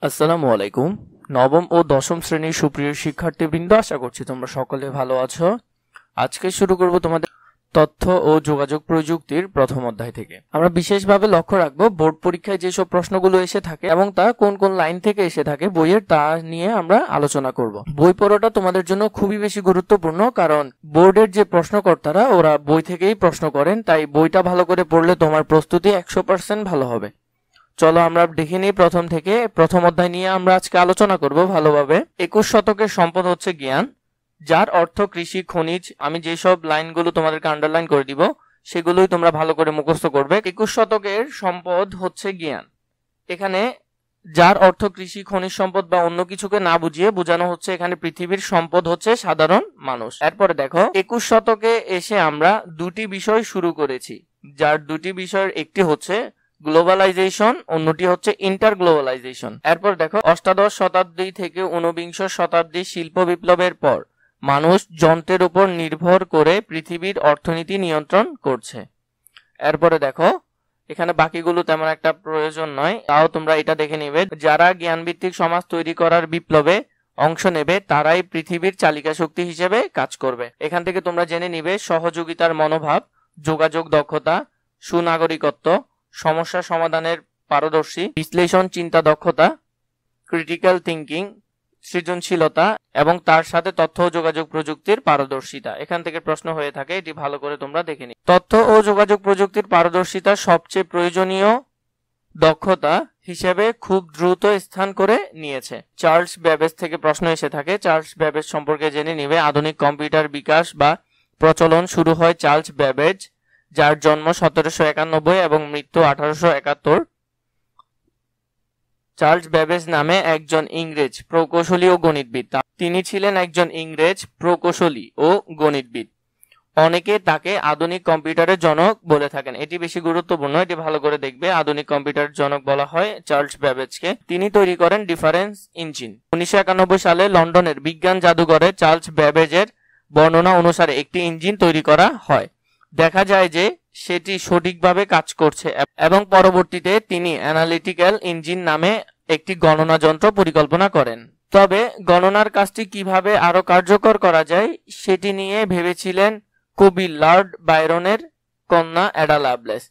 আসসালামু আলাইকুম। নবম ও দশম শ্রেণীর সুপ্রিয় শিক্ষার্থীবৃন্দ, আশা করছি তোমরা সকলে ভালো আছো। আজকে শুরু করব তোমাদের তথ্য ও যোগাযোগ প্রযুক্তির প্রথম অধ্যায় থেকে। আমরা বিশেষভাবে লক্ষ্য রাখবো বোর্ড পরীক্ষায় যেসব প্রশ্নগুলো এসে থাকে এবং তা কোন কোন লাইন থেকে এসে থাকে বইয়ের, তা নিয়ে আমরা আলোচনা করব। বই পড়াটা তোমাদের জন্য খুবই বেশি গুরুত্বপূর্ণ, কারণ বোর্ডের যে প্রশ্নকর্তারা ওরা বই থেকেই প্রশ্ন করেন, তাই বইটা ভালো করে পড়লে তোমার প্রস্তুতি 100% ভালো হবে। চলো আমরা দেখে নিই প্রথম থেকে। প্রথম অধ্যায় নিয়ে আমরা আজকে আলোচনা করব ভালোভাবে। 21 শতকের সম্পদ হচ্ছে জ্ঞান, যার অর্থ কৃষি, খনিজ। আমি যেসব লাইনগুলো তোমাদেরকে আন্ডারলাইন করে দিব সেগুলোই তোমরা ভালো করে মুখস্থ করবে। 21 শতকের সম্পদ হচ্ছে জ্ঞান। এখানে যার অর্থ কৃষি, খনিজ সম্পদ বা অন্য কিছুকে না বুঝিয়ে বোঝানো হচ্ছে এখানে পৃথিবীর সম্পদ হচ্ছে সাধারণ মানুষ। এরপরে দেখো, 21 শতকে এসে আমরা দুটি বিষয় শুরু করেছি, যার দুটি বিষয়ের একটি হচ্ছে গ্লোবালাইজেশন, অন্যটি হচ্ছে ইন্টার গ্লোবালাইজেশন। এরপর দেখো, অষ্টাদশ শতাব্দী থেকে ঊনবিংশ শতাব্দী শিল্প বিপ্লবের পর মানুষ যন্ত্রের উপর নির্ভর করে পৃথিবীর অর্থনীতি নিয়ন্ত্রণ করছে। এরপরে দেখো, এখানে বাকিগুলো তেমন একটা প্রয়োজন নয়, তাও তোমরা এটা দেখে নিবে। যারা জ্ঞানভিত্তিক সমাজ তৈরি করার বিপ্লবে অংশ নেবে তারাই পৃথিবীর চালিকা শক্তি হিসেবে কাজ করবে। এখান থেকে তোমরা জেনে নিবে সহযোগিতার মনোভাব, যোগাযোগ দক্ষতা, সুনাগরিকত্ব, সমস্যা সমাধানের পারদর্শী, বিশ্লেষণ চিন্তা দক্ষতা, ক্রিটিক্যাল থিঙ্কিং, সৃজনশীলতা এবং তার সাথে তথ্য ও যোগাযোগ প্রযুক্তির পারদর্শিতা। এখান থেকে প্রশ্ন হয়ে থাকে, এটি ভালো করে তোমরা দেখে নিও। তথ্য ও যোগাযোগ প্রযুক্তির পারদর্শিতা সবচেয়ে প্রয়োজনীয় দক্ষতা হিসেবে খুব দ্রুত স্থান করে নিয়েছে। চার্লস ব্যাবেজ থেকে প্রশ্ন এসে থাকে, চার্লস ব্যাবেজ সম্পর্কে জেনে নিবে। আধুনিক কম্পিউটার বিকাশ বা প্রচলন শুরু হয় চার্লস ব্যাবেজ, যার জন্ম 1791 এবং মৃত্যু 1871। চার্লস ব্যাবেজ নামে একজন ইংরেজ প্রকৌশলী ও গণিতবিদ। তিনি ছিলেন একজন ইংরেজ প্রকৌশলী ও গণিতবিদ। অনেকে তাকে আধুনিক কম্পিউটারের জনক বলে থাকেন। এটি বেশি গুরুত্বপূর্ণ, এটি ভালো করে দেখবে। আধুনিক কম্পিউটারের জনক বলা হয় চার্লস ব্যাবেজকে। তিনি তৈরি করেন ডিফারেন্স ইঞ্জিন। 1991 সালে লন্ডনের বিজ্ঞান জাদুঘরে চার্লস ব্যাবেজের বর্ণনা অনুসারে একটি ইঞ্জিন তৈরি করা হয়। দেখা যায় যে সেটি সঠিকভাবে কাজ করছে এবং পরবর্তীতে তিনি অ্যানালিটিক্যাল ইঞ্জিন নামে একটি গণনা যন্ত্র পরিকল্পনা করেন। তবে গণনার কাজটি কিভাবে আরো কার্যকর করা যায় সেটি নিয়ে ভেবেছিলেন কবি লর্ড বায়রনের কন্যা অ্যাডা লাভলেস।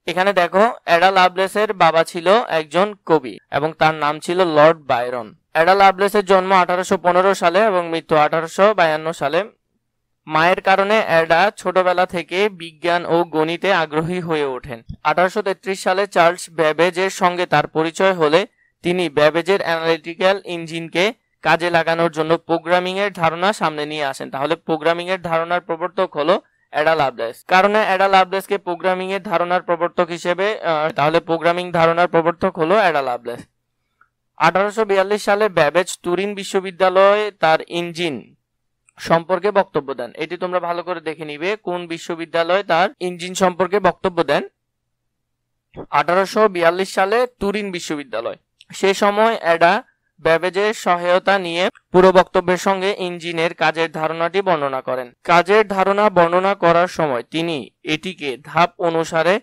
এখানে দেখো, অ্যাডা লাভলেসের বাবা ছিল একজন কবি এবং তার নাম ছিল লর্ড বায়রন। অ্যাডা লাভলেসের জন্ম 1815 সালে এবং মৃত্যু 1852 সালে। মায়ের কারণে অ্যাডা ছোটবেলা থেকে বিজ্ঞান ও গণিতে আগ্রহী হয়ে ওঠেন। 1833 সালে চার্লস ব্যাবেজের সঙ্গে তার পরিচয় হলে তিনি ব্যাবেজের অ্যানালিটিক্যাল ইঞ্জিনকে কাজে লাগানোর জন্য প্রোগ্রামিং এর ধারণা সামনে নিয়ে আসেন। তাহলে প্রোগ্রামিং এর ধারণার প্রবর্তক হলো অ্যাডা লাভলেস। কারণে অ্যাডা লাভলেসকে প্রোগ্রামিং এর ধারণার প্রবর্তক হিসেবে প্রোগ্রামিং ধারণার প্রবর্তক হলো অ্যাডা লাভলেস। 1842 সালে ব্যাবেজ তুরিন বিশ্ববিদ্যালয়ে তার ইঞ্জিন সম্পর্কে বক্তব্য দেন। এটি তোমরা ভালো করে দেখে নিবে, কোন বিশ্ববিদ্যালয়ে তার ইঞ্জিন সম্পর্কে বক্তব্য দেন। 1842 সালে তুরিন বিশ্ববিদ্যালয়। সে সময় অ্যাডা ব্যাবেজের সহায়তা নিয়ে পুরো বক্তব্যের সঙ্গে ইঞ্জিনের কাজের ধারণাটি বর্ণনা করেন। কাজের ধারণা বর্ণনা করার সময় তিনি এটিকে ধাপ অনুসারে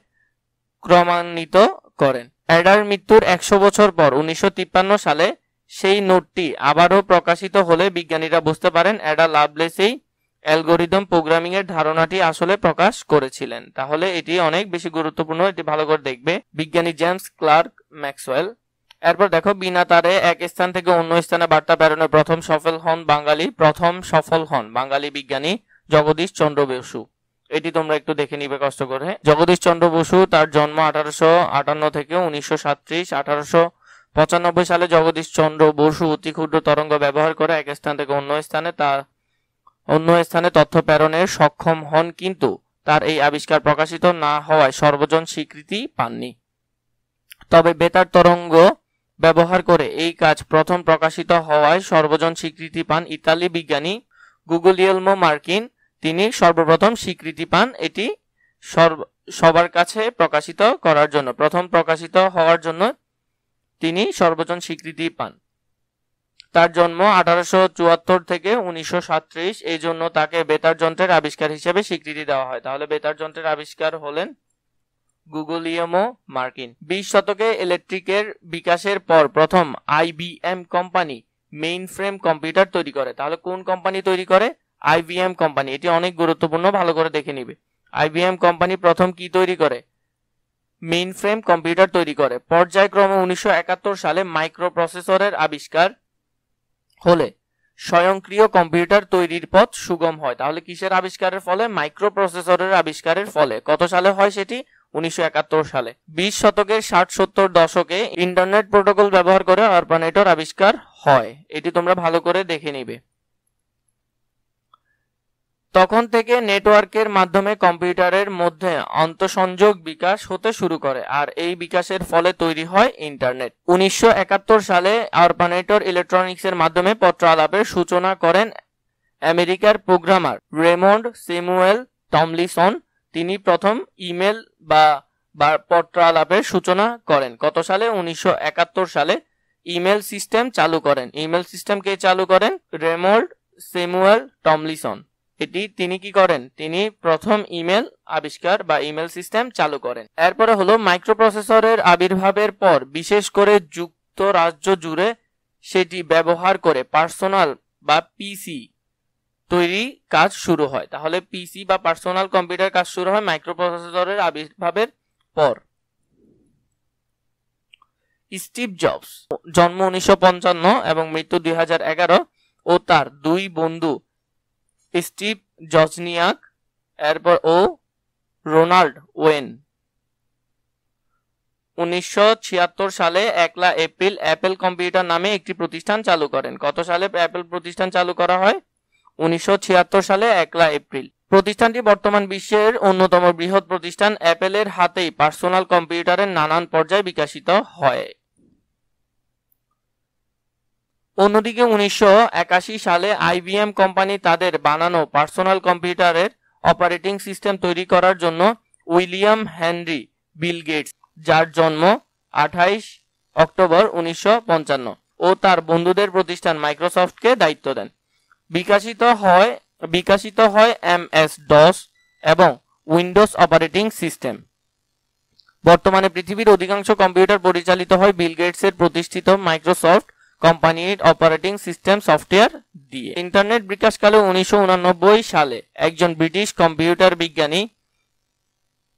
ক্রমান্বিত করেন। অ্যাডার মৃত্যুর 100 বছর পর 1953 সালে সেই নোটটি আবারও প্রকাশিত হলে বিজ্ঞানীরা বুঝতে পারেন অ্যাডা লাভলেসই অ্যালগরিদম প্রোগ্রামিং এর ধারণাটি আসলে প্রকাশ করেছিলেন। তাহলে এটি অনেক বেশি গুরুত্বপূর্ণ, এটি ভালো করে দেখবে। বিজ্ঞানী জেমস ক্লার্ক ম্যাক্সওয়েল। এরপর দেখো, বিনা তারে এক স্থান থেকে অন্য স্থানে বার্তা প্রেরণে প্রথম সফল হন বাঙালি বিজ্ঞানী জগদীশ চন্দ্র বসু। এটি তোমরা একটু দেখে নিবে কষ্ট করে। জগদীশ চন্দ্র বসু, তার জন্ম 1858 থেকে 1937। 1895 সালে জগদীশ চন্দ্র বসু অতি ক্ষুদ্র তরঙ্গ ব্যবহার করে এক স্থান থেকে অন্য স্থানে তথ্য প্রেরণে সক্ষম হন, কিন্তু তার এই আবিষ্কার প্রকাশিত না হওয়ায় সর্বজন স্বীকৃতি পাননি। তবে বেতার তরঙ্গ ব্যবহার করে এই কাজ প্রথম প্রকাশিত হওয়ায় সর্বজন স্বীকৃতি পান ইতালি বিজ্ঞানী গুগলিয়েলমো মার্কিন। তিনি সর্বপ্রথম স্বীকৃতি পান এটি সবার কাছে প্রকাশিত করার জন্য। প্রথম প্রকাশিত হওয়ার জন্য তিনি সর্বজন স্বীকৃতি পান। তার জন্ম 1874 থেকে 1937, এই জন্য তাকে বেতার যন্ত্রের আবিষ্কার হিসেবে স্বীকৃতি দেওয়া হয়। তাহলে বেতার যন্ত্রের আবিষ্কার হলেন গুগলিয়ামো মার্কিন। 20 শতকে ইলেকট্রিকের বিকাশের পর প্রথম IBM company main frame computer তৈরি করে। তাহলে কোন কোম্পানি তৈরি করে? IBM company. এটি অনেক গুরুত্বপূর্ণ, ভালো করে দেখে নিবে। আইবিএম কোম্পানি প্রথম কি তৈরি করে? মেইন ফ্রেম কম্পিউটার তৈরি করে। পর্যায়ক্রমে 1971 সালে মাইক্রোপ্রসেসরের আবিষ্কার হলে স্বয়ংক্রিয় কম্পিউটার তৈরির পথ সুগম হয়। তাহলে কিসের আবিষ্কারের ফলে? মাইক্রোপ্রসেসরের আবিষ্কারের ফলে। কত সালে হয় সেটি? 1971 সালে। 20 শতকের 60-70 দশকে ইন্টারনেট প্রোটোকল ব্যবহার করে অর্পানেটর আবিষ্কার হয়। এটি তোমরা ভালো করে দেখে নিবে। তখন থেকে নেটওয়ার্কের মাধ্যমে কম্পিউটারের মধ্যে আন্তঃসংযোগ বিকাশ হতে শুরু করে, আর এই বিকাশের ফলে তৈরি হয় ইন্টারনেট। 1971 সালে অর্পানেটর ইলেকট্রনিক্সের মাধ্যমে পত্র আলাপের সূচনা করেন আমেরিকার প্রোগ্রামার রেমন্ড স্যামুয়েল টমলিনসন। তিনি প্রথম ইমেল বা পত্র আলাপের সূচনা করেন। কত সালে? 1971 সালে ইমেল সিস্টেম চালু করেন। ইমেল সিস্টেম কে চালু করেন? Raymond Samuel Tomlinson. তিনি কি করেন? তিনি প্রথম ইমেল আবিষ্কার বা ইমেল সিস্টেম চালু করেন। এরপরে হলো মাইক্রোপ্রসেসরের আবির্ভাবের পর বিশেষ করে যুক্তরাজ্য জুড়ে সেটি ব্যবহার করে পার্সোনাল বা পিসি তৈরি কাজ শুরু হয়। তাহলে পিসি বা পার্সোনাল কম্পিউটার কাজ শুরু হয় মাইক্রোপ্রসেসরের আবির্ভাবের পর। স্টিভ জবস জন্ম 1955 এবং মৃত্যু 2011 ও তার দুই বন্ধু স্টিভ জজনিয়াক এরপর ও রোনাল্ড ওয়েন 1976 সালে 1 এপ্রিল অ্যাপল কম্পিউটার নামে একটি প্রতিষ্ঠান চালু করেন। কত সালে অ্যাপল প্রতিষ্ঠান চালু করা হয়? 1976 সালে 1 এপ্রিল। প্রতিষ্ঠানটি বর্তমান বিশ্বের অন্যতম বৃহৎ প্রতিষ্ঠান। অ্যাপলের হাতেই পার্সোনাল কম্পিউটারের নানান পর্যায়ে বিকশিত হয়। অন্যদিকে 1981 সালে আইবিএম কোম্পানি তাদের বানানো পার্সোনাল কম্পিউটারের অপারেটিং সিস্টেম তৈরি করার জন্য উইলিয়াম হেনরি বিল গেটস, যার জন্ম 28 অক্টোবর 1955, ও তার বন্ধুদের প্রতিষ্ঠান মাইক্রোসফটকে দায়িত্ব দেন। বিকশিত হয় এমএস ডস এবং উইন্ডোজ অপারেটিং সিস্টেম। বর্তমানে পৃথিবীর অধিকাংশ কম্পিউটার পরিচালিত হয় বিল গেটসের প্রতিষ্ঠিত মাইক্রোসফট কোম্পানির অপারেটিং সিস্টেম সফটওয়্যার দিয়ে। ইন্টারনেট বিকাশকালে 1989 সালে একজন ব্রিটিশ কম্পিউটার বিজ্ঞানী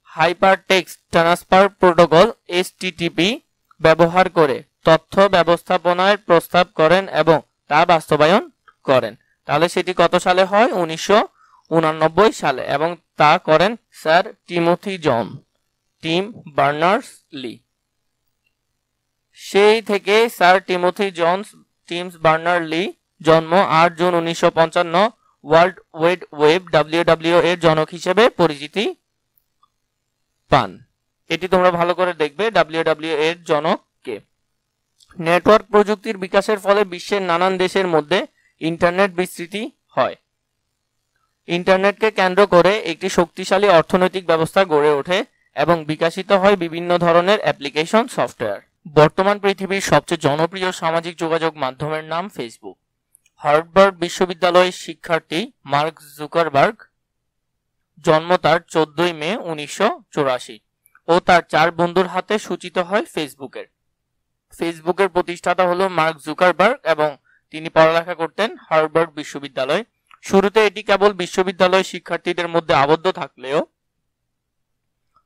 হাইপারটেক্সট ট্রান্সফার প্রোটোকল এসটিটিপি ব্যবহার করে তথ্য ব্যবস্থাপনার প্রস্তাব করেন এবং তা বাস্তবায়ন করেন। তাহলে সেটি কত সালে হয়? 1989 সালে, এবং তা করেন স্যার টিম বার্নার্স-লি। সেই থেকে স্যার টিম বার্নার্স-লি জন্ম 8 June 1955 world wide web WWW এর জনক হিসেবে পরিচিতি পান। এটি তোমরা ভালো করে দেখবে, WWW এর জনক কে। নেটওয়ার্ক প্রযুক্তির বিকাশের ফলে বিশ্বের নানান দেশের মধ্যে ইন্টারনেট বিস্তৃতি হয়। ইন্টারনেটকে কেন্দ্র করে একটি শক্তিশালী অর্থনৈতিক ব্যবস্থা গড়ে ওঠে এবং বিকশিত হয় বিভিন্ন ধরনের অ্যাপ্লিকেশন সফটওয়্যার। বর্তমান পৃথিবীর সবচেয়ে জনপ্রিয় সামাজিক যোগাযোগ মাধ্যমের নাম ফেসবুক। হার্ভার্ড বিশ্ববিদ্যালয়ের শিক্ষার্থী মার্ক জুকারবার্গ জন্ম তার 14 মে 1984 ও তার 4 বন্ধুর হাতে সূচিত হয় ফেসবুকের প্রতিষ্ঠাতা হলো মার্ক জুকারবার্গ এবং তিনি পড়ালেখা করতেন হার্ভার্ড বিশ্ববিদ্যালয়। শুরুতে এটি কেবল বিশ্ববিদ্যালয় শিক্ষার্থীদের মধ্যে আবদ্ধ থাকলেও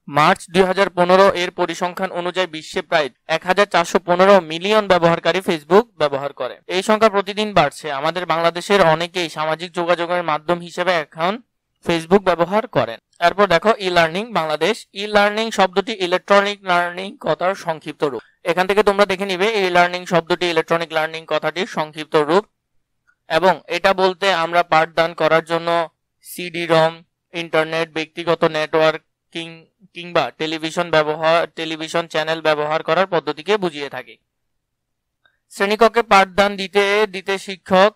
মার্চ 2015 এর পরিসংখ্যান অনুযায়ী বিশ্বে প্রায় 1415 মিলিয়ন ব্যবহারকারী ফেসবুক ব্যবহার করে। এই সংখ্যা প্রতিদিন বাড়ছে। আমাদের বাংলাদেশের অনেকেই সামাজিক যোগাযোগের মাধ্যম হিসেবে এখন ফেসবুক ব্যবহার করেন। এরপর দেখো e learning Bangladesh. E learning শব্দটি ইলেকট্রনিক লার্নিং কথার সংক্ষিপ্ত রূপ। এখান থেকে তোমরা দেখে নিবে ই লার্নিং শব্দটি ইলেকট্রনিক লার্নিং কথাটির সংক্ষিপ্ত রূপ, এবং এটা বলতে আমরা পাঠদান করার জন্য সিডি-রম, ইন্টারনেট, ব্যক্তিগত নেটওয়ার্কিং কিংবা টেলিভিশন চ্যানেল ব্যবহার করার পদ্ধতিকে বুঝিয়ে থাকি। শ্রেণীকক্ষে পাঠদান দিতে শিক্ষক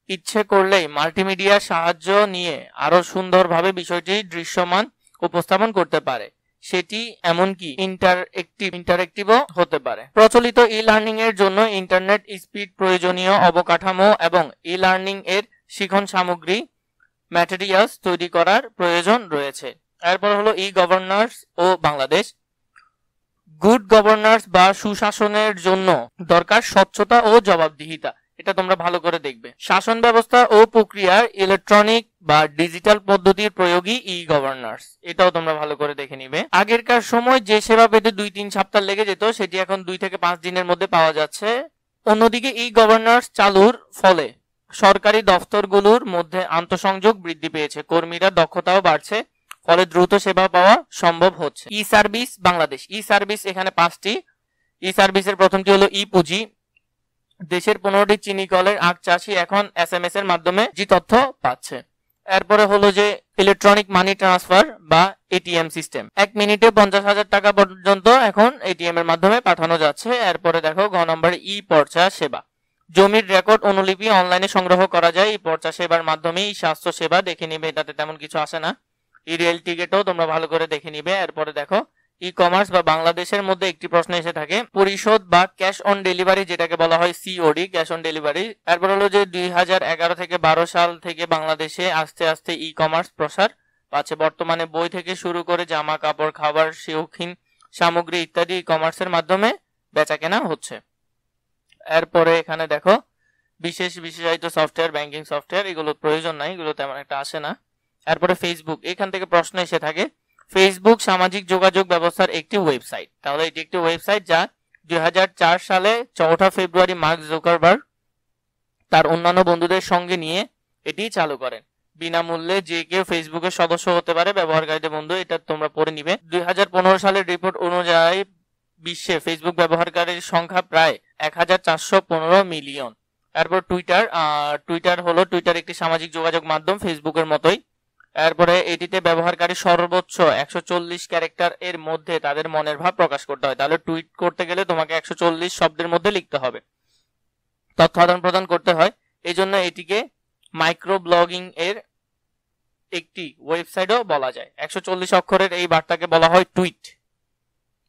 ইচ্ছে করলেই মাল্টিমিডিয়ার সাহায্য নিয়ে আরো সুন্দরভাবে বিষয়টি দৃশ্যমান উপস্থাপন করতে পারে। সেটি এমনকি ইন্টারেক্টিভও হতে পারে। প্রচলিত ই লার্নিং এর জন্য ইন্টারনেট স্পিড, প্রয়োজনীয় অবকাঠামো এবং ই লার্নিং এর শিখন সামগ্রী ম্যাটেরিয়ালস তৈরি করার প্রয়োজন রয়েছে। এরপর হলো ই গভর্নান্স ও বাংলাদেশ। গুড গভর্নান্স বা সুশাসনের জন্য দরকার স্বচ্ছতা ও জবাবদিহিতা। এটা তোমরা ভালো করে দেখবে। শাসন ব্যবস্থা ও প্রক্রিয়ার ইলেকট্রনিক বা ডিজিটাল পদ্ধতির প্রয়োগই ই গভর্নান্স। এটাও তোমরা ভালো করে দেখে নিবে। আগেরকার সময় যে সেবা পেতে 2-3 সপ্তাহ লেগে যেত, সেটি এখন 2 থেকে 5 দিনের মধ্যে পাওয়া যাচ্ছে। অন্যদিকে ই গভর্নান্স চালুর ফলে সরকারি দফতরগুলোর মধ্যে আন্তঃসংযোগ বৃদ্ধি পেয়েছে, কর্মীরা দক্ষতাও বাড়ছে, ফলে দ্রুত সেবা পাওয়া সম্ভব হচ্ছে। ই সার্ভিস বাংলাদেশ। ই সার্ভিস এখানে 5টি। ই সার্ভিসের প্রথমটি হলো ই পুঁজি। দেশের 15টি চিনি কলের আখ চাষি এখন SMS এর মাধ্যমে জি তথ্য পাচ্ছে। এরপরে হলো যে ইলেকট্রনিক মানি ট্রান্সফার বা এটিএম সিস্টেম। 1 মিনিটে 50,000 টাকা পর্যন্ত এখন এটিএম এর মাধ্যমে পাঠানো যাচ্ছে। এরপরে দেখো ঘ নম্বরে ই পর্চা সেবা। জমির রেকর্ড অনুলিপি অনলাইনে সংগ্রহ করা যায় এই পর্চা সেবার মাধ্যমে। ই স্বাস্থ্য সেবা দেখে নিবে, এটাতে তেমন কিছু আসে না। ই রেল টিকিটও তোমরা ভালো করে দেখে নিবে। এরপরে দেখো ই কমার্স বা বাংলাদেশের মধ্যে একটি প্রশ্ন এসে থাকে, পরিশোধ বা ক্যাশ অন ডেলিভারি, যেটাকে বলা হয় সিওডি, ক্যাশ অন ডেলিভারি। এরপর হলো যে 2011 থেকে 12 সাল থেকে বাংলাদেশে আস্তে আস্তে ই কমার্স প্রসার পাচ্ছে। বর্তমানে বই থেকে শুরু করে জামা কাপড়, খাবার, শৌখিন সামগ্রী ইত্যাদি ই কমার্সের মাধ্যমে বেচা কেনা হচ্ছে। এরপরে এখানে দেখো বিশেষায়িত সফটওয়্যার, ব্যাংকিং সফটওয়্যার, এগুলো প্রয়োজন নাই, এগুলো তেমন একটা আসে না। এরপরে ফেসবুক, এখান থেকে প্রশ্ন এসে থাকে, ফেসবুক সামাজিক যোগাযোগ ব্যবস্থার একটি ওয়েবসাইট। তাহলে এটি একটি ওয়েবসাইট যা 2004 সালে 4 ফেব্রুয়ারি মার্ক জুকারবার্গ তার অন্যান্য বন্ধুদের সঙ্গে নিয়ে এটি চালু করেন। বিনামূল্যে যে কেউ ফেসবুকের সদস্য হতে পারে, ব্যবহারকারীদের বন্ধু। এটা তোমরা পড়ে নিবে। 2015 সালের রিপোর্ট অনুযায়ী বিশ্বে ফেসবুক ব্যবহারকারীর সংখ্যা প্রায় 1415 মিলিয়ন। এরপর টুইটার একটি সামাজিক যোগাযোগ মাধ্যম ফেসবুকের মতোই। এরপরে এটিতে ব্যবহারকারী সর্বোচ্চ 140 ক্যারেক্টার এর মধ্যে তাদের মনের ভাব প্রকাশ করতে হয়। তাহলে টুইট করতে গেলে তোমাকে 140 শব্দের মধ্যে লিখতে হবে, তথ্য আদান প্রদান করতে হয়। এই জন্য এটিকে মাইক্রো ব্লগিং এর একটি ওয়েবসাইটও বলা যায়। 140 অক্ষরের এই বার্তাকে বলা হয় টুইট।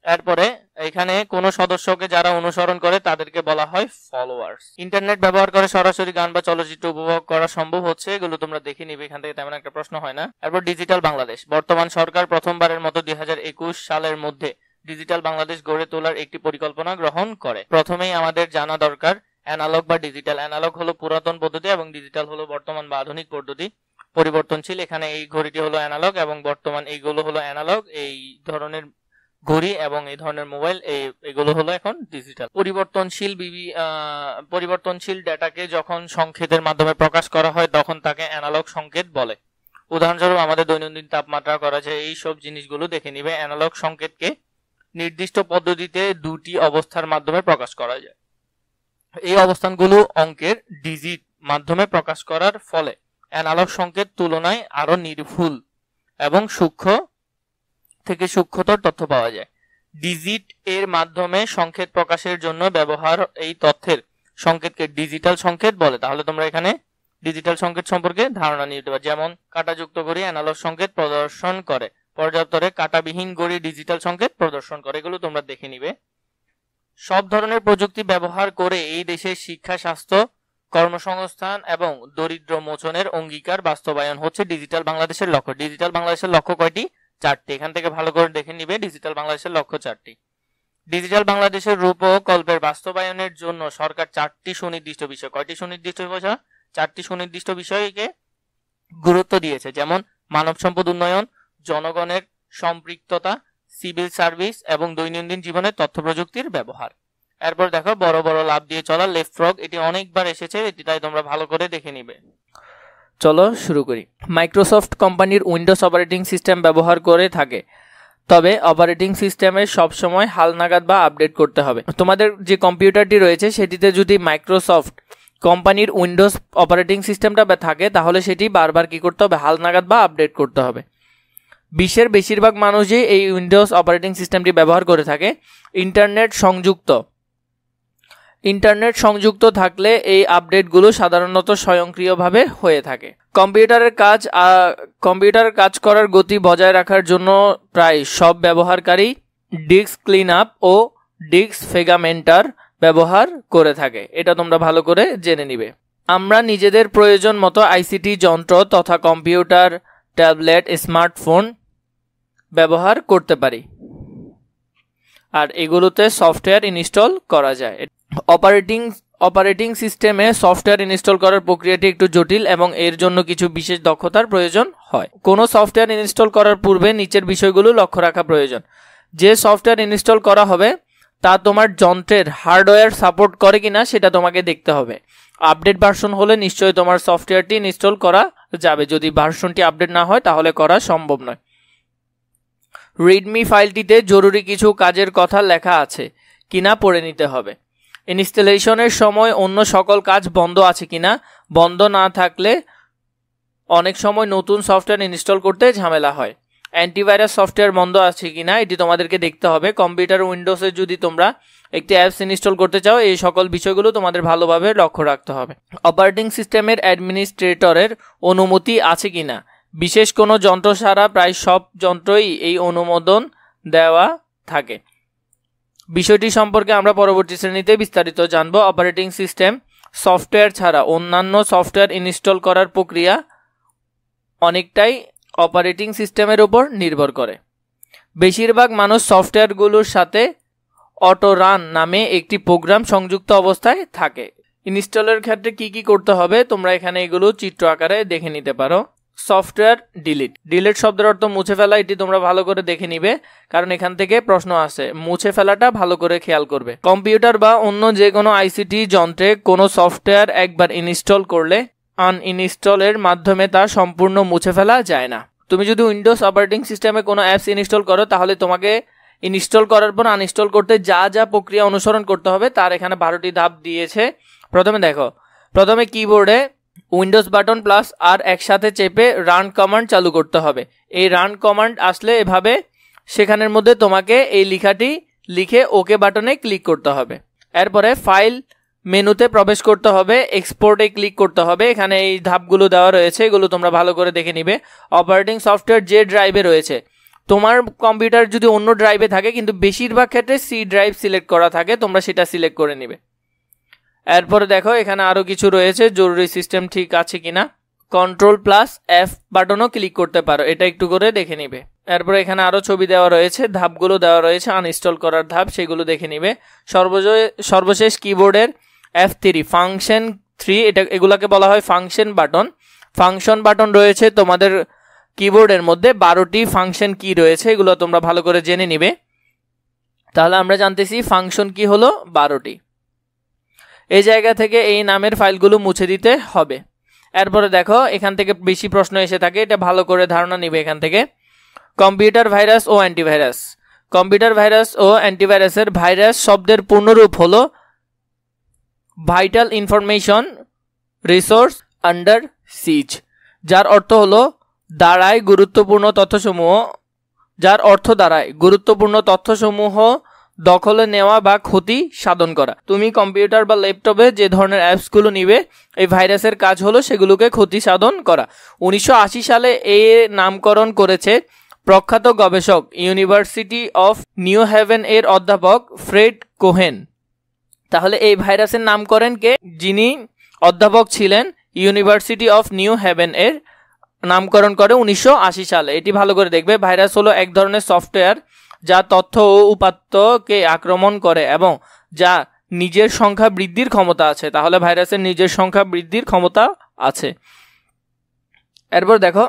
এরপরে এখানে কোন সদস্যকে যারা অনুসরণ করে তাদেরকে বলা হয় ফলোয়ার্স। ইন্টারনেট ব্যবহার করে সরাসরি গান বা চলচ্চিত্র উপভোগ করা সম্ভব হচ্ছে, এগুলো তোমরা দেখে নিবে, এখান থেকে তেমন একটা প্রশ্ন হয় না। এরপর ডিজিটাল বাংলাদেশ। বর্তমান সরকার প্রথমবারের মতো 2021 সালের মধ্যে ডিজিটাল বাংলাদেশ গড়ে তোলার একটি পরিকল্পনা গ্রহণ করে। প্রথমেই আমাদের জানা দরকার অ্যানালগ বা ডিজিটাল। অ্যানালগ হলো পুরাতন পদ্ধতি এবং ডিজিটাল হলো বর্তমান বা আধুনিক পদ্ধতি, পরিবর্তনশীল। এখানে এই ঘড়িটি হলো অ্যানালগ এবং বর্তমান এইগুলো হলো অ্যানালগ। এই ধরনের ঘড়ি এবং এই ধরনের মোবাইল এগুলো হলো এখন ডিজিটাল। পরিবর্তনশীল ডেটাকে যখন সংকেতের মাধ্যমে প্রকাশ করা হয় তখন তাকে অ্যানালগ সংকেত বলে। উদাহরণস্বরূপ আমাদের দৈনন্দিন তাপমাত্রা করা যায়, এই সব জিনিসগুলো দেখে নিবে। অ্যানালগ সংকেতকে নির্দিষ্ট পদ্ধতিতে 2টি অবস্থার মাধ্যমে প্রকাশ করা যায়। এই অবস্থানগুলো অঙ্কের ডিজিট মাধ্যমে প্রকাশ করার ফলে অ্যানালগ সংকেত তুলনায় আরো নির্ভুল এবং সূক্ষ্ম থেকে সূক্ষ্মতর তথ্য পাওয়া যায়। ডিজিট এর মাধ্যমে সংকেত প্রকাশের জন্য ব্যবহার এই তথ্যের সংকেতকে ডিজিটাল সংকেত বলে। তাহলে তোমরা এখানে ডিজিটাল সংকেত সম্পর্কে ধারণা নিতে পারো। যেমন কাঁটাযুক্ত ঘড়ি অ্যানালগ সংকেত প্রদর্শন করে, পর্যাপ্তরে কাঁটাবিহীন ঘড়ি ডিজিটাল সংকেত প্রদর্শন করে। এগুলো তোমরা দেখে নিবে। সব ধরনের প্রযুক্তি ব্যবহার করে এই দেশের শিক্ষা, স্বাস্থ্য, কর্মসংস্থান এবং দরিদ্র মোচনের অঙ্গীকার বাস্তবায়ন হচ্ছে ডিজিটাল বাংলাদেশের লক্ষ্য। ডিজিটাল বাংলাদেশের লক্ষ্য কয়টি? 4টি। এখান থেকে ভালো করে দেখে নিবে। ডিজিটাল বাংলাদেশের লক্ষ্য 4টি। ডিজিটাল বাংলাদেশের রূপকল্পের বাস্তবায়নের জন্য সরকার 4টি সুনির্দিষ্ট বিষয়, কয়টি সুনির্দিষ্ট বিষয়? 4টি সুনির্দিষ্ট বিষয়কে গুরুত্ব দিয়েছে। যেমন মানব সম্পদ উন্নয়ন, জনগণের সম্পৃক্ততা, সিভিল সার্ভিস এবং দৈনন্দিন জীবনে তথ্য প্রযুক্তির ব্যবহার। এরপর দেখো বড় বড় লাভ দিয়ে চলা, লেপফ্রগ। এটি অনেকবার এসেছে, এটি তাই তোমরা ভালো করে দেখে নিবে। চলো শুরু করি। মাইক্রোসফট কোম্পানির উইন্ডোজ অপারেটিং সিস্টেম ব্যবহার করে থাকে, তবে অপারেটিং সিস্টেমের সবসময় হালনাগাদ বা আপডেট করতে হবে। তোমাদের যে কম্পিউটারটি রয়েছে সেটিতে যদি মাইক্রোসফট কোম্পানির উইন্ডোজ অপারেটিং সিস্টেমটা থাকে তাহলে সেটি বারবার কি করতে হবে? হালনাগাদ বা আপডেট করতে হবে। বিশ্বের বেশিরভাগ মানুষই এই উইন্ডোজ অপারেটিং সিস্টেমটি ব্যবহার করে থাকে। ইন্টারনেট সংযুক্ত থাকলে এই আপডেটগুলো সাধারণত স্বয়ংক্রিয়ভাবে হয়ে থাকে। কম্পিউটারের কাজ করার গতি বজায় রাখার জন্য প্রায় সব ব্যবহারকারী ডিস্ক ক্লিন আপ ও ডিস্ক ফ্র্যাগমেন্টার ব্যবহার করে থাকে। এটা তোমরা ভালো করে জেনে নিবে। আমরা নিজেদের প্রয়োজন মতো আইসিটি যন্ত্র তথা কম্পিউটার, ট্যাবলেট, স্মার্টফোন ব্যবহার করতে পারি, আর এগুলোতে সফটওয়্যার ইনস্টল করা যায়। অপারেটিং সিস্টেমে সফটওয়্যার ইনস্টল করার প্রক্রিয়াটি একটু জটিল এবং এর জন্য কিছু বিশেষ দক্ষতার প্রয়োজন হয়। কোনো সফটওয়্যার ইনস্টল করার পূর্বে নিচের বিষয়গুলো লক্ষ্য রাখা প্রয়োজন। যে সফটওয়্যার ইনস্টল করা হবে তা তোমার যন্ত্রের হার্ডওয়্যার সাপোর্ট করে কিনা সেটা তোমাকে দেখতে হবে। আপডেট ভার্সন হলে নিশ্চয়ই তোমার সফটওয়্যারটি ইনস্টল করা যাবে, যদি ভার্সনটি আপডেট না হয় তাহলে করা সম্ভব নয়। রিডমি ফাইলটিতে জরুরি কিছু কাজের কথা লেখা আছে কিনা পড়ে নিতে হবে। ইনস্টলেশনের সময় অন্য সকল কাজ বন্ধ আছে কিনা, বন্ধ না থাকলে অনেক সময় নতুন সফটওয়্যার ইনস্টল করতে ঝামেলা হয়। অ্যান্টিভাইরাস সফটওয়্যার বন্ধ আছে কিনা এটি তোমাদেরকে দেখতে হবে। কম্পিউটার উইন্ডোজে যদি তোমরা একটি অ্যাপস ইনস্টল করতে চাও এই সকল বিষয়গুলো তোমাদের ভালোভাবে লক্ষ্য রাখতে হবে। অপারেটিং সিস্টেমের অ্যাডমিনিস্ট্রেটরের অনুমতি আছে কিনা, বিশেষ কোনো যন্ত্র ছাড়া প্রায় সব যন্ত্রই এই অনুমোদন দেওয়া থাকে। বিষয়টি সম্পর্কে আমরা পরবর্তী শ্রেণীতে বিস্তারিত জানব। অপারেটিং সিস্টেম সফটওয়্যার ছাড়া অন্যান্য সফটওয়্যার ইনস্টল করার প্রক্রিয়া অনেকটাই অপারেটিং সিস্টেমের উপর নির্ভর করে। বেশিরভাগ মানুষ সফটওয়্যারগুলোর সাথে অটো রান নামে একটি প্রোগ্রাম সংযুক্ত অবস্থায় থাকে। ইনস্টলের ক্ষেত্রে কি করতে হবে তোমরা এখানে এগুলো চিত্র আকারে দেখে নিতে পারো। সফটওয়্যার ডিলিট শব্দের অর্থ মুছে ফেলা, এটি তোমরা ভালো করে দেখে নিবে কারণ এখান থেকে প্রশ্ন আসে। মুছে ফেলাটা ভালো করে খেয়াল করবে। কম্পিউটার বা অন্য যে কোনো আইসিটি যন্ত্রে কোনো সফটওয়্যার একবার ইনস্টল করলে আনইনস্টলের মাধ্যমে তা সম্পূর্ণ মুছে ফেলা যায় না। তুমি যদি উইন্ডোজ অপারেটিং সিস্টেমে কোনো অ্যাপস ইনস্টল করো তাহলে তোমাকে ইনস্টল করার পর আনইনস্টল করতে যা যা প্রক্রিয়া অনুসরণ করতে হবে তার এখানে 12টি ধাপ দিয়েছে। প্রথমে কিবোর্ডে উইন্ডোজ বাটন প্লাস আর একসাথে চেপে রান কমান্ড চালু করতে হবে। এই রান কমান্ড আসলে এভাবে সেখানের মধ্যে তোমাকে এই লেখাটি লিখে ওকে বাটনে ক্লিক করতে হবে। এরপরে ফাইল মেনুতে প্রবেশ করতে হবে, এক্সপোর্টে ক্লিক করতে হবে। এখানে এই ধাপগুলো দেওয়া রয়েছে, এগুলো তোমরা ভালো করে দেখে নিবে। অপারেটিং সফটওয়্যার যে ড্রাইভে রয়েছে, তোমার কম্পিউটার যদি অন্য ড্রাইভে থাকে কিন্তু বেশিরভাগ ক্ষেত্রে সি ড্রাইভ সিলেক্ট করা থাকে, তোমরা সেটা সিলেক্ট করে নিবে। এরপরে দেখো এখানে আরো কিছু রয়েছে, জরুরি সিস্টেম ঠিক আছে কিনা। কন্ট্রোল প্লাস F বাটনও ক্লিক করতে পারো, এটা একটু করে দেখে নিবে। এরপরে এখানে আরো ছবি দেওয়া রয়েছে, ধাপগুলো দেওয়া রয়েছে আনইনস্টল করার ধাপ, সেগুলো দেখে নিবে। সর্বশেষ কিবোর্ডের F3 ফাংশন 3 এগুলাকে বলা হয় ফাংশন বাটন রয়েছে তোমাদের কিবোর্ডের মধ্যে। 12টি ফাংশন কি রয়েছে এগুলো তোমরা ভালো করে জেনে নিবে। তাহলে আমরা জানতেছি ফাংশন কি হলো 12টি। এই জায়গা থেকে এই নামের ফাইলগুলো মুছে দিতে হবে। এরপরে দেখো এখান থেকে বেশি প্রশ্ন এসে থাকে, এটা ভালো করে ধারণা নিবে এখান থেকে। কম্পিউটার ভাইরাস ও অ্যান্টিভাইরাস। কম্পিউটার ভাইরাস ও অ্যান্টিভাইরাসের ভাইরাস শব্দের পূর্ণরূপ হলো ভাইটাল ইনফরমেশন রিসোর্স আন্ডার সিজ, যার অর্থ দাঁড়ায় গুরুত্বপূর্ণ তথ্যসমূহ দখলে নেওয়া বা ক্ষতি সাধন করা। তুমি কম্পিউটার বা ল্যাপটপে যে ধরনের অ্যাপসগুলো নিবে এই ভাইরাসের কাজ হলো সেগুলোকে ক্ষতি সাধন করা। 1980 সালে এর নামকরণ করেছে প্রখ্যাত গবেষক ইউনিভার্সিটি অফ নিউ হ্যাভেন এর অধ্যাপক ফ্রেড কোহেন। তাহলে এই ভাইরাসের নামকরণ কে? যিনি অধ্যাপক ছিলেন ইউনিভার্সিটি অফ নিউ হ্যাভেন এর নামকরণ করে 1980 সালে। এটি ভালো করে দেখবে। ভাইরাস হলো এক ধরনের সফটওয়্যার যা তথ্য ও উপাত্তকে আক্রমণ করে এবং যা নিজের সংখ্যা বৃদ্ধির ক্ষমতা আছে। তাহলে ভাইরাসের নিজের সংখ্যা বৃদ্ধির ক্ষমতা আছে। এরপর দেখো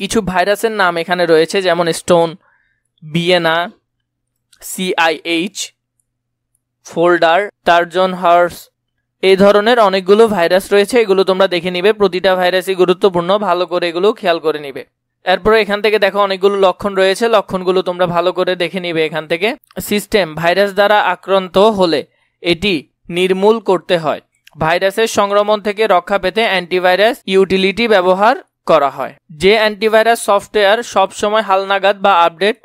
কিছু ভাইরাসের নাম এখানে রয়েছে, যেমন stone, Vienna, CIH, folder, Trojan horse, এই ধরনের অনেকগুলো ভাইরাস রয়েছে। এগুলো তোমরা দেখে নিবে, প্রতিটা ভাইরাসই গুরুত্বপূর্ণ, ভালো করে এগুলো খেয়াল করে নিবে। এরপরে এখান থেকে দেখো অনেকগুলো লক্ষণ রয়েছে, লক্ষণগুলো তোমরা ভালো করে দেখে নিবে এখান থেকে। সিস্টেম ভাইরাস দ্বারা আক্রান্ত হলে এটি নির্মূল করতে হয়। ভাইরাসের সংক্রমণ থেকে রক্ষা পেতে অ্যান্টিভাইরাস ইউটিলিটি ব্যবহার করা হয়। যে অ্যান্টিভাইরাস সফটওয়্যার সবসময় হালনাগাদ বা আপডেট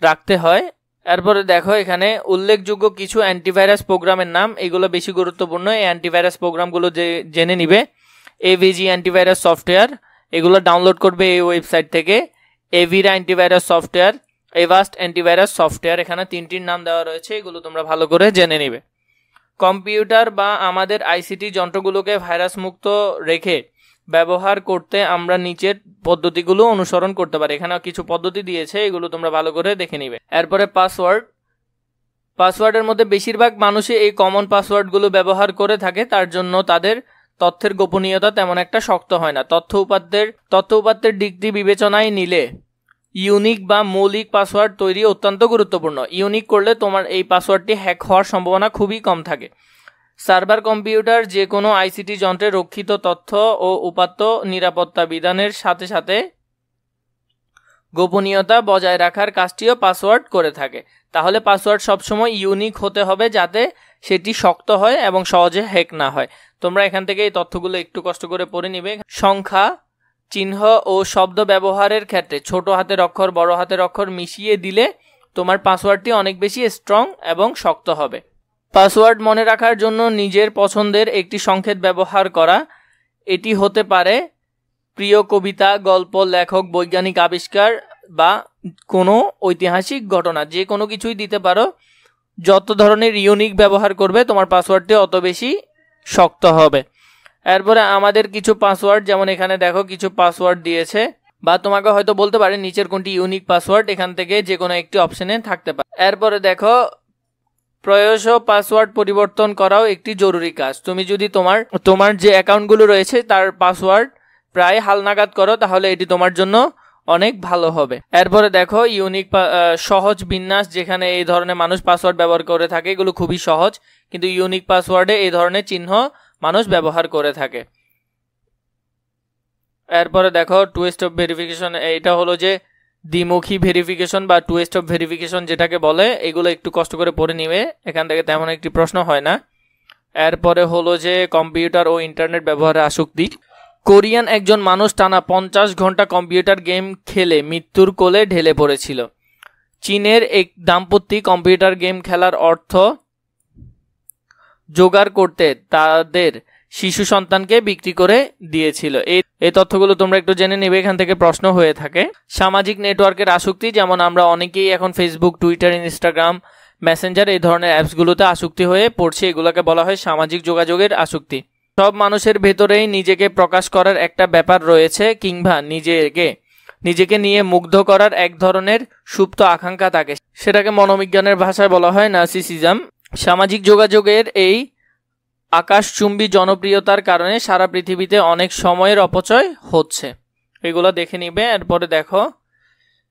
রাখতে হয়। এরপরে দেখো এখানে উল্লেখযোগ্য কিছু অ্যান্টিভাইরাস প্রোগ্রামের নাম, এগুলো বেশি গুরুত্বপূর্ণ। এই অ্যান্টিভাইরাস প্রোগ্রামগুলো জেনে নিবে। AVG অ্যান্টিভাইরাস সফটওয়্যার, এগুলো ডাউনলোড করবে এই ওয়েবসাইট থেকে। এভিরা অ্যান্টিভাইরাস সফটওয়্যার, এভাস্ট অ্যান্টিভাইরাস সফটওয়্যার, এখানে 3টির নাম দেওয়া রয়েছে, এগুলো তোমরা ভালো করে জেনে নিবে। কম্পিউটার বা আমাদের ICT যন্ত্রগুলোকে ভাইরাস মুক্ত রেখে ব্যবহার করতে আমরা নিচের পদ্ধতিগুলো অনুসরণ করতে পারি। এখানে কিছু পদ্ধতি দিয়েছে, এগুলো তোমরা ভালো করে দেখে নিবে। এরপরে পাসওয়ার্ডের মধ্যে বেশিরভাগ মানুষই এই কমন পাসওয়ার্ডগুলো ব্যবহার করে থাকে, তার জন্য তাদের তথ্যের গোপনীয়তা তেমন একটা শক্ত হয় না। তথ্য উপাত্তের দিকটি বিবেচনায় নিলে ইউনিক বা মৌলিক পাসওয়ার্ড তৈরি অত্যন্ত গুরুত্বপূর্ণ। ইউনিক করলে তোমার এই পাসওয়ার্ডটি হ্যাক হওয়ার সম্ভাবনা খুবই কম থাকে। সার্ভার কম্পিউটার যে কোনো আইসিটি যন্ত্রে রক্ষিত তথ্য ও উপাত্ত নিরাপত্তা বিধানের সাথে সাথে গোপনীয়তা বজায় রাখার কাজটিও পাসওয়ার্ড করে থাকে। তাহলে পাসওয়ার্ড সবসময় ইউনিক হতে হবে যাতে সেটি শক্ত হয় এবং সহজে হ্যাক না হয়। তোমরা এখান থেকে এই তথ্যগুলো একটু কষ্ট করে পড়ে নিবে। সংখ্যা, চিহ্ন ও শব্দ ব্যবহারের ক্ষেত্রে ছোট হাতের অক্ষর বড় হাতের অক্ষর মিশিয়ে দিলে তোমার পাসওয়ার্ডটি অনেক বেশি স্ট্রং এবং শক্ত হবে। পাসওয়ার্ড মনে রাখার জন্য নিজের পছন্দের একটি সংকেত ব্যবহার করা। এটি হতে পারে প্রিয় কবিতা, গল্প, লেখক, বৈজ্ঞানিক আবিষ্কার বা কোনো ঐতিহাসিক ঘটনা, যে কোনো কিছুই দিতে পারো। যত ধরনের ইউনিক ব্যবহার করবে তোমার পাসওয়ার্ডটি অত বেশি শক্ত হবে। এরপরে আমাদের কিছু পাসওয়ার্ড, যেমন এখানে দেখো কিছু পাসওয়ার্ড দিয়েছে, বা তোমাকে হয়তো বলতে পারে নিচের কোনটি ইউনিক পাসওয়ার্ড, এখান থেকে যে কোনো একটি অপশনে থাকতে পারে। এরপরে দেখো প্রায়শই পাসওয়ার্ড পরিবর্তন করাও একটি জরুরি কাজ। তুমি যদি তোমার যে অ্যাকাউন্টগুলো রয়েছে তার পাসওয়ার্ড প্রায় হালনাগাদ করো, তাহলে এটি তোমার জন্য অনেক ভালো হবে। এরপরে দেখো ইউনিক সহজ বিন্যাস, যেখানে এই ধরনের মানুষ পাসওয়ার্ড ব্যবহার করে থাকে, এগুলো খুবই সহজ, কিন্তু ইউনিক পাসওয়ার্ডে এই ধরনের চিহ্ন মানুষ ব্যবহার করে থাকে। এরপরে দেখো টু স্টেপ ভেরিফিকেশন, এটা হলো যে দ্বিমুখী ভেরিফিকেশন বা টু স্টেপ ভেরিফিকেশন যেটাকে বলে, এগুলো একটু কষ্ট করে পড়ে নিবে, এখান থেকে তেমন একটি প্রশ্ন হয় না। এরপরে হলো যে কম্পিউটার ও ইন্টারনেট ব্যবহারে আসক্তি। কোরিয়ান একজন মানুষ টানা 50 ঘন্টা কম্পিউটার গেম খেলে মৃত্যুর কোলে ঢলে পড়েছিল। চীনের এক দাম্পত্য কম্পিউটার গেম খেলার অর্থ জোগাড় করতে তাদের শিশু সন্তানকে বিক্রি করে দিয়েছিল। এই তথ্যগুলো তোমরা একটু জেনে নেবে, এখান থেকে প্রশ্ন হয়ে থাকে। সামাজিক নেটওয়ার্কের আসক্তি, যেমন আমরা অনেকেই এখন ফেসবুক, টুইটার, ইনস্টাগ্রাম, মেসেঞ্জার এই ধরনের অ্যাপসগুলোতে আসক্তি হয়ে পড়ছে, এগুলোকে বলা হয় সামাজিক যোগাযোগের আসক্তি। সব মানুষের ভেতরেই নিজেকে প্রকাশ করার একটা ব্যাপার রয়েছে, কিংবা নিজেকে নিয়ে মুগ্ধ করার এক ধরনের সুপ্ত আকাঙ্ক্ষা থাকে, সেটাকে মনোবিজ্ঞানের ভাষায় বলা হয় নার্সিসিজম। সামাজিক যোগাযোগের এই আকাশচুম্বী জনপ্রিয়তার কারণে সারা পৃথিবীতে অনেক সময়ের অপচয় হচ্ছে, এগুলো দেখে নিবে। এরপরে দেখো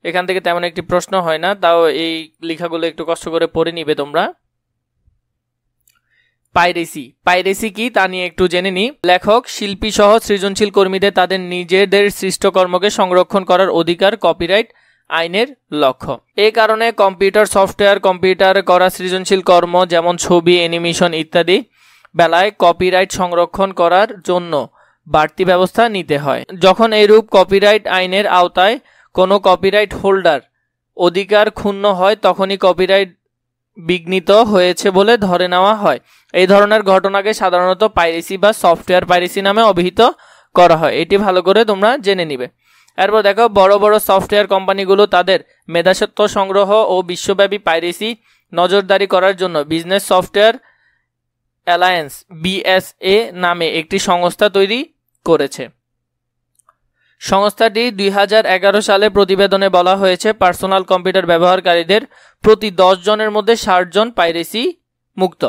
এখান থেকে তেমন একটি প্রশ্ন হয় না, তাও এই লেখাগুলো একটু কষ্ট করে পড়ে নিবে তোমরা। পাইরেসি কি তা নিয়ে একটু জেনে নি। লেখক, শিল্পী সহ সৃজনশীল কর্মীদের তাদের নিজেদের সৃষ্ট কর্মকে সংরক্ষণ করার অধিকার কপিরাইট আইনের লক্ষ্য। এই কারণে কম্পিউটার সফটওয়্যার, কম্পিউটার করা সৃজনশীল কর্ম যেমন ছবি, অ্যানিমেশন ইত্যাদি বেলায় কপিরাইট সংরক্ষণ করার জন্য বাড়তি ব্যবস্থা নিতে হয়। যখন এইরূপ কপিরাইট আইনের আওতায় কোনো কপিরাইট হোল্ডার অধিকার ক্ষুণ্ণ হয়, তখনই কপিরাইট বিঘ্নিত হয়েছে বলে ধরে নেওয়া হয়। এই ধরনের ঘটনাকে সাধারণত পাইরেসি বা সফটওয়্যার পাইরেসি নামে অভিহিত করা হয়, এটি ভালো করে তোমরা জেনে নিবে। এরপর দেখো বড় বড় সফটওয়্যার কোম্পানিগুলো তাদের মেধাস্বত্ব সংগ্রহ ও বিশ্বব্যাপী পাইরেসি নজরদারি করার জন্য বিজনেস সফটওয়্যার অ্যালায়েন্স BSA নামে একটি সংস্থা তৈরি করেছে। সংস্থাটি 2011 সালে প্রতিবেদনে বলা হয়েছে, পার্সোনাল কম্পিউটার ব্যবহারকারীদের প্রতি 10 জনের মধ্যে 60 জন পাইরেসি মুক্ত।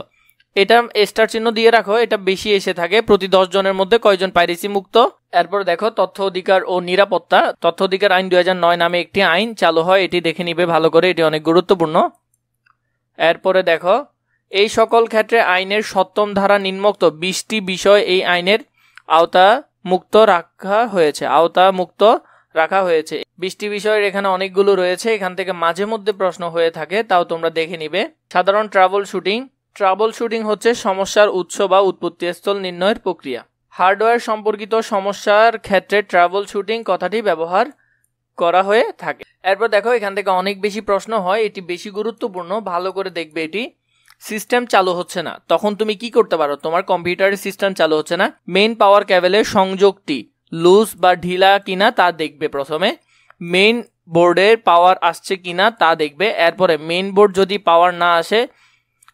এটা স্টার চিহ্ন দিয়ে রাখো, এটা বেশি এসে থাকে, প্রতি 10 জনের মধ্যে কয়জন পাইরেসি মুক্ত। এরপর দেখো তথ্য অধিকার ও নিরাপত্তা। তথ্য অধিকার আইন 2009 নামে একটি আইন চালু হয়, এটি দেখে নিবে ভালো করে, এটি অনেক গুরুত্বপূর্ণ। এরপরে দেখো এই সকল ক্ষেত্রে আইনের 7ম ধারা নিম্নোক্ত 20টি বিষয় এই আইনের আওতামুক্ত রাখা হয়েছে। 20টি বিষয়ের এখানে অনেকগুলো রয়েছে, এখান থেকে মাঝে মধ্যে প্রশ্ন হয়ে থাকে, তাও তোমরা দেখে নিবে। সাধারণ ট্রাবল শুটিং হচ্ছে সমস্যার উৎস বা উৎপত্তিস্থল নির্ণয়ের প্রক্রিয়া। হার্ডওয়্যার সম্পর্কিত সমস্যার ক্ষেত্রে ট্রাবল শুটিং কথাটি ব্যবহার করা হয়ে থাকে। এরপর দেখো এখান থেকে অনেক বেশি প্রশ্ন হয়, এটি বেশি গুরুত্বপূর্ণ, ভালো করে দেখবে। এটি সিস্টেম চালু হচ্ছে না, তখন তুমি কি করতে পারো? তোমার কম্পিউটারের সিস্টেম চালু হচ্ছে না, মেইন পাওয়ার কেবলের সংযোগটি লুজ বা ঢিলা কিনা তা দেখবে। প্রথমে মেইন বোর্ডের পাওয়ার আসছে কিনা তা দেখবে। এরপরে মেইন বোর্ড যদি পাওয়ার না আসে,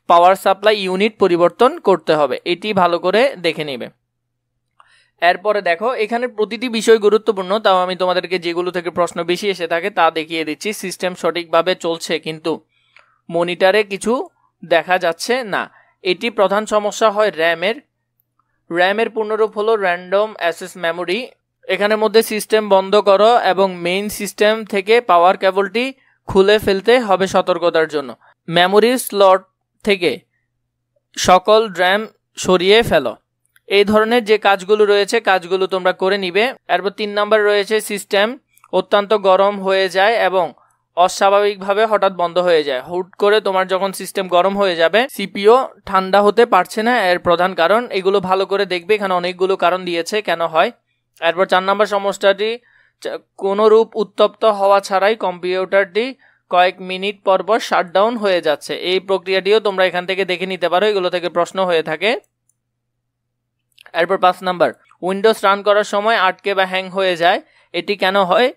পাওয়ার সাপ্লাই ইউনিট পরিবর্তন করতে হবে, এটি ভালো করে দেখে নেবে। এরপরে দেখো এখানে প্রতিটি বিষয় গুরুত্বপূর্ণ, তাও আমি তোমাদেরকে যেগুলো থেকে প্রশ্ন বেশি এসে থাকে তা দেখিয়ে দিচ্ছি। সিস্টেম সঠিকভাবে চলছে কিন্তু মনিটরে কিছু দেখা যাচ্ছে না, এটি প্রধান সমস্যা হয় র্যামের পূর্ণরূপ হলো র্যান্ডম অ্যাক্সেস মেমোরি। এখানের মধ্যে সিস্টেম বন্ধ করো এবং মেইন সিস্টেম থেকে পাওয়ার কেবলটি খুলে ফেলতে হবে সতর্কতার জন্য। মেমোরি স্লট থেকে সকল র্যাম সরিয়ে ফেলো। এই ধরনের যে কাজগুলো রয়েছে কাজগুলো তোমরা করে নিবে। এরপর 3 নাম্বার রয়েছে সিস্টেম অত্যন্ত গরম হয়ে যায় এবং অস্বাভাবিকভাবে হঠাৎ বন্ধ হয়ে যায়। হুট করে তোমার যখন সিস্টেম গরম হয়ে যাবে, সিপিইউ ঠান্ডা হতে পারছে না, এর প্রধান কারণ। এগুলো ভালো করে দেখবে, এখানে অনেকগুলো কারণ দিয়েছে কেন হয়। এরপর 4 নাম্বার সমস্যাটি, কোনোরূপ উত্তপ্ত হওয়া ছাড়াই কম্পিউটারটি কয়েক মিনিট পর পর শাটডাউন হয়ে যাচ্ছে। এই প্রক্রিয়াটিও তোমরা এখান থেকে দেখে নিতে পারো, এগুলো থেকে প্রশ্ন হয়ে থাকে। এরপর 5 নাম্বার, উইন্ডোজ রান করার সময় আটকে বা হ্যাং হয়ে যায়, এটি কেন হয়?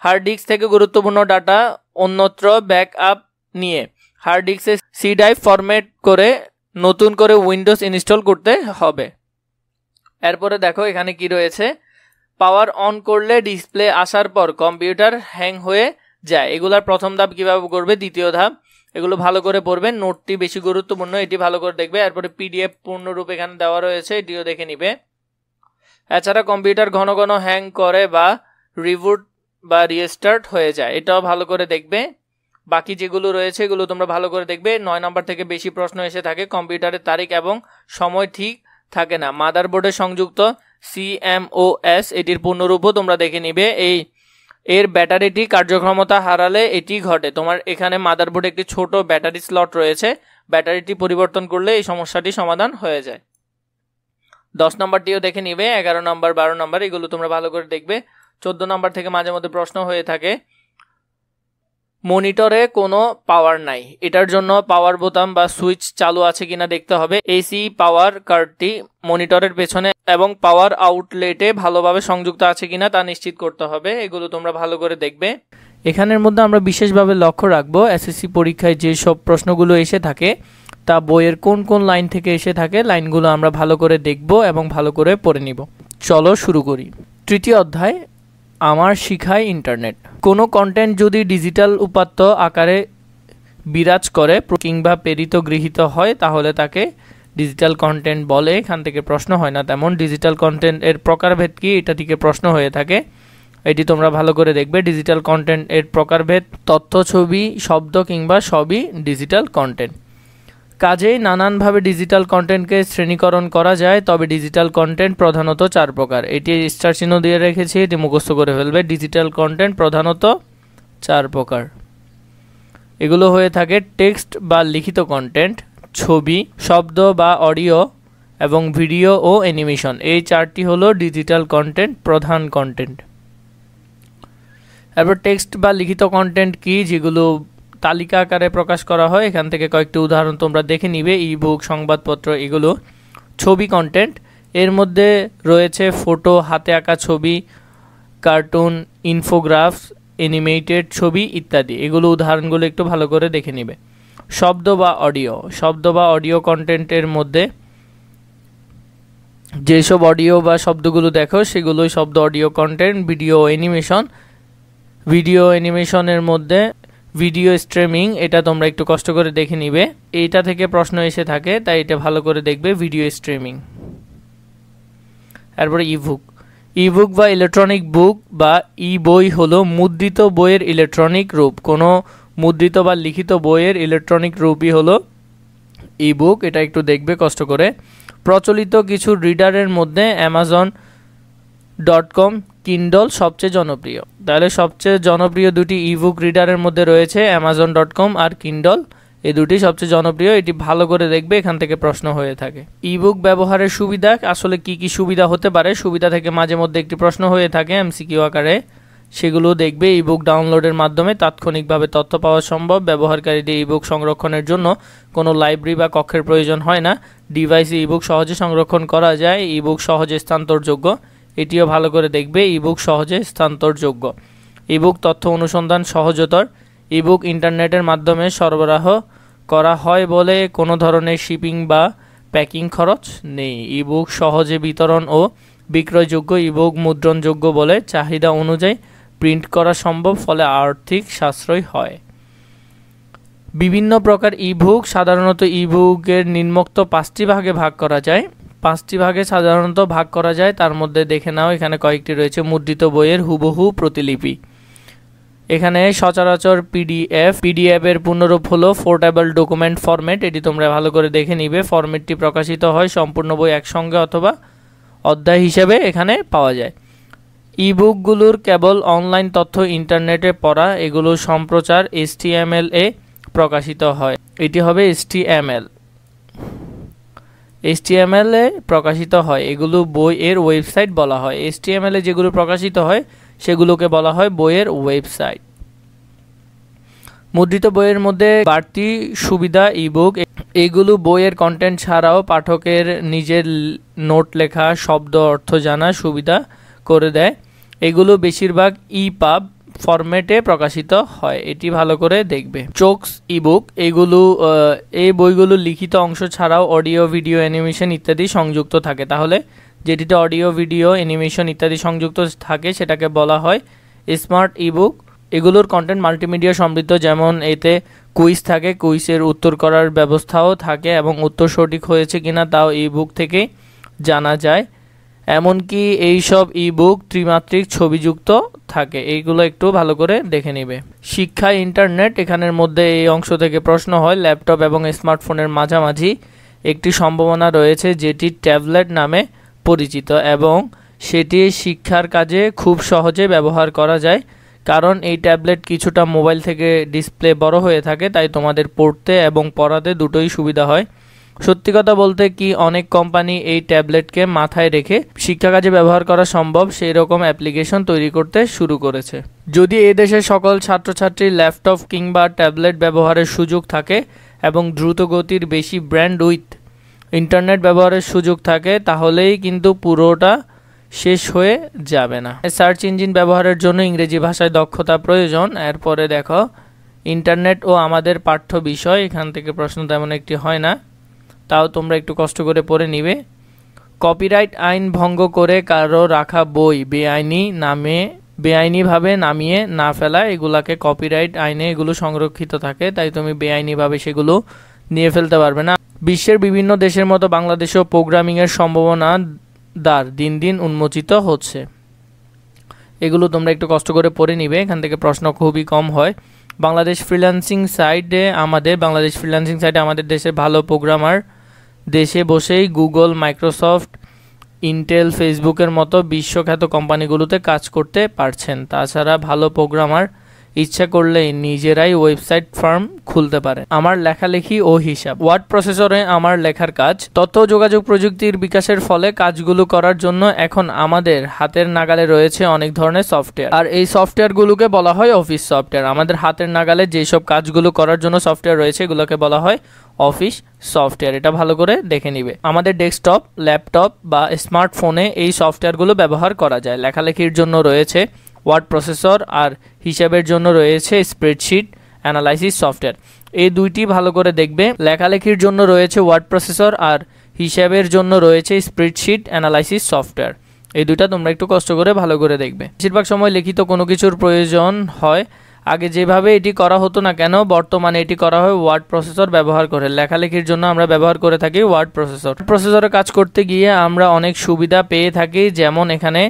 হার্ড ডিস্ক থেকে গুরুত্বপূর্ণ ডাটা অন্যত্র ব্যাকআপ নিয়ে হার্ড ডিস্কে সি ড্রাইভ ফরম্যাট করে নতুন করে উইন্ডোজ ইনস্টল করতে হবে। এরপরে দেখো এখানে কি রয়েছে, পাওয়ার অন করলে ডিসপ্লে আসার পর কম্পিউটার হ্যাং হয়ে যায়। এগুলার প্রথম ধাপ কিভাবে করবে, দ্বিতীয় ধাপ, এগুলো ভালো করে পড়বেন। নোটটি বেশি গুরুত্বপূর্ণ, এটি ভালো করে দেখবে। এরপরে পিডিএফ পূর্ণরূপ এখানে দেওয়া রয়েছে, এটিও দেখে নিবে। এছাড়া কম্পিউটার ঘন ঘন হ্যাং করে বা রিবুট বা রিস্টার্ট হয়ে যায়, এটাও ভালো করে দেখবে। বাকি যেগুলো রয়েছে এগুলো তোমরা ভালো করে দেখবে। 9 নাম্বার থেকে বেশি প্রশ্ন এসে থাকে, কম্পিউটারের তারিখ এবং সময় ঠিক থাকে না। মাদারবোর্ডে সংযুক্ত CMOS এটির পূর্ণরূপও তোমরা দেখে নিবে। এর ব্যাটারিটি কার্যক্ষমতা হারালে এটি ঘটে। তোমার এখানে মাদারবোর্ডে একটি ছোট ব্যাটারি স্লট রয়েছে, ব্যাটারিটি পরিবর্তন করলে এই সমস্যাটি সমাধান হয়ে যায়। 10 নাম্বারটিও দেখে নিবে। 11 নাম্বার 12 নাম্বার এগুলো তোমরা ভালো করে দেখবে। 14 নাম্বার থেকে মাঝে মধ্যে প্রশ্ন হয়ে থাকে, মনিটরে কোনো পাওয়ার নাই, এটার জন্য পাওয়ার বোতাম বা সুইচ চালু আছে কিনা দেখতে হবে। এসি পাওয়ার কার্ডটি মনিটরের পেছনে এবং পাওয়ার আউটলেটে ভালোভাবে সংযুক্ত আছে কিনা তা নিশ্চিত করতে হবে। এগুলো তোমরা ভালো করে দেখবে। এখানের মধ্যে আমরা বিশেষভাবে লক্ষ্য রাখবো এসএসসি পরীক্ষায় যে সব প্রশ্নগুলো এসে থাকে তা বইয়ের কোন কোন লাইন থেকে এসে থাকে, লাইনগুলো আমরা ভালো করে দেখব এবং ভালো করে পড়ে নিব। চলো শুরু করি। তৃতীয় অধ্যায়, আমার শিখায় ইন্টারনেট। কোনো কন্টেন্ট যদি ডিজিটাল উপাত্ত আকারে বিরাজ করে কিংবা প্রেরিত গৃহীত হয় তাহলে তাকে ডিজিটাল কন্টেন্ট বলে। এখান থেকে প্রশ্ন হয় না তেমন। ডিজিটাল কন্টেন্ট এর প্রকারভেদ কি, এটা থেকে প্রশ্ন হয়ে থাকে, এটি তোমরা ভালো করে দেখবে। ডিজিটাল কন্টেন্ট এর প্রকারভেদ, তথ্য, ছবি, শব্দ কিংবা সবই ডিজিটাল কন্টেন্ট। কাজেই নানানভাবে ডিজিটাল কন্টেন্টকে শ্রেণীকরণ করা যায়, তবে ডিজিটাল কন্টেন্ট প্রধানত 4 প্রকার। এটি স্টার চিহ্ন দিয়ে রেখেছি, এটি মুখস্থ করে ফেলবে। ডিজিটাল কন্টেন্ট প্রধানত 4 প্রকার। এগুলো হয়ে থাকে টেক্সট বা লিখিত কন্টেন্ট, ছবি, শব্দ বা অডিও এবং ভিডিও ও অ্যানিমেশন। এই 4টি হলো ডিজিটাল কন্টেন্ট প্রধান কন্টেন্ট। এরপর টেক্সট বা লিখিত কন্টেন্ট কি, যেগুলো তালিকা আকারে প্রকাশ করা হয়। এখান থেকে কয়েকটি উদাহরণ তোমরা দেখে নিবে, ইবুক, সংবাদপত্র এগুলো। ছবি কন্টেন্ট, এর মধ্যে রয়েছে ফটো, হাতে আঁকা ছবি, কার্টুন, ইনফোগ্রাফস, অ্যানিমেটেড ছবি ইত্যাদি। এগুলো উদাহরণগুলো একটু ভালো করে দেখে নিবে। শব্দ বা অডিও কন্টেন্টের মধ্যে যেসব অডিও বা শব্দগুলো দেখো সেগুলোই শব্দ অডিও কন্টেন্ট। ভিডিও অ্যানিমেশনের মধ্যে ভিডিও স্ট্রিমিং, এটা তোমরা একটু কষ্ট করে দেখে নিবে, এইটা থেকে প্রশ্ন এসে থাকে তাই এটা ভালো করে দেখবে, ভিডিও স্ট্রিমিং। তারপরে ইবুক বা ইলেকট্রনিক বুক বা ই বই হলো মুদ্রিত বইয়ের ইলেকট্রনিক রূপ। কোনো মুদ্রিত বা লিখিত বইয়ের ইলেকট্রনিক রূপই হলো ইবুক, এটা একটু দেখবে কষ্ট করে। প্রচলিত কিছু রিডারের মধ্যে amazon.com, কিন্ডল সবচেয়ে জনপ্রিয়। তাহলে সবচেয়ে জনপ্রিয় দুটি ইবুক রিডারের মধ্যে রয়েছে amazon.com আর কিন্ডল, এই দুটি সবচেয়ে জনপ্রিয়। এটি ভালো করে দেখবে, এখান থেকে প্রশ্ন হয়ে থাকে। ইবুক ব্যবহারের সুবিধা, আসলে কি কি সুবিধা হতে পারে, সুবিধা থেকে মাঝে মধ্যে একটি প্রশ্ন হয়ে থাকে এমসিকিউ আকারে, সেগুলো দেখবে। ইবুক ডাউনলোডের মাধ্যমে তাৎক্ষণিকভাবে তথ্য পাওয়া সম্ভব। ব্যবহারকারীদের ইবুক সংরক্ষণের জন্য কোনো লাইব্রেরি বা কক্ষের প্রয়োজন হয় না। ডিভাইসে ইবুক সহজে সংরক্ষণ করা যায়। ইবুক সহজে স্থানান্তরযোগ্য, এটিও ভালো করে দেখবে। ইবুক সহজে স্থানান্তরযোগ্য। ইবুক তথ্য অনুসন্ধান সহজতর। ইবুক ইন্টারনেটের মাধ্যমে সরবরাহ করা হয় বলে কোনো ধরনের শিপিং বা প্যাকিং খরচ নেই। ইবুক সহজে বিতরণ ও বিক্রয়যোগ্য, ইবুক মুদ্রণযোগ্য বলে চাহিদা অনুযায়ী প্রিন্ট করা সম্ভব, ফলে আর্থিক সাশ্রয় হয়। বিভিন্ন প্রকার ইবুক। সাধারণত ইবুকের নিম্নোক্ত 5টি ভাগে ভাগ করা যায়। 5টি ভাগে সাধারণত ভাগ করা যায়, তার মধ্যে দেখে নাও এখানে কয়েকটি রয়েছে। মুদ্রিত বইয়ের হুবহু প্রতিলিপি, এখানে সচরাচর পিডিএফ এর পূর্ণরূপ হলো পোর্টেবল ডকুমেন্ট ফরম্যাট। এটি তোমরা ভালো করে দেখে নিবে। ফরম্যাটটি প্রকাশিত হয় সম্পূর্ণ বই একসঙ্গে অথবা অধ্যায় হিসেবে এখানে পাওয়া যায়। ইবুকগুলোর কেবল অনলাইন তথ্য ইন্টারনেটে পড়া, এগুলো সম্প্রচার HTML এ প্রকাশিত হয়। এটি হবে HTML এ প্রকাশিত হয়। এগুলো বইয়ের ওয়েবসাইট বলা হয়। HTML এ যেগুলো প্রকাশিত হয় সেগুলোকে বলা হয় বইয়ের ওয়েবসাইট। মুদ্রিত বইয়ের মধ্যে বাড়তি সুবিধা ইবুক। এগুলো বইয়ের কন্টেন্ট ছাড়াও পাঠকের নিজের নোট লেখা, শব্দ অর্থ জানা সুবিধা করে দেয়। এগুলো বেশিরভাগ ইপাব ফরম্যাটে প্রকাশিত হয়। এটি ভালো করে দেখবে। চোকস ইবুক, এই বইগুলো লিখিত অংশ ছাড়াও অডিও, ভিডিও, অ্যানিমেশন ইত্যাদি সংযুক্ত থাকে। তাহলে যেটিতে অডিও, ভিডিও, অ্যানিমেশন ইত্যাদি সংযুক্ত থাকে সেটাকে বলা হয় স্মার্ট ইবুক। এগুলোর কন্টেন্ট মাল্টিমিডিয়া সমৃদ্ধ, যেমন এতে কুইজ থাকে, কুইজের উত্তর করার ব্যবস্থাও থাকে এবং উত্তর সঠিক হয়েছে কিনা তাও ইবুক থেকে জানা যায়। এমনকি এইসব ইবুক ত্রিমাত্রিক ছবিযুক্ত থাকে। এইগুলো একটু ভালো করে দেখে নিবে। শিক্ষা ইন্টারনেট, এখানের মধ্যে এই অংশ থেকে প্রশ্ন হয়। ল্যাপটপ এবং স্মার্টফোনের মাঝামাঝি একটি সম্ভাবনা রয়েছে যেটি ট্যাবলেট নামে পরিচিত এবং সেটি শিক্ষার কাজে খুব সহজে ব্যবহার করা যায়, কারণ এই ট্যাবলেট কিছুটা মোবাইল থেকে ডিসপ্লে বড় হয়ে থাকে, তাই তোমাদের পড়তে এবং পড়াতে দুটোই সুবিধা হয়। সত্যি কথা বলতে কি, অনেক কোম্পানি এই ট্যাবলেটকে মাথায় রেখে শিক্ষা কাজে ব্যবহার করা সম্ভব সেই রকম অ্যাপ্লিকেশন তৈরি করতে শুরু করেছে। যদি এই দেশের সকল ছাত্রছাত্রীর ল্যাপটপ কিংবা ট্যাবলেট ব্যবহারের সুযোগ থাকে এবং দ্রুত গতির বেশি ব্র্যান্ড উইথ ইন্টারনেট ব্যবহারের সুযোগ থাকে, তাহলেই কিন্তু পুরোটা শেষ হয়ে যাবে না। সার্চ ইঞ্জিন ব্যবহারের জন্য ইংরেজি ভাষায় দক্ষতা প্রয়োজন। এরপরে দেখো ইন্টারনেট ও আমাদের পাঠ্য বিষয়, এখান থেকে প্রশ্ন তেমন একটি হয় না, তাও তোমরা একটু কষ্ট করে পড়ে নিবে। কপিরাইট আইন ভঙ্গ করে কারো রাখা বই বেআইনিভাবে নামিয়ে না ফেলা, এগুলাকে কপিরাইট আইনে এগুলো সংরক্ষিত থাকে, তাই তুমি বেআইনিভাবে সেগুলো নিয়ে ফেলতে পারবে না। বিশ্বের বিভিন্ন দেশের মতো বাংলাদেশেও প্রোগ্রামিংয়ের সম্ভাবনা দ্বার দিন দিন উন্মোচিত হচ্ছে। এগুলো তোমরা একটু কষ্ট করে পড়ে নিবে, এখান থেকে প্রশ্ন খুবই কম হয়। বাংলাদেশ ফ্রিল্যান্সিং সাইটে আমাদের দেশের ভালো প্রোগ্রামার দেশে বসেই গুগল, মাইক্রোসফট, ইন্টেল, ফেসবুকের মতো বিশ্বখ্যাত কোম্পানিগুলোতে কাজ করতে পারছেন। তাছাড়া ভালো প্রোগ্রামার ইচ্ছা করলেই নিজেরাই ওয়েবসাইট ফার্ম খুলতে পারে। আমার লেখালেখি ও হিসাব। ওয়ার্ড প্রসেসরে আমার লেখার কাজ। তথ্য যোগাযোগ প্রযুক্তির বিকাশের ফলে কাজগুলো করার জন্য এখন আমাদের হাতের নাগালে রয়েছে অনেক ধরনের সফটওয়্যার, আর এই সফটওয়্যারগুলোকে বলা হয় অফিস সফটওয়্যার। আমাদের হাতের নাগালে যেসব কাজগুলো করার জন্য সফটওয়্যার রয়েছে এগুলোকে বলা হয় অফিস সফটওয়্যার। এটা ভালো করে দেখে নিবে। আমাদের ডেস্কটপ, ল্যাপটপ বা স্মার্টফোনে এই সফটওয়্যারগুলো ব্যবহার করা যায়। লেখালেখির জন্য রয়েছে ওয়ার্ড প্রসেসর আর হিসাবের জন্য রয়েছে স্প্রেডশিট অ্যানালাইসিস সফটওয়্যার। এই দুইটি ভালো করে দেখবে। লেখালেখির জন্য রয়েছে ওয়ার্ড প্রসেসর আর হিসাবের জন্য রয়েছে স্প্রেডশিট অ্যানালাইসিস সফটওয়্যার। এই দুইটা তোমরা একটু কষ্ট করে ভালো করে দেখবে। বেশিরভাগ সময় লিখিত কোনো কিছুর প্রয়োজন হয়। আগে যেভাবে এটি করা হতো না কেন, বর্তমানে এটি করা হয় ওয়ার্ড প্রসেসর ব্যবহার করে। লেখালেখির জন্য আমরা ব্যবহার করে থাকি ওয়ার্ড প্রসেসর। প্রসেসরে কাজ করতে গিয়ে আমরা অনেক সুবিধা পেয়ে থাকি, যেমন এখানে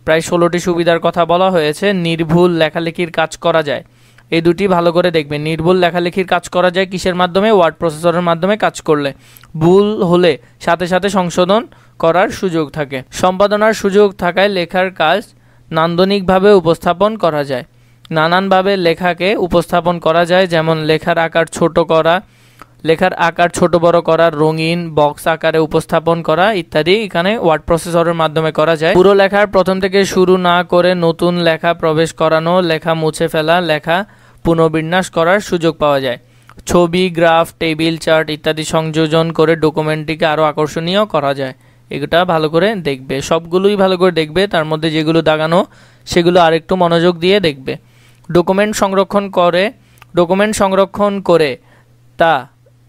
প্রায় 16টি সুবিধার কথা বলা হয়েছে। নির্ভুল লেখালেখির কাজ করা যায়, এই দুটি ভালো করে দেখবে। নির্ভুল লেখালেখির কাজ করা যায় কিসের মাধ্যমে? ওয়ার্ড প্রসেসরের মাধ্যমে কাজ করলে। ভুল হলে সাথে সাথে সংশোধন করার সুযোগ থাকে। সম্পাদনার সুযোগ থাকায় লেখার কাজ নান্দনিকভাবে উপস্থাপন করা যায়। নানানভাবে লেখাকে উপস্থাপন করা যায়, যেমন লেখার আকার ছোট বড় করা, রঙিন বক্স আকারে উপস্থাপন করা ইত্যাদি এখানে ওয়ার্ড প্রসেসরের মাধ্যমে করা যায়। পুরো লেখার প্রথম থেকে শুরু না করে নতুন লেখা প্রবেশ করানো, লেখা মুছে ফেলা, লেখা পুনর্বিন্যাস করার সুযোগ পাওয়া যায়। ছবি, গ্রাফ, টেবিল, চার্ট ইত্যাদি সংযোজন করে ডকুমেন্টটিকে আরও আকর্ষণীয় করা যায়। এটা ভালো করে দেখবে, সবগুলোই ভালো করে দেখবে। তার মধ্যে যেগুলো দাগানো সেগুলো আরেকটু মনোযোগ দিয়ে দেখবে। ডকুমেন্ট সংরক্ষণ করে তা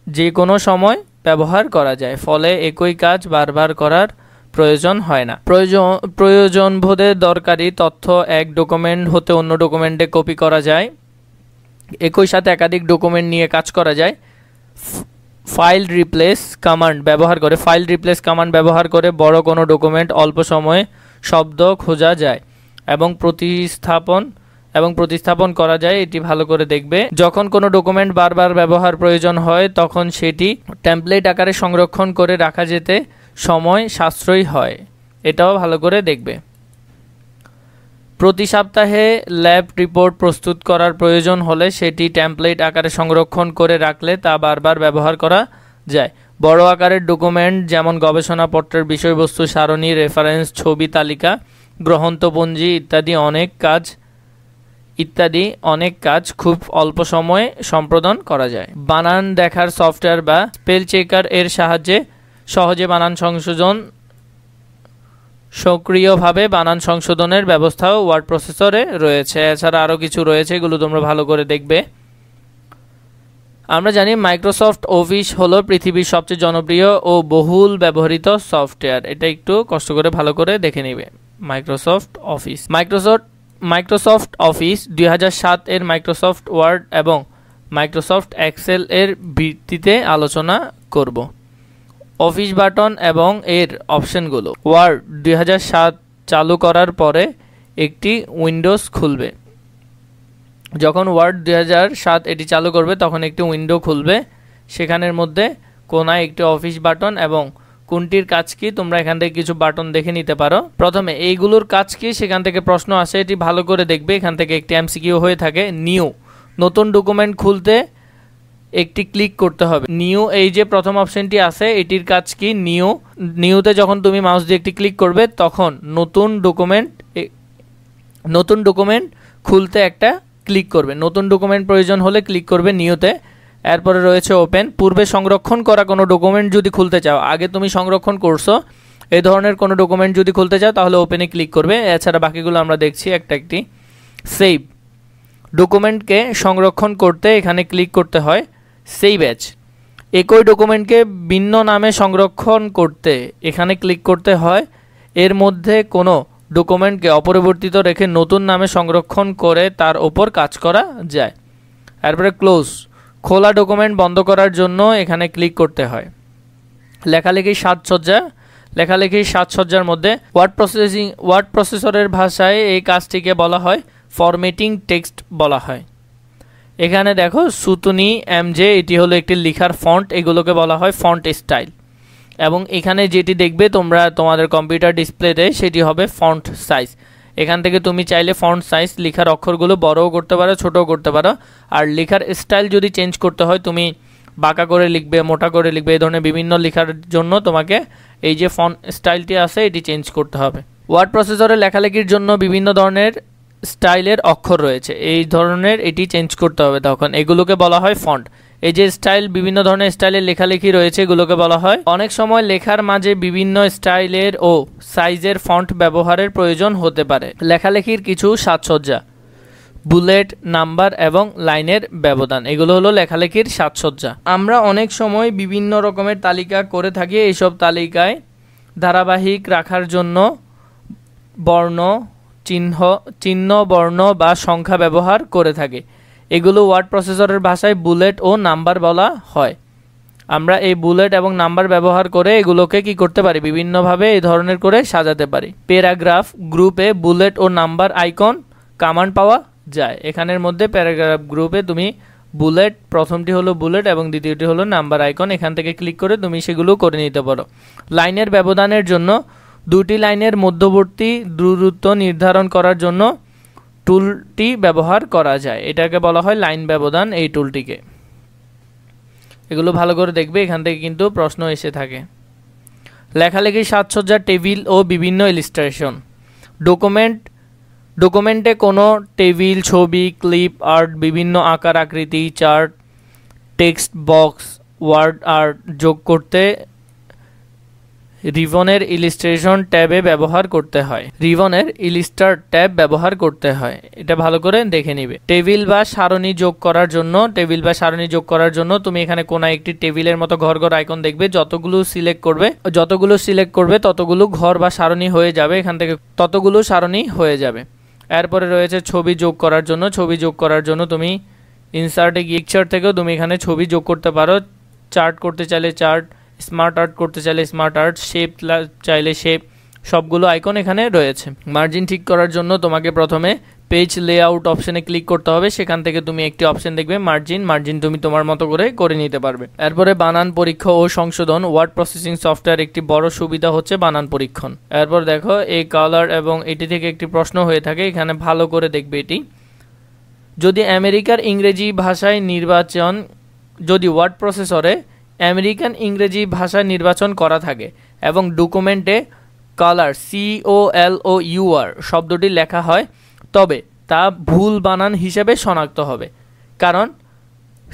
যে কোনো সময় ব্যবহার করা যায়, ফলে একই কাজ বারবার করার প্রয়োজন হয় না। প্রয়োজন বোধে দরকারি তথ্য এক ডকুমেন্ট হতে অন্য ডকুমেন্টে কপি করা যায়। একই সাথে একাধিক ডকুমেন্ট নিয়ে কাজ করা যায়। ফাইল রিপ্লেস কমান্ড ব্যবহার করে বড় কোনো ডকুমেন্ট অল্প সময়ে শব্দ খোঁজা যায় এবং প্রতিস্থাপন করা যায়। এটি ভালো করে দেখবে। যখন কোনো ডকুমেন্ট বারবার ব্যবহার প্রয়োজন হয় তখন সেটি টেমপ্লেট আকারে সংরক্ষণ করে রাখা যেতে সময় সাশ্রয়ী হয়। এটাও ভালো করে দেখবে। প্রতি সপ্তাহে ল্যাব রিপোর্ট প্রস্তুত করার প্রয়োজন হলে সেটি টেমপ্লেট আকারে সংরক্ষণ করে রাখলে তা বারবার ব্যবহার করা যায়। বড় আকারের ডকুমেন্ট যেমন গবেষণাপত্রের বিষয়বস্তু সারণী, রেফারেন্স, ছবি তালিকা, গ্রন্থপঞ্জি ইত্যাদি অনেক কাজ খুব অল্প সময়ে সম্পাদন করা যায়। বানান দেখার সফটওয়্যার বা স্পেল চেকার এর সাহায্যে সহজে বানান সংশোধন সক্রিয়ভাবে বানান সংশোধনের ব্যবস্থাও ওয়ার্ড প্রসেসরে রয়েছে। এছাড়া আরও কিছু রয়েছে, এগুলো তোমরা ভালো করে দেখবে। আমরা জানি মাইক্রোসফট অফিস হলো পৃথিবীর সবচেয়ে জনপ্রিয় ও বহুল ব্যবহৃত সফটওয়্যার। এটা একটু কষ্ট করে ভালো করে দেখে নিবে। মাইক্রোসফট অফিস 2007 এর মাইক্রোসফট ওয়ার্ড এবং মাইক্রোসফট এক্সেল এর ভিত্তিতে আলোচনা করব। অফিস বাটন এবং এর অপশনগুলো। ওয়ার্ড 2007 চালু করার পরে একটি উইন্ডোজ খুলবে। যখন ওয়ার্ড 2007 এটি চালু করবে তখন একটি উইন্ডো খুলবে। সেখানের মধ্যে কোনায় একটি অফিস বাটন এবং কোনটির কাজ কি তোমরা এখান থেকে কিছু বাটন দেখে নিতে পারো। প্রথমে এইগুলোর কাজ কি সেখান থেকে প্রশ্ন আসে, এটি ভালো করে দেখবে। এখান থেকে একটি এমসিকিউ হয়ে থাকে। নতুন ডকুমেন্ট খুলতে একটি ক্লিক করতে হবে। এই যে প্রথম অপশনটি আছে এটির কাজ কি? নিউতে যখন তুমি মাউস দিয়ে একটি ক্লিক করবে তখন নতুন ডকুমেন্ট খুলতে একটা ক্লিক করবে। নতুন ডকুমেন্ট প্রয়োজন হলে ক্লিক করবে নিউতে। এরপরে রয়েছে ওপেন। পূর্বে সংরক্ষণ করা কোনো ডকুমেন্ট যদি খুলতে চাও, আগে তুমি সংরক্ষণ করছো এই ধরনের কোনো ডকুমেন্ট যদি খুলতে চাও তাহলে ওপেনে ক্লিক করবে। এছাড়া বাকিগুলো আমরা দেখছি একটি। সেভ ডকুমেন্টকে সংরক্ষণ করতে এখানে ক্লিক করতে হয় সেভ এজ। একই ডকুমেন্টকে ভিন্ন নামে সংরক্ষণ করতে এখানে ক্লিক করতে হয়। এর মধ্যে কোনো ডকুমেন্টকে অপরিবর্তিত রেখে নতুন নামে সংরক্ষণ করে তার ওপর কাজ করা যায়। এরপরে খোলা ডকুমেন্ট বন্ধ করার জন্য এখানে ক্লিক করতে হয়। লেখালেখির সাজসজ্জার মধ্যে ওয়ার্ড প্রসেসরের ভাষায় এই কাজটিকে বলা হয় ফরম্যাটিং টেক্সট বলা হয়। এখানে দেখো সুতুনি এমজে, এটি হলো একটি লেখার ফন্ট, এগুলোকে বলা হয় ফন্ট স্টাইল। এবং এখানে যেটি দেখবে তোমরা তোমাদের কম্পিউটার ডিসপ্লেতে সেটি হবে ফন্ট সাইজ। এখান থেকে তুমি চাইলে ফন্ট সাইজ লেখার অক্ষরগুলো বড়ও করতে পারো, ছোটও করতে পারো। আর লেখার স্টাইল যদি চেঞ্জ করতে হয়, তুমি বাঁকা করে লিখবে, মোটা করে লিখবে, এই ধরনের বিভিন্ন লেখার জন্য তোমাকে এই যে ফন্ট স্টাইলটি আছে এটি চেঞ্জ করতে হবে। ওয়ার্ড প্রসেসরে লেখালেখির জন্য বিভিন্ন ধরনের স্টাইলের অক্ষর রয়েছে, এই ধরনের এটি চেঞ্জ করতে হবে। তখন এগুলোকে বলা হয় ফন্ট। এই যে বিভিন্ন ধরনের স্টাইলের লেখালেখি রয়েছে এগুলোকে বলা হয়। অনেক সময় লেখার মাঝে বিভিন্ন স্টাইলের ও সাইজের ফন্ট ব্যবহারের প্রয়োজন হতে পারে। লেখালেখির কিছু সাজসজ্জা, বুলেট, নাম্বার এবং লাইনের ব্যবধান, এগুলো হলো লেখালেখির সাজসজ্জা। আমরা অনেক সময় বিভিন্ন রকমের তালিকা করে থাকি। এইসব তালিকায় ধারাবাহিক রাখার জন্য চিহ্ন, বর্ণ বা সংখ্যা ব্যবহার করে থাকে। এগুলো ওয়ার্ড প্রসেসরের ভাষায় বুলেট ও নাম্বার বলা হয়। আমরা এই বুলেট এবং নাম্বার ব্যবহার করে এগুলোকে কি করতে পারি? বিভিন্নভাবে এই ধরনের করে সাজাতে পারি। প্যারাগ্রাফ গ্রুপে বুলেট ও নাম্বার আইকন কমান্ড পাওয়া যায়। এখানের মধ্যে প্যারাগ্রাফ গ্রুপে তুমি বুলেট, প্রথমটি হলো বুলেট এবং দ্বিতীয়টি হলো নাম্বার আইকন, এখান থেকে ক্লিক করে তুমি সেগুলো করে নিতে পারো। লাইনের ব্যবধানের জন্য দুটি লাইনের মধ্যবর্তী দূরত্ব নির্ধারণ করার জন্য টুলটি ব্যবহার করা যায়। এটাকে বলা হয় লাইন ব্যবধান, এই টুলটিকে। এগুলো ভালো করে দেখবে, এখান থেকে কিন্তু প্রশ্ন এসে থাকে। লেখালেখির সাজসজ্জা, টেবিল ও বিভিন্ন ইলিস্ট্রেশন। ডকুমেন্টে কোনো টেবিল, ছবি, ক্লিপ আর্ট, বিভিন্ন আকার আকৃতি, chart, text box, word art যোগ করতে রিবনের ইলিস্ট্রেশন ট্যাবে ব্যবহার করতে হয়। রিবনের ইলিস্টার ট্যাব ব্যবহার করতে হয়, এটা ভালো করে দেখে নিবে। টেবিল বা সারণী যোগ করার জন্য তুমি এখানে কোন একটি টেবিলের মতো ঘর ঘর আইকন দেখবে, যতগুলো সিলেক্ট করবে ততগুলো ঘর বা সারণী হয়ে যাবে, এখান থেকে ততগুলো সারণী হয়ে যাবে। এরপরে রয়েছে ছবি যোগ করার জন্য তুমি ইনসার্টে গিয়ে পিকচার থেকেও তুমি এখানে ছবি যোগ করতে পারো। চার্ট করতে চাইলে চার্ট, স্মার্ট আর্ট করতে চাইলে স্মার্ট আর্ট, শেপ চাইলে শেপ, সবগুলো আইকন এখানে রয়েছে। মার্জিন ঠিক করার জন্য তোমাকে প্রথমে পেজ লেআউট অপশনে ক্লিক করতে হবে, সেখান থেকে তুমি একটি অপশন দেখবে মার্জিন তুমি তোমার মতো করে নিতে পারবে। এরপরে বানান পরীক্ষা ও সংশোধন। ওয়ার্ড প্রসেসিং সফটওয়্যার একটি বড় সুবিধা হচ্ছে বানান পরীক্ষণ। এরপর দেখো এই কালার এবং এটি থেকে একটি প্রশ্ন হয়ে থাকে, এখানে ভালো করে দেখবে। এটি যদি আমেরিকার ইংরেজি ভাষায় যদি ওয়ার্ড প্রসেসরে আমেরিকান ইংরেজি ভাষা নির্বাচন করা থাকে এবং ডকুমেন্টে কালার COLOUR শব্দটি লেখা হয়, তবে তা ভুল বানান হিসেবে শনাক্ত হবে, কারণ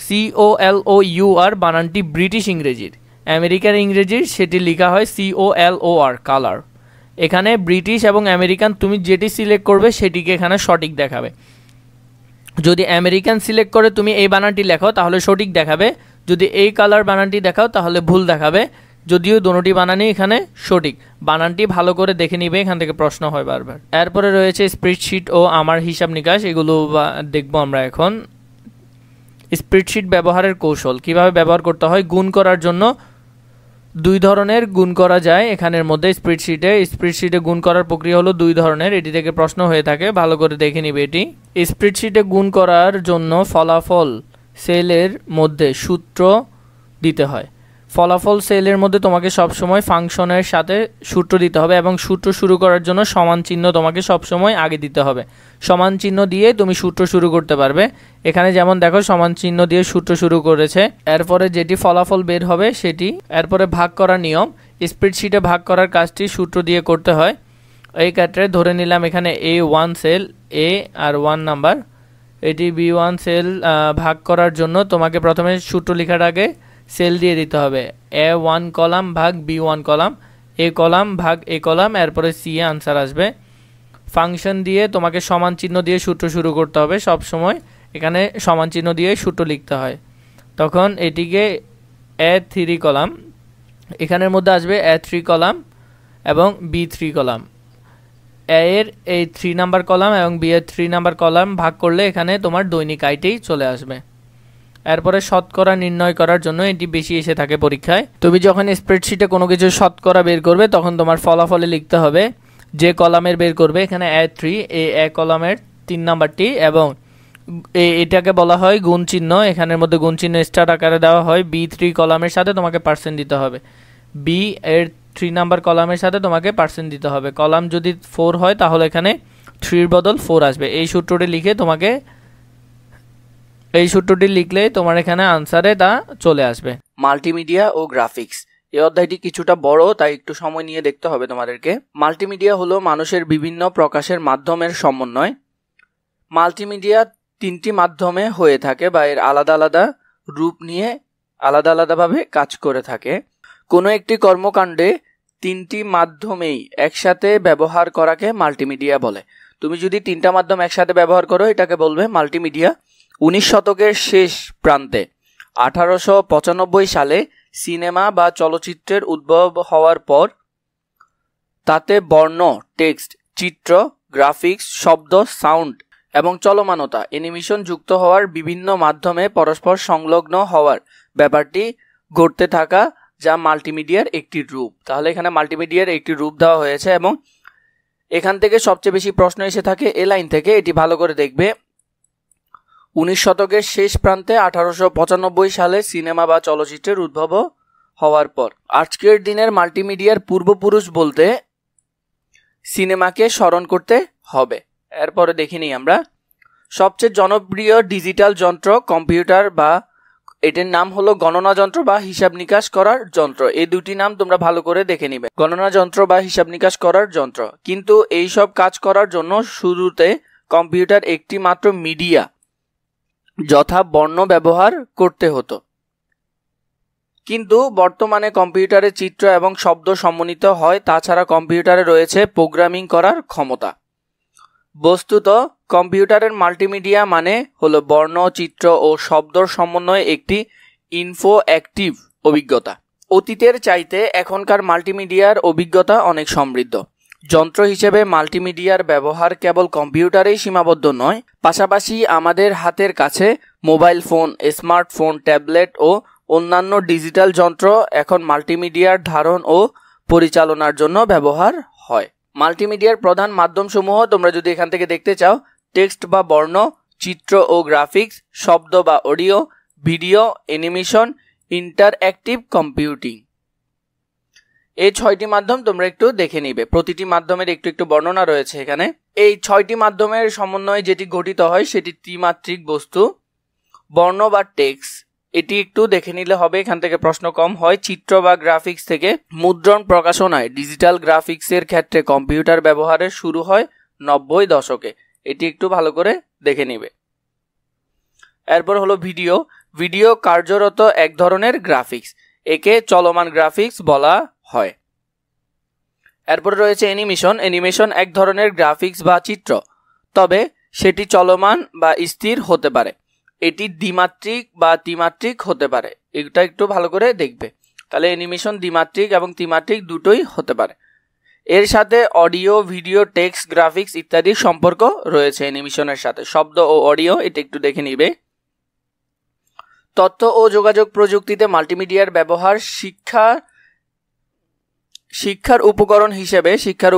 COLOUR বানানটি ব্রিটিশ ইংরেজির, আমেরিকান ইংরেজির সেটি লেখা হয় COLOR কালার। এখানে ব্রিটিশ এবং আমেরিকান তুমি যেটি সিলেক্ট করবে সেটিকে এখানে সঠিক দেখাবে। যদি আমেরিকান সিলেক্ট করে তুমি এই বানানটি লেখো তাহলে সঠিক দেখাবে, যদি এই কালার বানানটি দেখাও তাহলে ভুল দেখাবে, যদিও দুটি বানানই এখানে সঠিক। বানানটি ভালো করে দেখে নিবে, এখান থেকে প্রশ্ন হয় বারবার। এরপরে রয়েছে স্প্রেডশিট ও আমার হিসাব নিকাশ, এগুলো দেখবো আমরা এখন। স্প্রেডশিট ব্যবহারের কৌশল, কিভাবে ব্যবহার করতে হয়। গুণ করার জন্য দুই ধরনের গুণ করা যায় এখানের মধ্যে। স্প্রেডশিটে গুণ করার প্রক্রিয়া হলো দুই ধরনের, এটি থেকে প্রশ্ন হয়ে থাকে, ভালো করে দেখে নিবে। এটি স্প্রেডশিটে গুণ করার জন্য ফলাফল সেলের মধ্যে সূত্র দিতে হয়। ফলাফল সেলের মধ্যে তোমাকে সবসময় ফাংশনের সাথে সূত্র দিতে হবে এবং সূত্র শুরু করার জন্য সমান চিহ্ন তোমাকে সবসময় আগে দিতে হবে। সমান চিহ্ন দিয়ে তুমি সূত্র শুরু করতে পারবে। এখানে যেমন দেখো সমান চিহ্ন দিয়ে সূত্র শুরু করেছে। এরপরে যেটি ফলাফল বের হবে সেটি। এরপরে ভাগ করার নিয়ম, স্প্রেডশিটে ভাগ করার কাজটি সূত্র দিয়ে করতে হয়। এই ক্ষেত্রে ধরে নিলাম এখানে A1 sell A R 1 number, এটি B1 সেল ভাগ করার জন্য তোমাকে প্রথমে সূত্র লেখার আগে সেল দিয়ে দিতে হবে। A1 কলাম ভাগ B1 কলাম, A কলাম ভাগ A কলাম, এরপরে C এ আনসার আসবে। ফাংশন দিয়ে তোমাকে সমান চিহ্ন দিয়ে সূত্র শুরু করতে হবে, সব সময় এখানে সমান চিহ্ন দিয়ে সূত্র লিখতে হয়। তখন এটিকে A3 কলাম, এখানের মধ্যে আসবে A3 কলাম এবং B3 কলাম। A এর এই 3 নাম্বার কলাম এবং B এর 3 নাম্বার কলাম ভাগ করলে এখানে তোমার দৈনিক আয়টি চলে আসবে। এরপরে শতকরা নির্ণয় করার জন্য এটি বেশি এসে থাকে পরীক্ষায়। তুমি যখন স্প্রেডশিটে কোনো কিছু শতকরা বের করবে তখন তোমার ফলাফলে লিখতে হবে যে কলামের বের করবে, এখানে A3 এই A কলামের 3 নাম্বারটি এবং এটাকে বলা হয় গুণ চিহ্ন, এখানের মধ্যে গুণ চিহ্ন স্টার আকারে দেওয়া হয়। B3 কলামের সাথে তোমাকে পার্সেন্ট দিতে হবে, B এর 3 নাম্বার কলামের সাথে তোমাকে পার্সেন্ট দিতে হবে। কলাম যদি 4 হয় তাহলে এখানে 3 এর বদল 4 আসবে। এই সূত্রটি লিখলে তোমার এখানে আনসারে তা চলে আসবে। মাল্টিমিডিয়া ও গ্রাফিক্স, এই অধ্যায়টি কিছুটা বড়, তাই একটু সময় নিয়ে দেখতে হবে তোমাদেরকে। মাল্টিমিডিয়া হলো মানুষের বিভিন্ন প্রকাশের মাধ্যমের সমন্বয়। মাল্টিমিডিয়া 3টি মাধ্যমে হয়ে থাকে বা এর আলাদা আলাদা রূপ নিয়ে আলাদা আলাদাভাবে কাজ করে থাকে। কোনো একটি কর্মকাণ্ডে 3টি মাধ্যমেই একসাথে ব্যবহার করাকে মাল্টিমিডিয়া বলে। তুমি যদি 3টা মাধ্যম একসাথে ব্যবহার করো এটাকে বলবে মাল্টিমিডিয়া। 19 শতকের শেষ প্রান্তে 1895 সালে সিনেমা বা চলচ্চিত্রের উদ্ভব হওয়ার পর তাতে বর্ণ, টেক্সট, চিত্র, গ্রাফিক্স, শব্দ, সাউন্ড এবং চলমানতা, অ্যানিমেশন যুক্ত হওয়ার বিভিন্ন মাধ্যমে পরস্পর সংলগ্ন হওয়ার ব্যাপারটি ঘটতে থাকা, যা মাল্টিমিডিয়ার একটি রূপ। তাহলে এখানে মাল্টিমিডিয়ার একটি রূপ দেওয়া হয়েছে এবং এখান থেকে সবচেয়ে বেশি প্রশ্ন এসে থাকে এ লাইন থেকে, এটি ভালো করে দেখবে। 19 শতকের শেষ প্রান্তে 1895 সালে সিনেমা বা চলচ্চিত্রের উদ্ভব হওয়ার পর। আজকের দিনের মাল্টিমিডিয়ার পূর্বপুরুষ বলতে সিনেমাকে স্মরণ করতে হবে। এরপরে দেখে নিই আমরা সবচেয়ে জনপ্রিয় ডিজিটাল যন্ত্র কম্পিউটার, বা এটার নাম হলো গণনা যন্ত্র বা হিসাব নিকাশ করার যন্ত্র। এই দুটি নাম তোমরা ভালো করে দেখে নিবে, গণনা যন্ত্র বা হিসাব নিকাশ করার যন্ত্র। কিন্তু এই সব কাজ করার জন্য শুরুতে কম্পিউটার একটি মাত্র মিডিয়া যথা বর্ণ ব্যবহার করতে হতো। কিন্তু বর্তমানে কম্পিউটারে চিত্র এবং শব্দ সমন্বিত হয়। তাছাড়া কম্পিউটারে রয়েছে প্রোগ্রামিং করার ক্ষমতা। বস্তুত কম্পিউটারের মাল্টিমিডিয়া মানে হলো বর্ণ, চিত্র ও শব্দর সমন্বয়ে একটি ইনফোঅ্যাক্টিভ অভিজ্ঞতা। অতীতের চাইতে এখনকার মাল্টিমিডিয়ার অভিজ্ঞতা অনেক সমৃদ্ধ। যন্ত্র হিসেবে মাল্টিমিডিয়ার ব্যবহার কেবল কম্পিউটারেই সীমাবদ্ধ নয়, পাশাপাশি আমাদের হাতের কাছে মোবাইল ফোন, স্মার্টফোন, ট্যাবলেট ও অন্যান্য ডিজিটাল যন্ত্র এখন মাল্টিমিডিয়ার ধারণ ও পরিচালনার জন্য ব্যবহার হয়। মাল্টিমিডিয়ার প্রধান মাধ্যমসমূহ তোমরা যদি এখান থেকে দেখতে চাও, টেক্সট বা বর্ণ, চিত্র ও গ্রাফিক্স, শব্দ বা audio, video, animation, interactive computing. এই 6টি মাধ্যম তোমরা একটু দেখে নিবে। প্রতিটি মাধ্যমের একটু একটু বর্ণনা রয়েছে এখানে। এই 6টি মাধ্যমের সমন্বয়ে যেটি গঠিত হয় সেটি ত্রিমাত্রিক বস্তু। বর্ণ বা টেক্সট, এটি একটু দেখে নিলে হবে, এখান থেকে প্রশ্ন কম হয়। চিত্র বা গ্রাফিক্স থেকে মুদ্রণ, প্রকাশনায় ডিজিটাল গ্রাফিক্সের ক্ষেত্রে কম্পিউটার ব্যবহারের শুরু হয় 90 দশকে। এটি একটু ভালো করে দেখে নিবে। এরপর হলো ভিডিও। ভিডিও কার্যরত এক ধরনের গ্রাফিক্স, একে চলমান গ্রাফিক্স বলা হয়। এরপর রয়েছে অ্যানিমেশন। অ্যানিমেশন এক ধরনের গ্রাফিক্স বা চিত্র, তবে সেটি চলমান বা স্থির হতে পারে। এটি দ্বিমাত্রিক বা ত্রিমাত্রিক হতে পারে। এটা একটু ভালো করে দেখবে। তাহলে অ্যানিমেশন দ্বিমাত্রিক এবং ত্রিমাত্রিক দুটোই হতে পারে। এর সাথে অডিও, ভিডিও, টেক্সট, গ্রাফিক্স ইত্যাদির সম্পর্ক রয়েছে অ্যানিমেশনের সাথে। শব্দ ও অডিও, এটা একটু দেখে নিবে। তথ্য ও যোগাযোগ প্রযুক্তিতে মাল্টিমিডিয়ার ব্যবহার শিক্ষার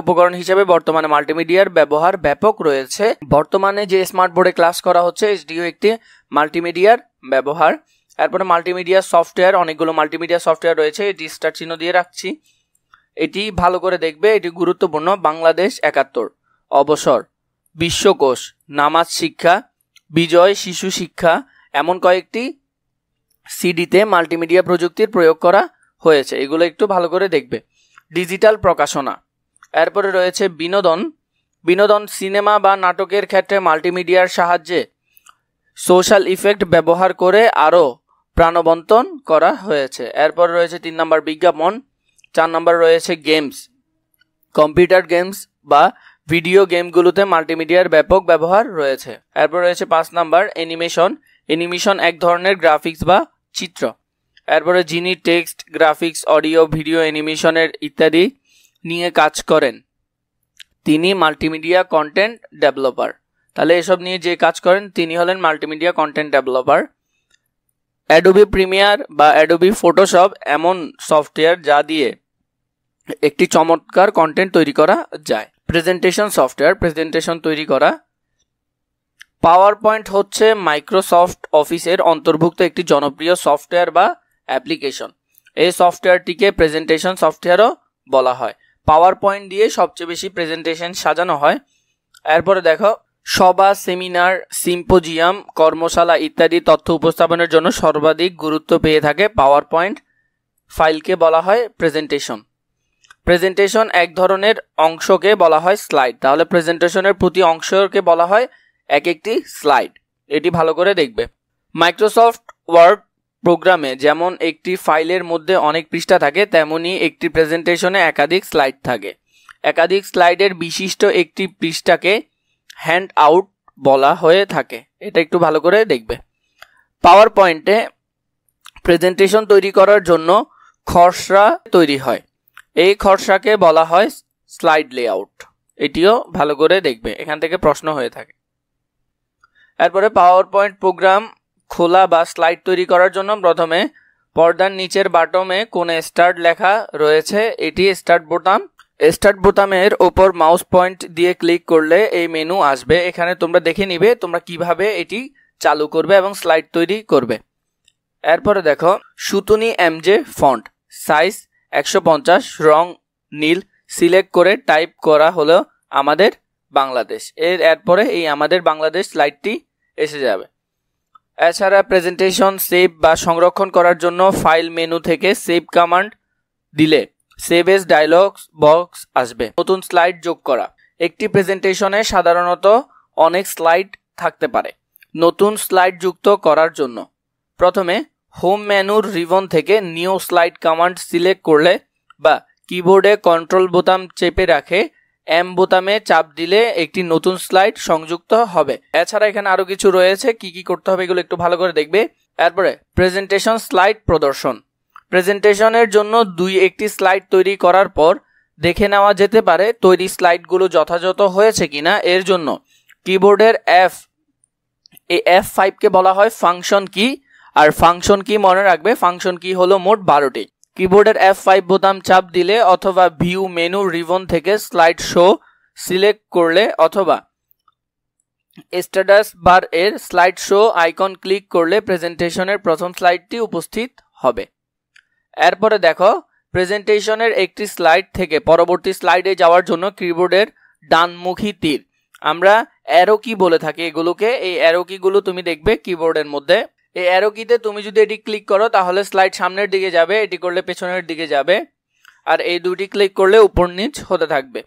উপকরণ হিসেবে বর্তমানে মাল্টিমিডিয়ার ব্যবহার ব্যাপক রয়েছে। বর্তমানে যে স্মার্ট বোর্ডে ক্লাস করা হচ্ছে, এসডিও একটি মাল্টিমিডিয়ার ব্যবহার। এরপরে মাল্টিমিডিয়া সফটওয়্যার, অনেকগুলো মাল্টিমিডিয়া সফটওয়্যার রয়েছে, এটি স্টার চিহ্ন দিয়ে রাখছি। এটি ভালো করে দেখবে, এটি গুরুত্বপূর্ণ। বাংলাদেশ 71, অবসর, বিশ্বকোষ, নামাজ শিক্ষা, বিজয় শিশু শিক্ষা, এমন কয়েকটি সিডিতে মাল্টিমিডিয়া প্রযুক্তির প্রয়োগ করা হয়েছে। এগুলো একটু ভালো করে দেখবে। ডিজিটাল প্রকাশনা। এরপরে রয়েছে বিনোদন। সিনেমা বা নাটকের ক্ষেত্রে মাল্টিমিডিয়ার সাহায্যে সোশ্যাল ইফেক্ট ব্যবহার করে আরও প্রাণবন্তন করা হয়েছে। এরপর রয়েছে 3 নম্বর বিজ্ঞাপন। 4 নম্বর রয়েছে গেমস। কম্পিউটার গেমস বা ভিডিও গেমগুলোতে মাল্টিমিডিয়ার ব্যাপক ব্যবহার রয়েছে। এরপর রয়েছে 5 নম্বর অ্যানিমেশন এক ধরনের গ্রাফিক্স বা চিত্র। এরপরে যিনি টেক্সট, গ্রাফিক্স, অডিও, ভিডিও, অ্যানিমেশনের ইত্যাদি নিয়ে কাজ করেন তিনি মাল্টিমিডিয়া কন্টেন্ট ডেভেলপার। তাহলে এসব নিয়ে যে কাজ করেন তিনি হলেন multimedia content developer. Adobe Premiere বা অ্যাডোবি ফটোশপ এমন সফটওয়্যার যা দিয়ে একটি চমৎকার কন্টেন্ট তৈরি করা যায়। প্রেজেন্টেশন সফটওয়্যার, প্রেজেন্টেশন তৈরি করা। পাওয়ার পয়েন্ট হচ্ছে মাইক্রোসফট অফিসের অন্তর্ভুক্ত একটি জনপ্রিয় সফটওয়্যার বা অ্যাপ্লিকেশন। এই সফটওয়্যারটিকে প্রেজেন্টেশন সফটওয়্যারও বলা হয়। পাওয়ার পয়েন্ট দিয়ে সবচেয়ে বেশি প্রেজেন্টেশন সাজানো হয়। এরপরে দেখো, সভা, সেমিনার, সিম্পোজিয়াম, কর্মশালা ইত্যাদি তথ্য উপস্থাপনের জন্য সর্বাধিক গুরুত্ব পেয়ে থাকে পাওয়ার পয়েন্ট ফাইলকে বলা হয় প্রেজেন্টেশন। প্রেজেন্টেশন এক ধরনের অংশকে বলা হয় স্লাইড। তাহলে প্রেজেন্টেশনের প্রতি অংশকে বলা হয় এক একটি স্লাইড। এটি ভালো করে দেখবে। মাইক্রোসফট ওয়ার্ড প্রোগ্রামে যেমন একটি ফাইলের মধ্যে অনেক পৃষ্ঠা থাকে, তেমনি একটি প্রেজেন্টেশনে একাধিক স্লাইড থাকে। একাধিক স্লাইডের বিশিষ্ট একটি পৃষ্ঠাকে হ্যান্ড আউট বলা হয়ে থাকে। এটা একটু ভালো করে দেখবে। পাওয়ার পয়েন্টে প্রেজেন্টেশন তৈরি করার জন্য খসড়া তৈরি হয়। এই খসড়াকে বলা হয় স্লাইড লেআউট। এটিও ভালো করে দেখবে, এখান থেকে প্রশ্ন হয়ে থাকে। এরপরে পাওয়ার পয়েন্ট প্রোগ্রাম খোলা বা স্লাইড তৈরি করার জন্য প্রথমে পর্দার নিচের বাটনে কোণে স্টার্ট লেখা রয়েছে, এটি স্টার্ট বোতাম। স্টার্ট বোতামের ওপর মাউস পয়েন্ট দিয়ে ক্লিক করলে এই মেনু আসবে। এখানে তোমরা দেখে নিবে তোমরা কিভাবে এটি চালু করবে এবং স্লাইড তৈরি করবে। এরপরে দেখো, সুতুনি এমজে ফন্ট, সাইজ 150, রং নীল, সিলেক্ট করে টাইপ করা হলো আমাদের বাংলাদেশ। এরপরে এই আমাদের বাংলাদেশ স্লাইডটি এসে যাবে। এছাড়া প্রেজেন্টেশন সেভ বা সংরক্ষণ করার জন্য ফাইল মেনু থেকে সেভ কমান্ড দিলে সেভ এজ ডায়লগ বক্স আসবে। নতুন স্লাইড যোগ করা। একটি প্রেজেন্টেশনে সাধারণত অনেক স্লাইড থাকতে পারে। নতুন স্লাইড যুক্ত করার জন্য প্রথমে হোম মেনুর রিবন থেকে নিউ স্লাইড কমান্ড সিলেক্ট করলে বা কিবোর্ডে কন্ট্রোল বোতাম চেপে রাখে এম বোতামে চাপ দিলে একটি নতুন স্লাইড সংযুক্ত হবে। এছাড়া এখানে আরো কিছু রয়েছে, কি কি করতে হবে এগুলো একটু ভালো করে দেখবে। এরপরে প্রেজেন্টেশন স্লাইড প্রদর্শন। প্রেজেন্টেশনের জন্য একটি স্লাইড তৈরি করার পর দেখে নেওয়া যেতে পারে তৈরি স্লাইডগুলো যথাযথ হয়েছে কিনা। এর জন্য কিবোর্ডের F5 কে বলা হয় ফাংশন কি, আর ফাংশন কি মনে রাখবে, ফাংশন কি হলো মোট 12টি। কিবোর্ডের F5 বোতাম চাপ দিলে অথবা ভিউ মেনু রিবন থেকে স্লাইড শো সিলেক্ট করলে অথবা স্ট্যাটাস বার এর স্লাইড শো আইকন ক্লিক করলে প্রেজেন্টেশনের প্রথম স্লাইডটি উপস্থিত হবে। এরপরে দেখো প্রেজেন্টেশনের একটি স্লাইড থেকে পরবর্তী স্লাইডে যাওয়ার জন্য কিবোর্ডের ডানমুখী তীর, আমরা অ্যারো কি বলে থাকি এগুলোকে, এই অ্যারো কিগুলো তুমি দেখবে কিবোর্ডের মধ্যে। এই অ্যারো কিতে তুমি যদি এটি ক্লিক করো তাহলে স্লাইড সামনের দিকে যাবে, এটি করলে পেছনের দিকে যাবে, আর এই দুটি ক্লিক করলে উপর নিচ হতে থাকবে।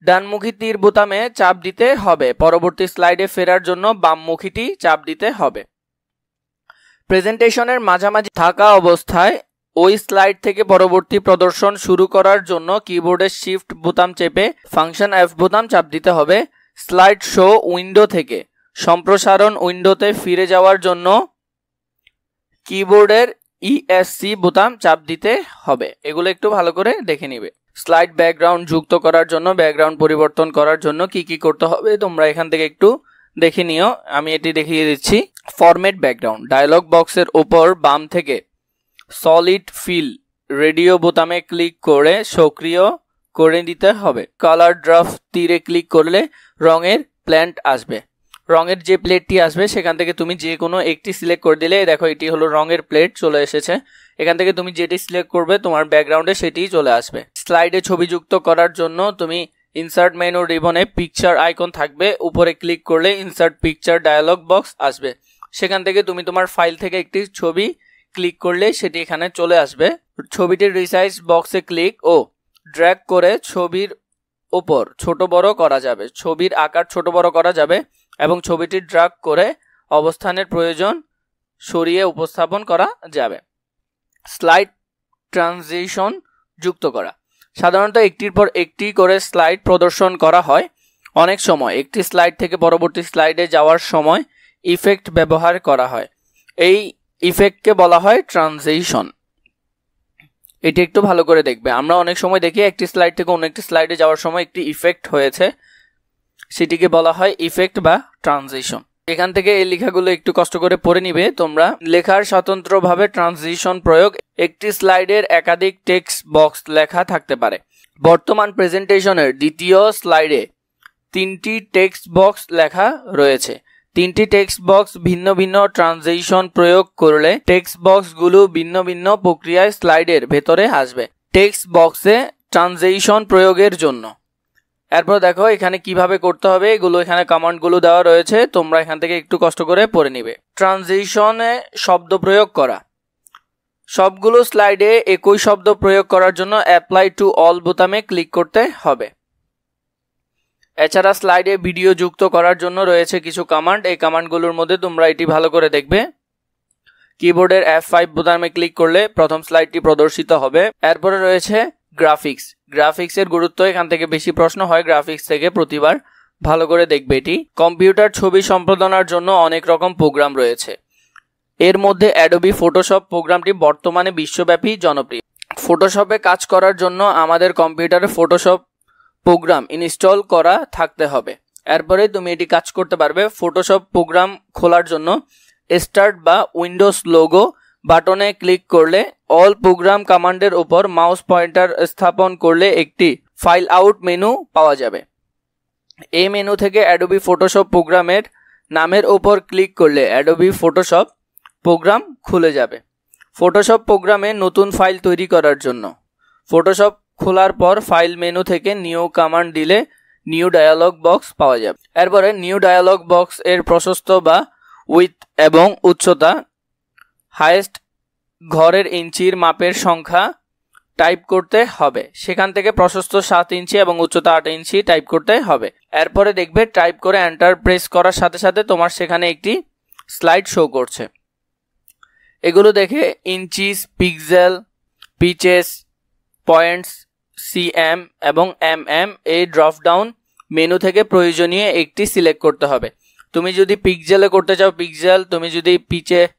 ডানমুখী তীর বোতামে চাপ দিতে হবে, পরবর্তী স্লাইডে ফেরার জন্য বামমুখীটি চাপ দিতে হবে। প্রেজেন্টেশনের মাঝামাঝি থাকা অবস্থায় ওই স্লাইড থেকে পরবর্তী প্রদর্শন শুরু করার জন্য কিবোর্ডের শিফট বোতাম চেপে ফাংশন F বোতাম চাপ দিতে হবে। স্লাইড শো উইন্ডো থেকে সম্প্রসারণ উইন্ডোতে ফিরে যাওয়ার জন্য কিবোর্ডের ESC বোতাম চাপ দিতে হবে। এগুলো একটু ভালো করে দেখে নিবে। স্লাইড ব্যাকগ্রাউন্ড যুক্ত করার জন্য, ব্যাকগ্রাউন্ড পরিবর্তন করার জন্য কি কি করতে হবে তোমরা এখান থেকে একটু দেখে নিও, আমি এটি দেখিয়ে দিচ্ছি। ফরম্যাট ব্যাকগ্রাউন্ড, ডায়লগ বক্সের উপর বাম থেকে সলিড ফিল রেডিও বোতামে ক্লিক করে সক্রিয় করে দিতে হবে। কালার ড্রাফট তীরে ক্লিক করলে রঙের প্ল্যান্ট আসবে, রঙের যে প্লেটটি আসবে সেখান থেকে তুমি যে কোনো একটি সিলেক্ট করে দিলে, দেখো এটি হলো রঙের প্লেট চলে এসেছে। এখান থেকে তুমি যেটি সিলেক্ট করবে তোমার ব্যাকগ্রাউন্ডে সেটিই চলে আসবে। স্লাইডে ছবি যুক্ত করার জন্য তুমি ইনসার্ট মেনু রিবনে পিকচার আইকন থাকবে, উপরে ক্লিক করলে ইনসার্ট পিকচার ডায়ালগ বক্স আসবে, সেখান থেকে তুমি তোমার ফাইল থেকে একটি ছবি ক্লিক করলে সেটি এখানে চলে আসবে। ছবিটির রিসাইজ বক্সে ক্লিক ও ড্র্যাগ করে ছবির উপর ছোট বড় করা যাবে, ছবির আকার ছোট বড় করা যাবে এবং ছবিটি ড্র্যাগ করে অবস্থানের প্রয়োজন সরিয়ে উপস্থাপন করা যাবে। স্লাইড ট্রানজিশন যুক্ত করা, সাধারণত একটির পর একটি করে স্লাইড প্রদর্শন করা হয়। অনেক সময় একটি স্লাইড থেকে পরবর্তী স্লাইডে যাওয়ার সময় ইফেক্ট ব্যবহার করা হয়, এই ইফেক্টকে বলা হয় ট্রানজিশন। এটি একটু ভালো করে দেখবে। আমরা অনেক সময় দেখি একটি স্লাইড থেকে অন্য একটি স্লাইডে যাওয়ার সময় একটি ইফেক্ট হয়েছে, সেটিকে বলা হয় ইফেক্ট বা ট্রানজিশন। এখান থেকে এই লেখাগুলো একটু কষ্ট করে পড়ে নিবে তোমরা। লেখার স্বতন্ত্রভাবে ট্রানজিশন প্রয়োগ, একটি স্লাইডের একাধিক টেক্সট বক্স লেখা থাকতে পারে। বর্তমান প্রেজেন্টেশনের দ্বিতীয় স্লাইডে 3টি টেক্সট বক্স লেখা রয়েছে। 3টি টেক্সট বক্স ভিন্ন ভিন্ন ট্রানজিশন প্রয়োগ করলে টেক্সট বক্সগুলো ভিন্ন ভিন্ন প্রক্রিয়ায় স্লাইডের ভেতরে আসবে। টেক্সট বক্সে ট্রানজিশন প্রয়োগের জন্য এরপর দেখো এখানে কিভাবে করতে হবে, এগুলো এখানে কমান্ডগুলো দেওয়া রয়েছে, তোমরা এখান থেকে একটু কষ্ট করে পড়ে নিবে। ট্রানজিশনে শব্দ প্রয়োগ করা, সবগুলো স্লাইডে একই শব্দ প্রয়োগ করার জন্য অ্যাপ্লাই টু অল বোতামে ক্লিক করতে হবে। এছাড়া স্লাইডে ভিডিও যুক্ত করার জন্য রয়েছে কিছু কমান্ড, এই কমান্ডগুলোর মধ্যে তোমরা এটি ভালো করে দেখবে। কিবোর্ডের F5 বোতামে ক্লিক করলে প্রথম স্লাইডটি প্রদর্শিত হবে। এরপরে রয়েছে গ্রাফিক্স, গ্রাফিক্সের গুরুত্ব এখান থেকে বেশি প্রশ্ন হয় গ্রাফিক্স থেকে, প্রতিবার ভালো করে দেখবে এটি। কম্পিউটার ছবি সম্পাদনার জন্য অনেক রকম প্রোগ্রাম রয়েছে, এর মধ্যে অ্যাডোবি ফটোশপ প্রোগ্রামটি বর্তমানে বিশ্বব্যাপী জনপ্রিয়। ফটোশপে কাজ করার জন্য আমাদের কম্পিউটারে ফটোশপ প্রোগ্রাম ইনস্টল করা থাকতে হবে, এরপরে তুমি এটি কাজ করতে পারবে। ফটোশপ প্রোগ্রাম খোলার জন্য স্টার্ট বা উইন্ডোজ লোগো বাটনে ক্লিক করলে অল প্রোগ্রাম কমান্ডের উপর মাউস পয়েন্টার স্থাপন করলে একটি ফাইল আউট মেনু পাওয়া যাবে। এই মেনু থেকে অ্যাডোবি ফটোশপ প্রোগ্রামের নামের উপর ক্লিক করলে অ্যাডোবি ফটোশপ প্রোগ্রাম খুলে যাবে। ফটোশপ প্রোগ্রামে নতুন ফাইল তৈরি করার জন্য ফটোশপ খোলার পর ফাইল মেনু থেকে নিউ কমান্ড দিলে নিউ ডায়ালগ বক্স পাওয়া যাবে। এরপরে নিউ ডায়ালগ বক্স এর প্রশস্ত বা উইথ এবং উচ্চতা হাইয়েস্ট ঘরের ইঞ্চির মাপের সংখ্যা টাইপ করতে হবে, সেখান থেকে প্রশস্ত 7 ইঞ্চি এবং উচ্চতা 8 ইঞ্চি টাইপ করতে হবে। এরপরে দেখবে টাইপ করে এন্টার প্রেস করার সাথে সাথে তোমার সেখানে একটি স্লাইড শো করছে। এগুলো দেখে inches, pixel, peaches, points, CM এবং এমএম এই ড্রপ ডাউন মেনু থেকে প্রয়োজনীয় একটি সিলেক্ট করতে হবে। তুমি যদি পিক্সেলে করতে চাও পিক্সেল, তুমি যদি পিচেস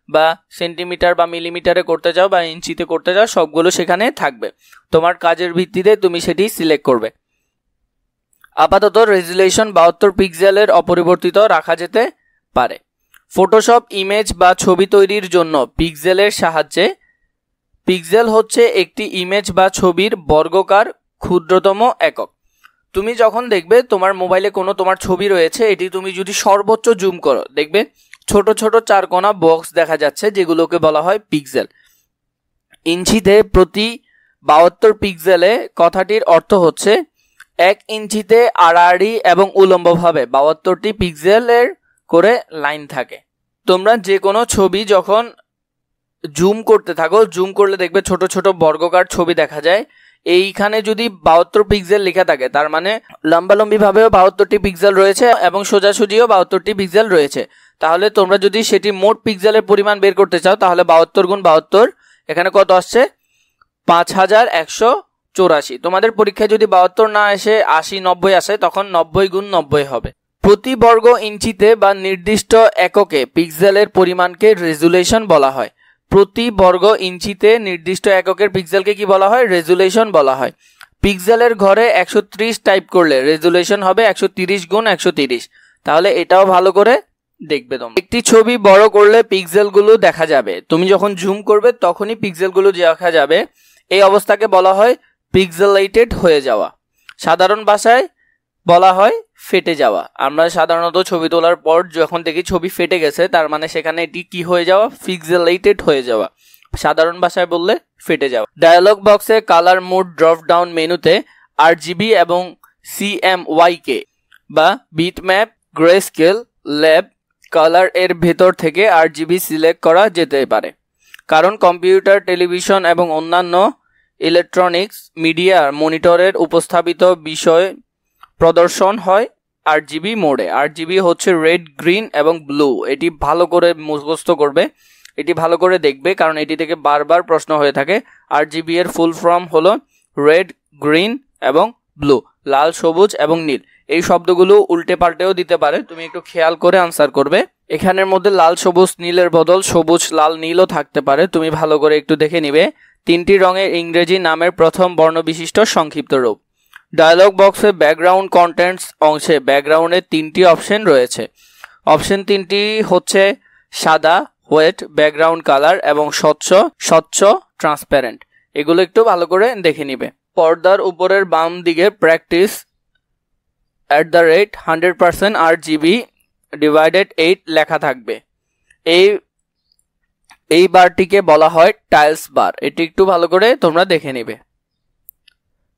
বা সেন্টিমিটার বা মিলিমিটারে করতে চাও বা ইঞ্চিতে করতে চাও, সবগুলো সেখানে থাকবে। তোমার কাজের ভিত্তিতে তুমি সেটি সিলেক্ট করবে। আপাতত রেজুলেশন 72 পিক্সেলের অপরিবর্তিত রাখা যেতে পারে। ফটোশপ ইমেজ বা ছবি তৈরির জন্য পিক্সেলের সাহায্যে, পিক্সেল হচ্ছে একটি ইমেজ বা ছবির বর্গকার ক্ষুদ্রতম একক। তুমি যখন দেখবে তোমার মোবাইলে কোনো তোমার ছবি রয়েছে, এটি তুমি যদি সর্বোচ্চ জুম করো দেখবে ছোট ছোট চারকোনা বক্স দেখা যাচ্ছে, যেগুলোকে বলা হয় পিক্সেল। ইঞ্চিতে প্রতি 72 পিক্সেলে কথাটির অর্থ হচ্ছে 1 ইঞ্চিতে আড়াআড়ি এবং উলম্বভাবে 72টি পিক্সেলের করে লাইন থাকে। তোমরা যে কোনো ছবি যখন জুম করতে থাকো, জুম করলে দেখবে ছোট ছোট বর্গকার ছবি দেখা যায়। এইখানে যদি 72 পিক্সেল লেখা থাকে, তার মানে লম্বালম্বি ভাবেও 72টি পিক্সেল রয়েছে এবং সোজাসুজিও 72টি পিক্সেল রয়েছে। তাহলে তোমরা যদি সেটি মোট পিক্সেলের পরিমাণ বের করতে চাও, তাহলে 72 গুণ 72 এখানে কত আসছে? 5184। তোমাদের পরীক্ষায় যদি 72 না এসে 80, 90 আসে, তখন 90 গুণ 90 হবে। প্রতি বর্গ ইঞ্চিতে বা নির্দিষ্ট এককে পিক্সেলের পরিমাণকে রেজুলেশন বলা হয়। প্রতি বর্গ ইঞ্চিতে নির্দিষ্ট এককের পিক্সেলকে কি বলা হয়? রেজুলেশন বলা হয়। পিক্সেলের ঘরে 130 টাইপ করলে রেজুলেশন হবে 130 গুণ 130। তাহলে এটাও ভালো করে দেখবে তোমরা। একটি ছবি বড় করলে পিক্সেলগুলো দেখা যাবে। তুমি যখন জুম করবে তখনই পিক্সেলগুলো দেখা যাবে। এই অবস্থাকে বলা হয় পিক্সেলেটেড হয়ে যাওয়া। সাধারণ ভাষায় বলা হয় ফেটে যাওয়া। আমরা সাধারণত ছবি তোলার পর যখন দেখি ছবি ফেটে গেছে, তার মানে সেখানে এটি কি হয়ে যাওয়া? পিক্সেলেটেড হয়ে যাওয়া। সাধারণ ভাষায় বললে ফেটে যাওয়া। ডায়ালগ বক্সে কালার মোড ড্রপ ডাউন মেনুতে আরজিবি এবং সিএমওয়াইকে বা bitmap, grey scale, lab, colour এর ভেতর থেকে আরজিবি সিলেক্ট করা যেতে পারে। কারণ কম্পিউটার, টেলিভিশন এবং অন্যান্য ইলেকট্রনিক্স মিডিয়ার মনিটরের উপস্থাপিত বিষয় প্রদর্শন হয় আরজিবি মোডে। আরজিবি হচ্ছে রেড, গ্রিন এবং ব্লু। এটি ভালো করে মুখস্থ করবে, এটি ভালো করে দেখবে, কারণ এটি থেকে বারবার প্রশ্ন হয়ে থাকে। আরজিবি এর ফুল ফর্ম হলো রেড, গ্রিন এবং ব্লু, লাল, সবুজ এবং নীল। এই শব্দগুলো উল্টে পাল্টেও দিতে পারে, তুমি একটু খেয়াল করে আনসার করবে। এখানের মধ্যে লাল, সবুজ, নীলের বদল সবুজ, লাল, নীলও থাকতে পারে, তুমি ভালো করে একটু দেখে নিবে। 3টি রঙের ইংরেজি নামের প্রথম বর্ণ বিশিষ্ট সংক্ষিপ্ত রূপ। ডায়ালগ বক্সে ব্যাকগ্রাউন্ড কন্টেন্টস অংশে ব্যাকগ্রাউন্ডের 3টি অপশন রয়েছে। অপশন 3টি হচ্ছে সাদা, হোয়াইট, ব্যাকগ্রাউন্ড কালার এবং স্বচ্ছ, ট্রান্সপারেন্ট। এগুলো একটু ভালো করে দেখে নিবে। পর্দার উপরের বাম দিকে প্র্যাকটিস @100% RGB ডিভাইডেড 8 লেখা থাকবে। এই বারটিকে বলা হয় টাইলস বার। এটি একটু ভালো করে তোমরা দেখে নিবে।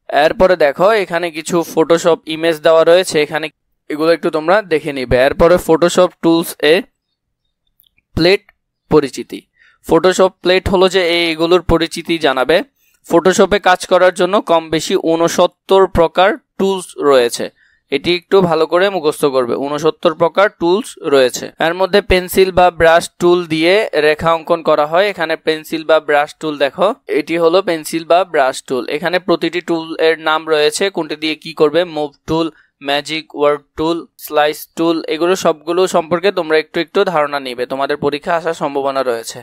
এরপরে দেখো এখানে কিছু ফটোশপ ইমেজ দেওয়া রয়েছে, এখানে এগুলো একটু তোমরা দেখে নিবে। এরপরে ফটোশপ টুলস এ প্লেট পরিচিতি। ফটোশপ প্লেট হলো যে এইগুলোর পরিচিতি জানাবে। ফটোশপে কাজ করার জন্য কম বেশি 69 প্রকার টুলস রয়েছে। এটি একটু ভালো করে মুখস্থ করবে। 69 প্রকার টুলস রয়েছে। এর মধ্যে পেন্সিল বা ব্রাশ টুল দিয়ে রেখা অঙ্কন করা হয়। এখানে পেন্সিল বা ব্রাশ টুল দেখো, এটি হলো পেন্সিল বা ব্রাশ টুল। এখানে প্রতিটি টুল এর নাম রয়েছে, কোনটি দিয়ে কি করবে। মুভ টুল, ম্যাজিক ওয়ার্ড টুল, স্লাইস টুল, এগুলো সবগুলো সম্পর্কে তোমরা একটু ধারণা নিবে, তোমাদের পরীক্ষা আসার সম্ভাবনা রয়েছে।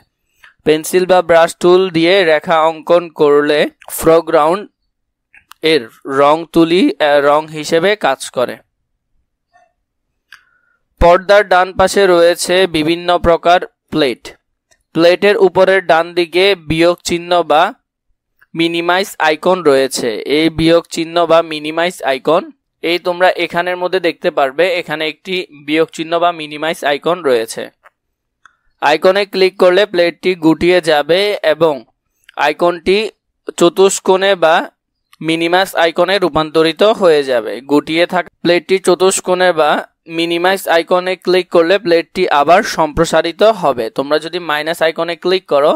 পেন্সিল বা ব্রাশ টুল দিয়ে রেখা অঙ্কন করলে ফোরগ্রাউন্ড এর রং তুলি রং হিসেবে কাজ করে। পর্দার ডান পাশে রয়েছে বিভিন্ন প্রকার প্লেট। প্লেটের উপরের ডান দিকে বিয়োগ চিহ্ন বা মিনিমাইজ আইকন রয়েছে। এই বিয়োগ চিহ্ন বা মিনিমাইজ আইকন এই তোমরা এখানের মধ্যে দেখতে পারবে। এখানে একটি বিয়োগ চিহ্ন বা মিনিমাইজ আইকন রয়েছে। আইকনে ক্লিক করলে প্লেটটি গুটিয়ে যাবে এবং আইকনটি চতুষ্কোণে বা মিনিমাইজ আইকনে রূপান্তরিত হয়ে যাবে। গুটিয়ে থাকা প্লেটটি চতুষ্কোণে বা মিনিমাইজ আইকনে ক্লিক করলে প্লেটটি আবার সম্প্রসারিত হবে। তোমরা যদি মাইনাস আইকনে ক্লিক করো,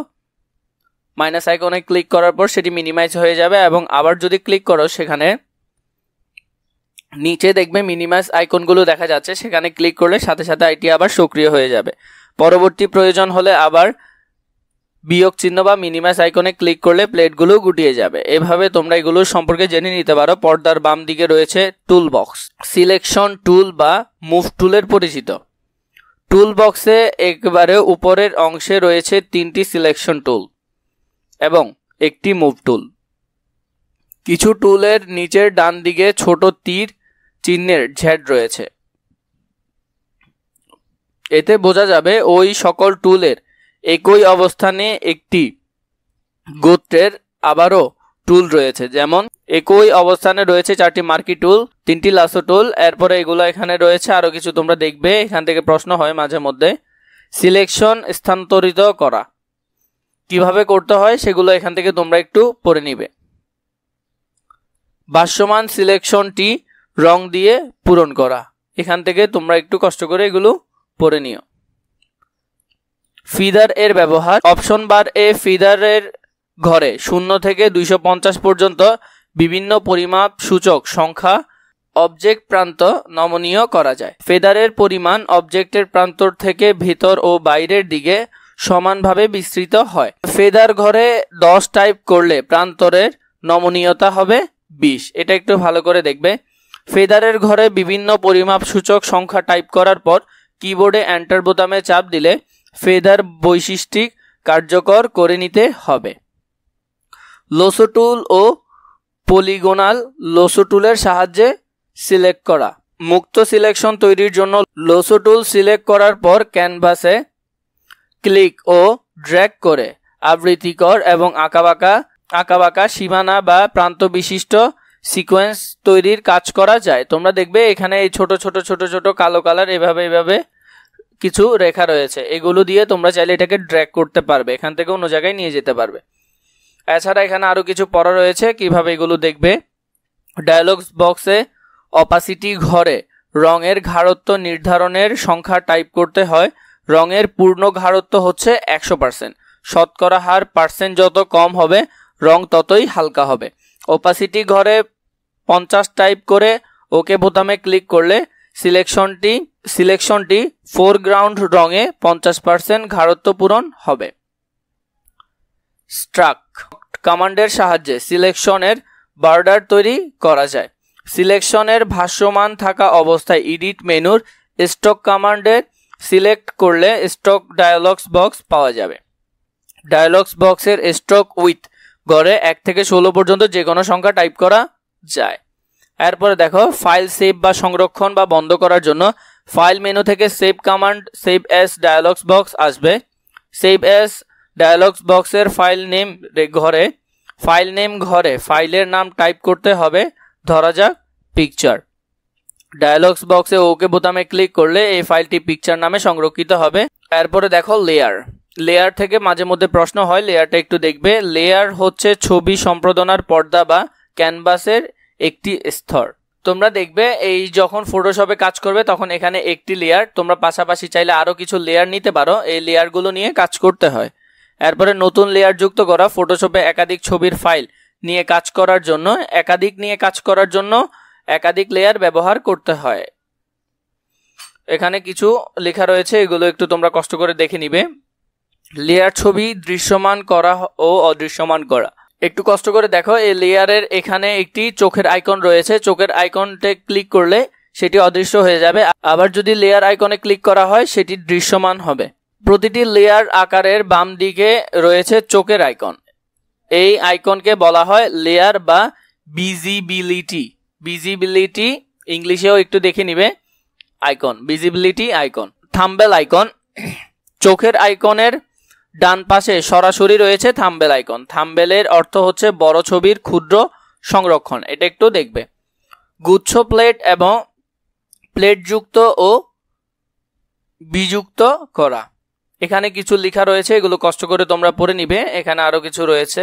মাইনাস আইকনে ক্লিক করার পর সেটি মিনিমাইজ হয়ে যাবে এবং আবার যদি ক্লিক করো সেখানে নিচে দেখবে মিনিমাইজ আইকনগুলো দেখা যাচ্ছে। সেখানে ক্লিক করলে সাথে সাথে এটি আবার সক্রিয় হয়ে যাবে। পরবর্তী প্রয়োজন হলে আবার বিয়োগ চিহ্ন বা মিনিমাইজ আইকনে ক্লিক করলে প্লেটগুলো গুটিয়ে যাবে। এভাবে তোমরা এগুলো সম্পর্কে জেনে নিতে পারো। পর্দার বাম দিকে রয়েছে টুল বক্স। সিলেকশন টুল বা মুভ টুলের পরিচিত। টুল বক্সে একবারে উপরের অংশে রয়েছে 3টি সিলেকশন টুল এবং একটি মুভ টুল। কিছু টুলের নিচের ডান দিকে ছোট তীর চিহ্নের ঝ্যাড রয়েছে। এতে বোঝা যাবে ওই সকল টুলের একই অবস্থানে একটি গোত্রের আবারও টুল রয়েছে। যেমন একই অবস্থানে রয়েছে 4টি মার্কি টুল, 3টি লাসো টুল। এরপরে এগুলো এখানে রয়েছে আরো কিছু, তোমরা দেখবে এখান থেকে প্রশ্ন হয় মাঝে মধ্যে। সিলেকশন স্থানান্তরিত করা কিভাবে করতে হয় সেগুলো এখান থেকে তোমরা একটু পড়ে নিবে। ভাসমান সিলেকশনটি রং দিয়ে পূরণ করা, এখান থেকে তোমরা একটু কষ্ট করে এগুলো পড়ে নিও। ফিদার এর ব্যবহার। অপশন বার এ ফিদারের ঘরে 0 থেকে 250 পর্যন্ত বিভিন্ন পরিমাপ সূচক সংখ্যা অবজেক্ট প্রান্ত নমনীয় করা যায়। ফেদারের পরিমাণ অবজেক্টের প্রান্তর থেকে ভেতর ও বাইরের দিকে সমানভাবে বিস্তৃত হয়। ফেদার ঘরে 10 টাইপ করলে প্রান্তরের নমনীয়তা হবে 20। এটা একটু ভালো করে দেখবে। ফেদারের ঘরে বিভিন্ন পরিমাপ সূচক সংখ্যা টাইপ করার পর কিবোর্ডে এন্টার বোতামে চাপ দিলে ফেদার বৈশিষ্ট্য কার্যকর করে নিতে হবে। লোসো টুল ও পলিগোনাল লোসো টুলের সাহায্যে সিলেক্ট করা। মুক্ত সিলেকশন তৈরির জন্য লোসো টুল সিলেক্ট করার পর ক্যানভাসে ক্লিক ও ড্র্যাগ করে আবৃত্তিকর এবং আঁকাবাঁকা সীমানা বা প্রান্ত বিশিষ্ট সিকোয়েন্স তৈরির কাজ করা যায়। তোমরা দেখবে এখানে এই ছোট ছোট কালো কালার এভাবে কিছু রেখা রয়েছে, এগুলো দিয়ে তোমরা চাইলে এটাকে ড্র্যাগ করতে পারবে, এখান থেকে অন্য জায়গায় নিয়ে যেতে পারবে। এছাড়া এখানে আরো কিছু পড়া রয়েছে কিভাবে এগুলো দেখবে। ডায়ালগস বক্সে অপাসিটি ঘরে রঙের গাঢ়ত্ব নির্ধারণের সংখ্যা টাইপ করতে হয়। রঙের পূর্ণ গাঢ়ত্ব হচ্ছে 100%। শতকরা হার পার্সেন্ট যত কম হবে রং ততই হালকা হবে। অপাসিটি ঘরে 50 টাইপ করে ওকে বোতামে ক্লিক করলে সিলেকশনটি ফোরগ্রাউন্ড রঙে 50% গাঢ়ত্ব পূরণ হবে। স্ট্রাক কমান্ডের সাহায্যে সিলেকশনের বর্ডার তৈরি করা যায়। সিলেকশনের ভাসমান থাকা অবস্থায় এডিট মেনুর স্ট্রোক কমান্ডে সিলেক্ট করলে স্ট্রোক ডায়ালগস বক্স পাওয়া যাবে। ডায়ালগস বক্সের স্ট্রোক উইথ গড়ে 1 থেকে 16 পর্যন্ত যে কোনো সংখ্যা টাইপ করা যায়। এরপরে দেখো ফাইল সেভ বা সংরক্ষণ বা বন্ধ করার জন্য ফাইল মেনু থেকে save command save S dialogues box আসবে। সেভ এস ডায়ালগস বক্সের ফাইল নেম ঘরে ফাইলের নাম টাইপ করতে হবে, ধরা যাক পিকচার। ডায়ালগস বক্সে ওকে বোতামে ক্লিক করলে এই ফাইলটি পিকচার নামে সংরক্ষিত হবে। এরপরে দেখো লেয়ার থেকে মাঝে মধ্যে প্রশ্ন হয়, লেয়ারটা একটু দেখবে। লেয়ার হচ্ছে ছবি সম্পাদনার পর্দা বা ক্যানভাসের একটি স্তর। তোমরা দেখবে এই যখন ফটোশপে কাজ করবে তখন এখানে একটি লেয়ার, তোমরা পাশাপাশি চাইলে আরো কিছু লেয়ার নিতে পারো, এই লেয়ারগুলো নিয়ে কাজ করতে হয়। এরপরে নতুন লেয়ার যুক্ত করা। ফটোশপে একাধিক ছবির ফাইল নিয়ে কাজ করার জন্য একাধিক লেয়ার ব্যবহার করতে হয়। এখানে কিছু লেখা রয়েছে, এগুলো একটু তোমরা কষ্ট করে দেখে নিবে। লেয়ার ছবি দৃশ্যমান করা ও অদৃশ্যমান করা। একটু কষ্ট করে দেখো, এই লেয়ারের এখানে একটি চোখের আইকন রয়েছে, চোখের আইকনতে ক্লিক করলে সেটি অদৃশ্য হয়ে যাবে। আবার যদি লেয়ার আইকনে ক্লিক করা হয় সেটি দৃশ্যমান হবে। প্রতিটি লেয়ার আকারের বাম দিকে রয়েছে চোখের আইকন। এই আইকনকে বলা হয় লেয়ার বা ভিজিবিলিটি ইংলিশেও একটু দেখে নিবে। Icon visibility icon. Thumbnail icon. চোখের আইকনের ডান পাশে সরাসরি রয়েছে থাম্বনেল আইকন। থাম্বনেলের অর্থ হচ্ছে বড় ছবির ক্ষুদ্র সংরক্ষণ, এটা একটু দেখবে। গুচ্ছ প্লেট এবং প্লেট যুক্ত ও বিযুক্ত করা। এখানে কিছু লেখা রয়েছে, এগুলো কষ্ট করে তোমরা পড়ে নিবে। এখানে আরো কিছু রয়েছে।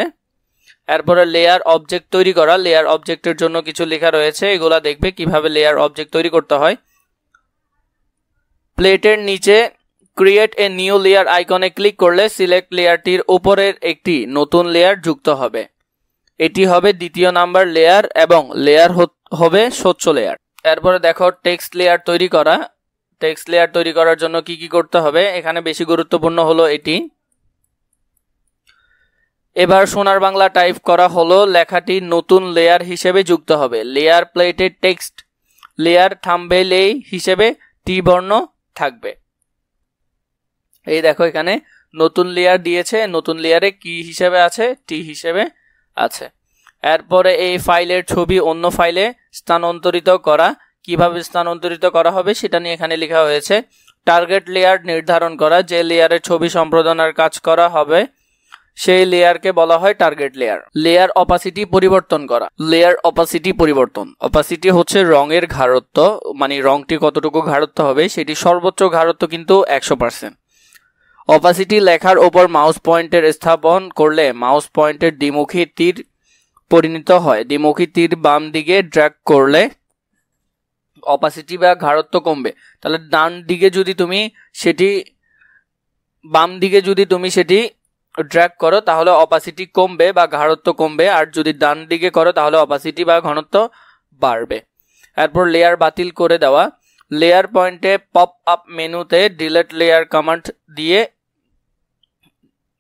এরপরে লেয়ার অবজেক্ট তৈরি করা। লেয়ার অবজেক্টের জন্য কিছু লেখা রয়েছে, এগুলা দেখবে কিভাবে লেয়ার অবজেক্ট তৈরি করতে হয়। প্লেটের নিচে ক্রিয়েট এ নিউ লেয়ার আইকনে ক্লিক করলে সিলেক্ট লেয়ারটির উপরের একটি নতুন লেয়ার যুক্ত হবে। এটি হবে 2য় নাম্বার লেয়ার এবং লেয়ার হবে স্বচ্ছ লেয়ার। এরপরে দেখো টেক্সট লেয়ার তৈরি করা। টেক্সট লেয়ার তৈরি করার জন্য কি করতে হবে, এখানে বেশি গুরুত্বপূর্ণ হলো এটি। এবার সোনার বাংলা টাইপ করা হলো, লেখাটি নতুন লেয়ার হিসেবে যুক্ত হবে। লেয়ার প্লেটের টেক্সট লেয়ার থাম্বনেইল হিসেবে টি বর্ণ থাকবে। এই দেখো এখানে নতুন লেয়ার দিয়েছে, নতুন লেয়ারে কি হিসেবে আছে, টি হিসেবে আছে। এরপরে এই ফাইলের ছবি অন্য ফাইলে স্থানান্তরিত করা, কিভাবে স্থানান্তরিত করা হবে সেটা নিয়ে এখানে লেখা হয়েছে। টার্গেট লেয়ার নির্ধারণ করা, যে লেয়ারের ছবি সম্পাদনার কাজ করা হবে সেই লেয়ারকে বলা হয় টার্গেট লেয়ার। লেয়ার অপাসিটি পরিবর্তন করা, লেয়ার অপাসিটি পরিবর্তন। অপাসিটি হচ্ছে রঙের গাঢ়ত্ব, মানে রংটি কতটুকু গাঢ়ত্ব হবে সেটি সর্বোচ্চ গাঢ়ত্ব কিন্তু 100%। অপাসিটি লেখার ওপর মাউস পয়েন্টের স্থাপন করলে মাউস পয়েন্টের দ্বিমুখী তীর পরিণত হয়। দ্বিমুখী তীর বাম দিকে ড্র্যাগ করলে অপাসিটি বা গাঢ়ত্ব কমবে। তাহলে ডান দিকে যদি তুমি সেটি বাম দিকে যদি তুমি সেটি ড্র্যাগ করো তাহলে অপাসিটি কমবে বা গাঢ়ত্ব কমবে, আর যদি ডান দিকে করো তাহলে অপাসিটি বা ঘনত্ব বাড়বে। এরপর লেয়ার বাতিল করে দেওয়া, লেয়ার পয়েন্টে পপ আপ মেনুতে ডিলিট লেয়ার কমান্ড দিয়ে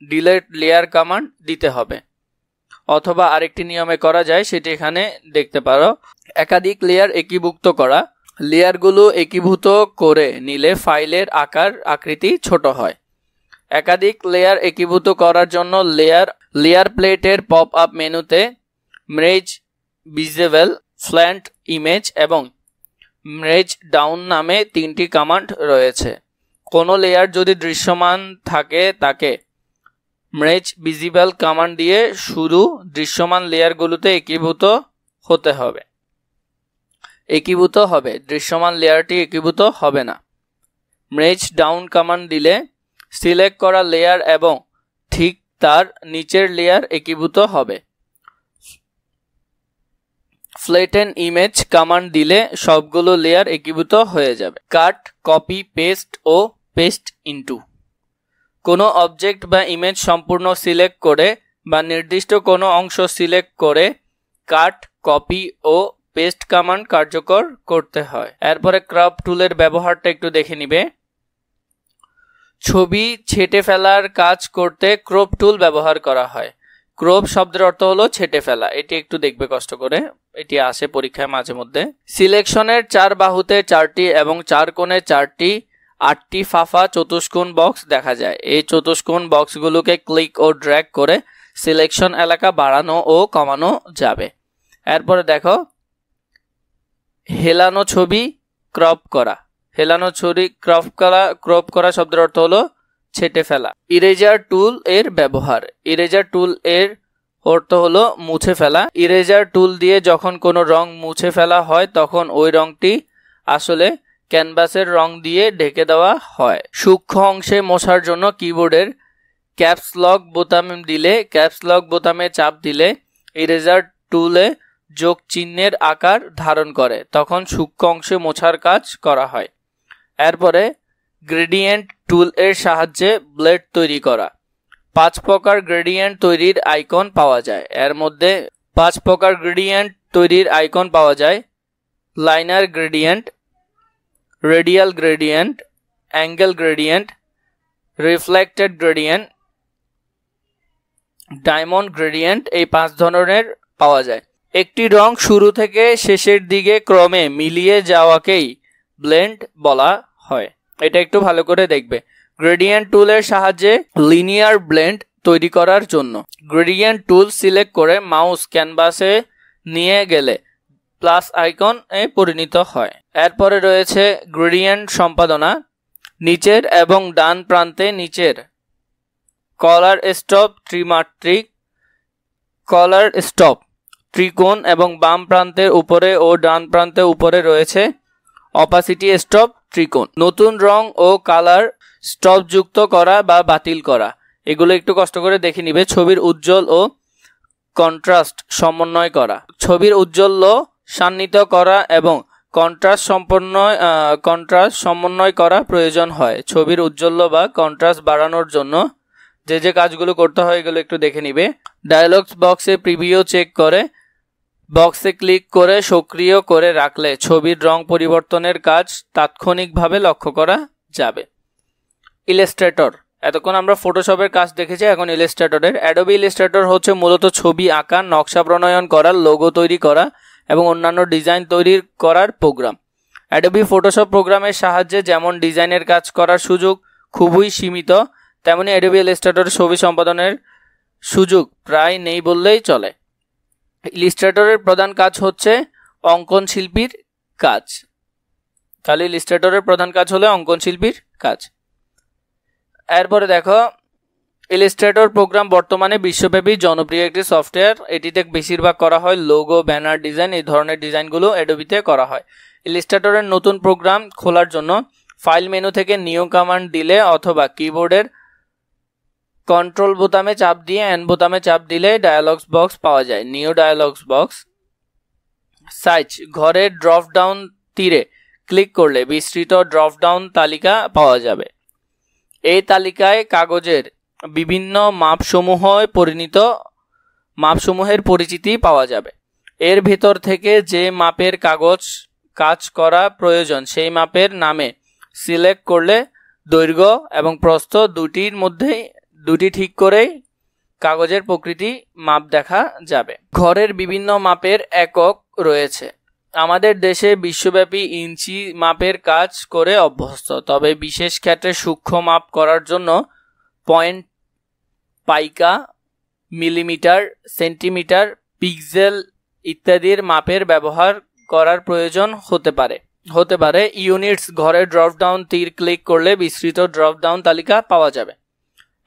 ডিলিট লেয়ার কমান্ড দিতে হবে, অথবা আরেকটি নিয়মে করা যায় সেটি এখানে দেখতে পারো। একাধিক লেয়ার একীভূত করা, লেয়ারগুলো একীভূত করে নিলে ফাইলের আকৃতি ছোট হয়। একাধিক লেয়ার একীভূত করার জন্য লেয়ার প্লেটের পপ আপ মেনুতে মেজ ভিজিবল, ফ্ল্যাট ইমেজ এবং মেজ ডাউন নামে 3টি কমান্ড রয়েছে। কোনো লেয়ার যদি দৃশ্যমান থাকে তাকে মেজ ভিজিবল কমান্ড দিয়ে শুধু দৃশ্যমান লেয়ারগুলোতে একীভূত হবে, দৃশ্যমান লেয়ারটি একীভূত হবে না। মেজ ডাউন কমান্ড দিলে সিলেক্ট করা লেয়ার এবং ঠিক তার নিচের লেয়ার একীভূত হবে। ফ্ল্যাটেন ইমেজ কমান্ড দিলে সবগুলো লেয়ার একীভূত হয়ে যাবে। কাট, কপি, পেস্ট ও পেস্ট ইনটু, কোনো অবজেক্ট বা ইমেজ সম্পূর্ণ সিলেক্ট করে বা নির্দিষ্ট কোনো অংশ সিলেক্ট করে কাট, কপি ও পেস্ট কমান্ড কার্যকর করতে হয়। এরপরে ক্রপ টুলের ব্যবহারটা একটু দেখে নিবে। ছবি ছেঁটে ফেলার কাজ করতে ক্রপ টুল ব্যবহার করা হয়। ক্রপ শব্দের অর্থ হলো ছেঁটে ফেলা, এটি একটু দেখবে কষ্ট করে, এটি আসে পরীক্ষায় মাঝে মধ্যে। সিলেকশনের 4 বাহুতে 4টি এবং 4 কোণে 4টি 8টি ফাঁপা চতুষ্কোণ বক্স দেখা যায়। এই চতুষ্কোণ বক্সগুলোকে ক্লিক ও ড্র্যাগ করে সিলেকশন এলাকা বাড়ানো ও কমানো যাবে। এরপরে দেখো হেলানো ছবি ক্রপ করা। হেলানো ছবি ক্রপ করা শব্দের অর্থ হলো ছেঁটে ফেলা। ইরেজার টুল এর ব্যবহার। ইরেজার টুল এর অর্থ হলো মুছে ফেলা। ইরেজার টুল দিয়ে যখন কোনো রং মুছে ফেলা হয় তখন ওই রংটি আসলে ক্যানভাসের রং দিয়ে ঢেকে দেওয়া হয়। সূক্ষ্ম অংশে মোছার জন্য কিবোর্ডের ক্যাপস লক বোতামে চাপ দিলে ইরেজার টুলে যোগ চিহ্নের আকার ধারণ করে, তখন সূক্ষ্ম অংশে মোছার কাজ করা হয়। এরপরে গ্রেডিয়েন্ট টুল এর সাহায্যে ব্লেড তৈরি করা। 5 প্রকার গ্রেডিয়েন্ট তৈরির আইকন পাওয়া যায়। এর মধ্যে 5 প্রকার গ্রেডিয়েন্ট তৈরির আইকন পাওয়া যায়: liner gradient, radial gradient, angle gradient, reflected gradient, diamond gradient. এই 5 ধরনের পাওয়া যায়। একটি রং শুরু থেকে শেষের দিকে ক্রমে মিলিয়ে যাওয়াকেই ব্লেন্ড বলা হয়। এটা একটু ভালো করে দেখবে। গ্রেডিয়েন্ট টুলের সাহায্যে লিনিয়ার ব্লেন্ড তৈরি করার জন্য গ্রেডিয়েন্ট টুল সিলেক্ট করে মাউস ক্যানভাসে নিয়ে গেলে প্লাস আইকন এ পরিণত হয়। এরপরে রয়েছে গ্রেডিয়েন্ট সম্পাদনা। নিচের এবং ডান প্রান্তে নিচের কলার স্টপ ত্রিমাত্রিক, কলার স্টপ ত্রিকোণ এবং বাম প্রান্তের উপরে ও ডান প্রান্তের উপরে রয়েছে অপাসিটি স্টপ ত্রিকোণ। নতুন রং ও কালার স্টপ যুক্ত করা বা বাতিল করা, এগুলো একটু কষ্ট করে দেখে নিবে। ছবির উজ্জ্বল ও কন্ট্রাস্ট সমন্বয় করা। ছবির উজ্জ্বল্য সান্নিধ্য করা এবং কন্ট্রাস্ট সমন্বয় করা প্রয়োজন হয়। ছবির উজ্জ্বল্য বা কন্ট্রাস্ট বাড়ানোর জন্য যে কাজগুলো করতে হয় এগুলো একটু দেখে নিবে। ডায়ালগস বক্সে প্রিভিউ চেক করে বক্সে ক্লিক করে সক্রিয় করে রাখলে ছবির রং পরিবর্তনের কাজ তাৎক্ষণিকভাবে লক্ষ্য করা যাবে। ইলাস্ট্রেটর এতক্ষণ আমরা ফটোশপের কাজ দেখেছি, এখন ইলাস্ট্রেটরের। অ্যাডোবি ইলাস্ট্রেটর হচ্ছে মূলত ছবি আঁকা, নকশা প্রণয়ন করা, লোগো তৈরি করা এবং অন্যান্য ডিজাইন তৈরি করার প্রোগ্রাম। অ্যাডোবি ফটোশপ প্রোগ্রামের সাহায্যে যেমন ডিজাইনের কাজ করার সুযোগ খুবই সীমিত, তেমনি অ্যাডোবি ইলাস্ট্রেটর ছবি সম্পাদনের সুযোগ প্রায় নেই বললেই চলে। ইলাস্ট্রেটরের প্রধান কাজ হচ্ছে অঙ্কন শিল্পীর কাজ। তাহলে ইলাস্ট্রেটরের প্রধান কাজ হলো অঙ্কন শিল্পীর কাজ। এরপরে দেখো, ইলাস্ট্রেটর প্রোগ্রাম বর্তমানে বিশ্বব্যাপী জনপ্রিয় একটি সফটওয়্যার। এটিতে বেশিরভাগ করা হয় লোগো, ব্যানার ডিজাইন, এই ধরনের ডিজাইনগুলো অ্যাডোবিতে করা হয়। ইলাস্ট্রেটরের নতুন প্রোগ্রাম খোলার জন্য ফাইল মেনু থেকে নিউ কমান্ড দিলে অথবা কিবোর্ডের কন্ট্রোল বোতামে চাপ দিয়ে এন বোতামে চাপ দিলে ডায়ালগস বক্স পাওয়া যায়। New dialogues box. সাইজ ঘরের ড্রপ ডাউন তীরে ক্লিক করলে বিস্তৃত ড্রপ ডাউন তালিকা পাওয়া যাবে। এই তালিকায় কাগজের বিভিন্ন মাপসমূহের পরিচিতি পাওয়া যাবে। এর ভিতর থেকে যে মাপের কাগজ কাজ করা প্রয়োজন সেই মাপের নামে সিলেক্ট করলে দৈর্ঘ্য এবং প্রস্থ দুটি ঠিক করেই কাগজের প্রকৃতি মাপ দেখা যাবে। ঘরের বিভিন্ন মাপের একক রয়েছে। আমাদের দেশে বিশ্বব্যাপী ইঞ্চি মাপের কাজ করে অভ্যস্ত, তবে বিশেষ ক্ষেত্রে সূক্ষ্ম মাপ করার জন্য পয়েন্ট, পাইকা, মিলিমিটার, সেন্টিমিটার, পিক্সেল ইত্যাদির মাপের ব্যবহার করার প্রয়োজন হতে পারে। ইউনিটস ঘরের ড্রপ ডাউন তীর ক্লিক করলে বিস্তৃত ড্রপ ডাউন তালিকা পাওয়া যাবে।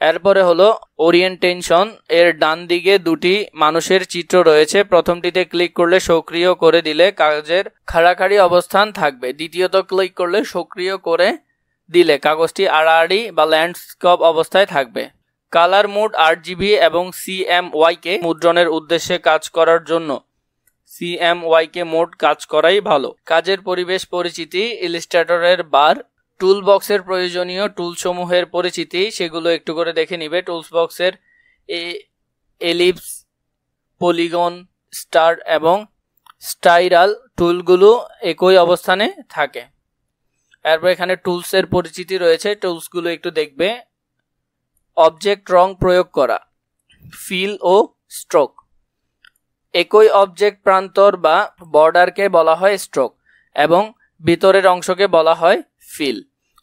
এরপরে হলো ওরিয়েন্টেশন। এর ডান দিকে দুটি মানুষের চিত্র রয়েছে। প্রথমটিতে ক্লিক করলে সক্রিয় করে দিলে কাগজের খাড়াখাড়ি অবস্থান থাকবে। দ্বিতীয়ত ক্লিক করলে সক্রিয় করে দিলে কাগজটি আড়াআড়ি বা ল্যান্ডস্কেপ অবস্থায় থাকবে। কালার মোড RGB এবং CMYK মুদ্রণের উদ্দেশ্যে কাজ করার জন্য CMYK মোড কাজ করাই ভালো। কাজের পরিবেশ পরিচিতি। ইলাস্ট্রেটরের বার, টুল বক্সের প্রয়োজনীয় টুলসমূহের পরিচিতি, সেগুলো একটু করে দেখে নিবে। টুলস বক্সের এলিপস, পলিগন, স্টার এবং স্টাইরাল টুলগুলো একই অবস্থানে থাকে। এরপর এখানে টুলসের পরিচিতি রয়েছে, টুলসগুলো একটু দেখবে। অবজেক্ট রং প্রয়োগ করা, ফিল ও স্ট্রোক। একই অবজেক্ট প্রান্তর বা বর্ডারকে বলা হয় স্ট্রোক এবং ভিতরের অংশকে বলা হয় ফিল।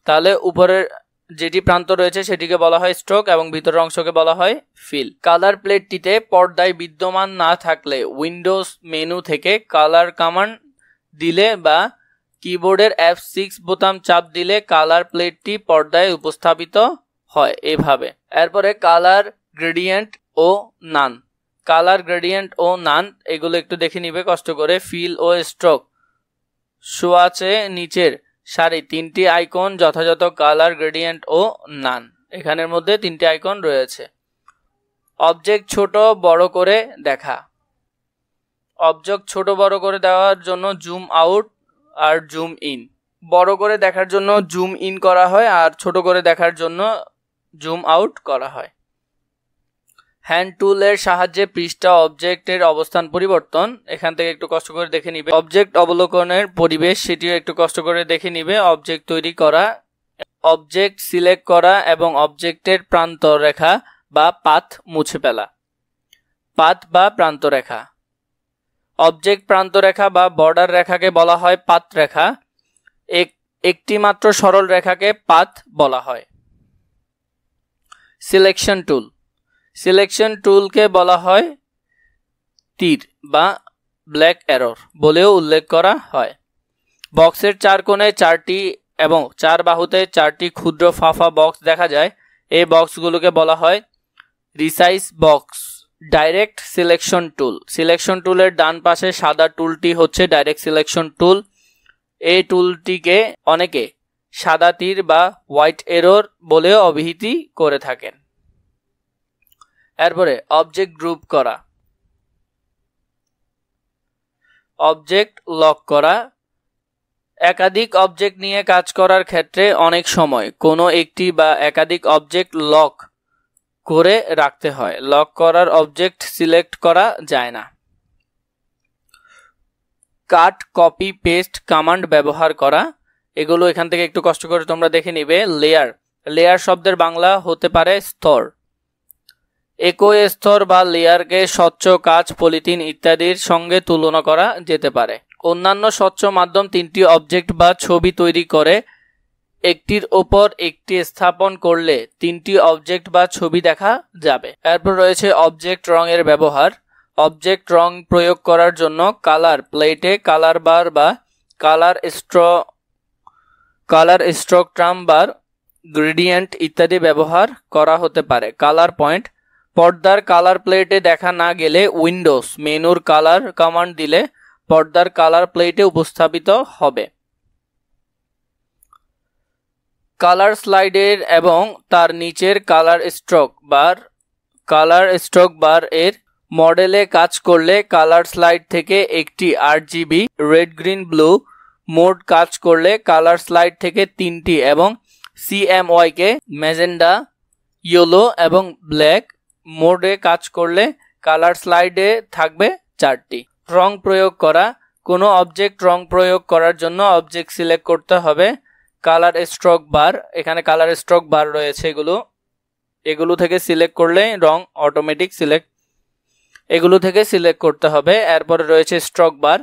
তাহলে উপরের যেটি প্রান্ত রয়েছে সেটিকে বলা হয় স্ট্রোক এবং ভিতরের অংশকে বলা হয় ফিল। কালার প্লেটটিতে পর্দায় বিদ্যমান না থাকলে উইন্ডোজ মেনু থেকে কালার কমান্ড দিলে বা কিবোর্ডের F6 বোতাম চাপ দিলে কালার প্লেটটি পর্দায় উপস্থাপিত হয় এভাবে। এরপরে কালার গ্রেডিয়েন্ট ও নান। কালার গ্রেডিয়েন্ট ও নান এগুলো একটু দেখে নিবে কষ্ট করে। ফিল ও স্ট্রোক সোয়াচে নিচের সারি তিনটি আইকন যথাযথ কালার গ্রেডিয়েন্ট ও নান, এখানের মধ্যে তিনটি আইকন রয়েছে। অবজেক্ট ছোট বড় করে দেখা। অবজেক্ট ছোট বড় করে দেওয়ার জন্য জুম আউট আর জুম ইন। বড় করে দেখার জন্য জুম ইন করা হয় আর ছোট করে দেখার জন্য জুম আউট করা হয়। হ্যান্ড টুলের সাহায্যে পৃষ্ঠা অবজেক্টের অবস্থান পরিবর্তন, এখান থেকে একটু কষ্ট করে দেখে নিবে। অবজেক্ট অবলোকনের পরিবেশ, সেটিও একটু কষ্ট করে দেখে নিবে। অবজেক্ট তৈরি করা, অবজেক্ট সিলেক্ট করা এবং অবজেক্টের প্রান্ত রেখা বা পাথ মুছে ফেলা। পাথ বা প্রান্ত রেখা। অবজেক্ট প্রান্ত রেখা বা বর্ডার রেখাকে বলা হয় পাথ রেখা। একটি মাত্র সরল রেখাকে পাথ বলা হয়। Selection tool. সিলেকশন টুলকে বলা হয় তীর বা ব্ল্যাক অ্যারোর বলেও উল্লেখ করা হয়। বক্সের চার কোণে চারটি এবং চার বাহুতে চারটি ক্ষুদ্র ফাঁপা বক্স দেখা যায়। এই বক্সগুলোকে বলা হয় resize box. Direct selection tool. Selection টুলের ডান পাশে সাদা টুলটি হচ্ছে ডাইরেক্ট সিলেকশন টুল। এই টুলটিকে অনেকে সাদা তীর বা হোয়াইট এরর বলেও অভিহিত করে থাকেন। এরপরে অবজেক্ট গ্রুপ করা, অবজেক্ট লক করা। একাধিক অবজেক্ট নিয়ে কাজ করার ক্ষেত্রে অনেক সময় কোনো একটি বা একাধিক অবজেক্ট লক করে রাখতে হয়। লক করার অবজেক্ট সিলেক্ট করা যায় না। কাট, কপি, পেস্ট কমান্ড ব্যবহার করা, এগুলো এখান থেকে একটু কষ্ট করে তোমরা দেখে নিবে। লেয়ার লেয়ার শব্দের বাংলা হতে পারে স্তর। একই স্তর বা লেয়ারকে স্বচ্ছ কাঁচ, পলিথিন ইত্যাদির সঙ্গে তুলনা করা যেতে পারে। অন্যান্য স্বচ্ছ মাধ্যম তিনটি অবজেক্ট বা ছবি তৈরি করে একটির ওপর একটি স্থাপন করলে তিনটি অবজেক্ট বা ছবি দেখা যাবে। এরপর রয়েছে অবজেক্ট রঙের ব্যবহার। অবজেক্ট রং প্রয়োগ করার জন্য কালার প্লেটে কালার বার বা কালার স্ট্রোকট্রাম বার, গ্রেডিয়েন্ট ইত্যাদি ব্যবহার করা হতে পারে। কালার পয়েন্ট পর্দার কালার প্লেটে দেখা না গেলে উইন্ডোজ মেনুর কালার কমান্ড দিলে পর্দার কালার প্লেটে উপস্থাপিত হবে। কালার স্লাইডের এবং তার নিচের কালার স্ট্রোক বার এর মডেলে কাজ করলে কালার স্লাইড থেকে একটি RGB red green blue mode কাজ করলে কালার স্লাইড থেকে তিনটি এবং CMY কে ম্যাজেন্ডা, ইয়েলো এবং ব্ল্যাক মোডে কাজ করলে কালার স্লাইডে থাকবে 4টি। রং প্রয়োগ করা কোনো অবজেক্ট রং প্রয়োগ করার জন্য অবজেক্ট সিলেক্ট করতে হবে। কালার স্ট্রোক বার, এখানে কালার স্ট্রোক বার রয়েছে, এগুলো থেকে সিলেক্ট করলে রং অটোমেটিক এগুলো থেকে সিলেক্ট করতে হবে। এরপরে রয়েছে স্ট্রোক বার।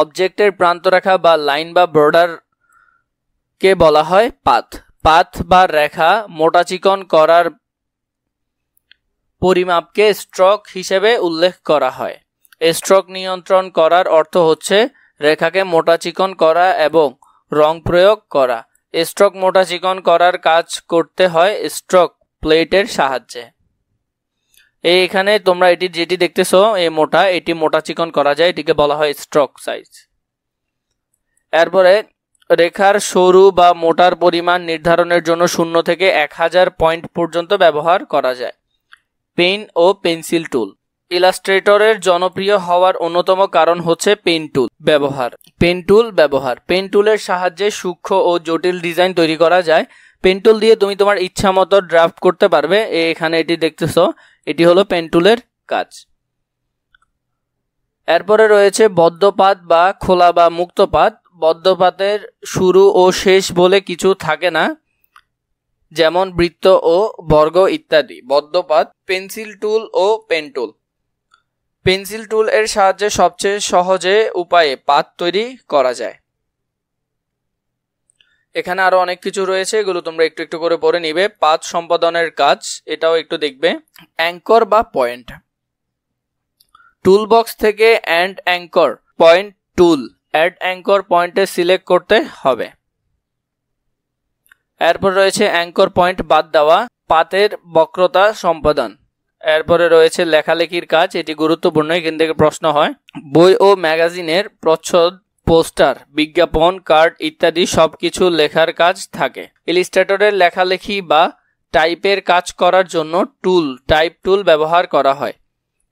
অবজেক্টের প্রান্তরেখা বা লাইন বা বর্ডার কে বলা হয় পাথ বা রেখা মোটা চিকন করার পরিমাপকে স্ট্রোক হিসেবে উল্লেখ করা হয়। স্ট্রোক নিয়ন্ত্রণ করার অর্থ হচ্ছে রেখাকে মোটা চিকন করা এবং রং প্রয়োগ করা। স্ট্রোক মোটা চিকন করার কাজ করতে হয় স্ট্রোক প্লেটের সাহায্যে। এখানে তোমরা যেটি দেখতেছো এটি মোটা চিকন করা যায়, এটিকে বলা হয় স্ট্রোক সাইজ। এরপরে রেখার সরু বা মোটার পরিমাণ নির্ধারণের জন্য 0 থেকে 1000 পয়েন্ট পর্যন্ত ব্যবহার করা যায়। পেন ও পেন্সিল টুল। ইলাস্ট্রেটরের জনপ্রিয় হওয়ার অন্যতম কারণ হচ্ছে পেন টুলের সাহায্যে সূক্ষ্ম ও জটিল ডিজাইন তৈরি করা যায়। পেন টুল দিয়ে তুমি তোমার ইচ্ছা মতো ড্রাফট করতে পারবে। এখানে এটি দেখতেছো, এটি হলো পেন টুলের কাজ। এরপরে রয়েছে বদ্ধপাত বা খোলা বা মুক্ত পাত। বদ্ধপাতের শুরু ও শেষ বলে কিছু থাকে না, যেমন বৃত্ত ও বর্গ ইত্যাদি। বদ্ধপাত। পেন্সিল টুল ও পেন টুল। পেন্সিল টুল এর সাহায্যে সবচেয়ে সহজে উপায়ে পাত তৈরি করা যায়। এখানে আরো অনেক কিছু রয়েছে, এগুলো তোমরা একটু একটু করে পড়ে নিবে। পাত সম্পাদনের কাজ, এটাও একটু দেখবে। অ্যাঙ্কর বা পয়েন্ট। টুল বক্স থেকে add anchor point tool add anchor পয়েন্টে সিলেক্ট করতে হবে। এরপর রয়েছে অ্যাঙ্কর পয়েন্ট বাদ দেওয়া, পাতের বক্রতা সম্পাদন। এরপরে রয়েছে লেখালেখির কাজ, এটি গুরুত্বপূর্ণ, এখান থেকে প্রশ্ন হয়। বই ও ম্যাগাজিনের প্রচ্ছদ, পোস্টার, বিজ্ঞাপন, কার্ড ইত্যাদি সবকিছু লেখার কাজ থাকে। ইলাস্ট্রেটরের লেখালেখি বা টাইপের কাজ করার জন্য টাইপ টুল ব্যবহার করা হয়।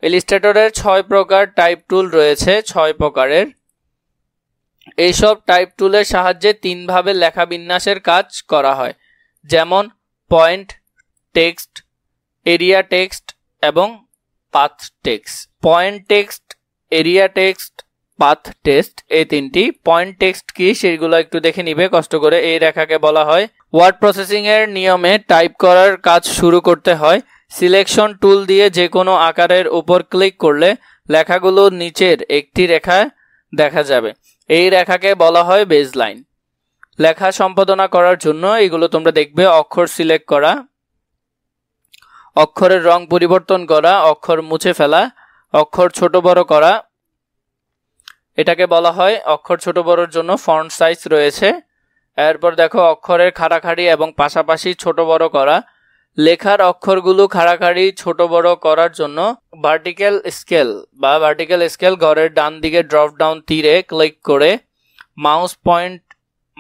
ইলাস্ট্রেটরের 6 প্রকার টাইপ টুল রয়েছে, 6 প্রকারের। এইসব টাইপ টুলের সাহায্যে 3 ভাবে লেখা বিন্যাসের কাজ করা হয়, যেমন পয়েন্ট টেক্সট, এরিয়া টেক্সট এবং path text. Point text, area text, path text, এই 3টি। পয়েন্ট টেক্সট কি সেগুলো একটু দেখে নিবে কষ্ট করে। এই রেখাকে বলা হয় ওয়ার্ড প্রসেসিং এর নিয়মে টাইপ করার কাজ শুরু করতে হয়। সিলেকশন টুল দিয়ে যে কোনো আকারের উপর ক্লিক করলে লেখাগুলো নিচের একটি রেখা দেখা যাবে। এই রেখাকে বলা হয় বেজলাইন। লেখা সম্পাদনা করার জন্য এগুলো তোমরা দেখবে। অক্ষর সিলেক্ট করা, অক্ষরের রং পরিবর্তন করা, অক্ষর মুছে ফেলা, অক্ষর ছোট বড় করা, এটাকে বলা হয় অক্ষর ছোট বড়র জন্য ফন্ট সাইজ রয়েছে। এরপর দেখো অক্ষরের খাড়াখাড়ি এবং পাশাপাশি ছোট বড় করা। লেখার অক্ষরগুলো খাড়াখাড়ি ছোট বড় করার জন্য ভার্টিক্যাল স্কেল ঘরের ডান দিকে ড্রপ ডাউন তীরে ক্লিক করে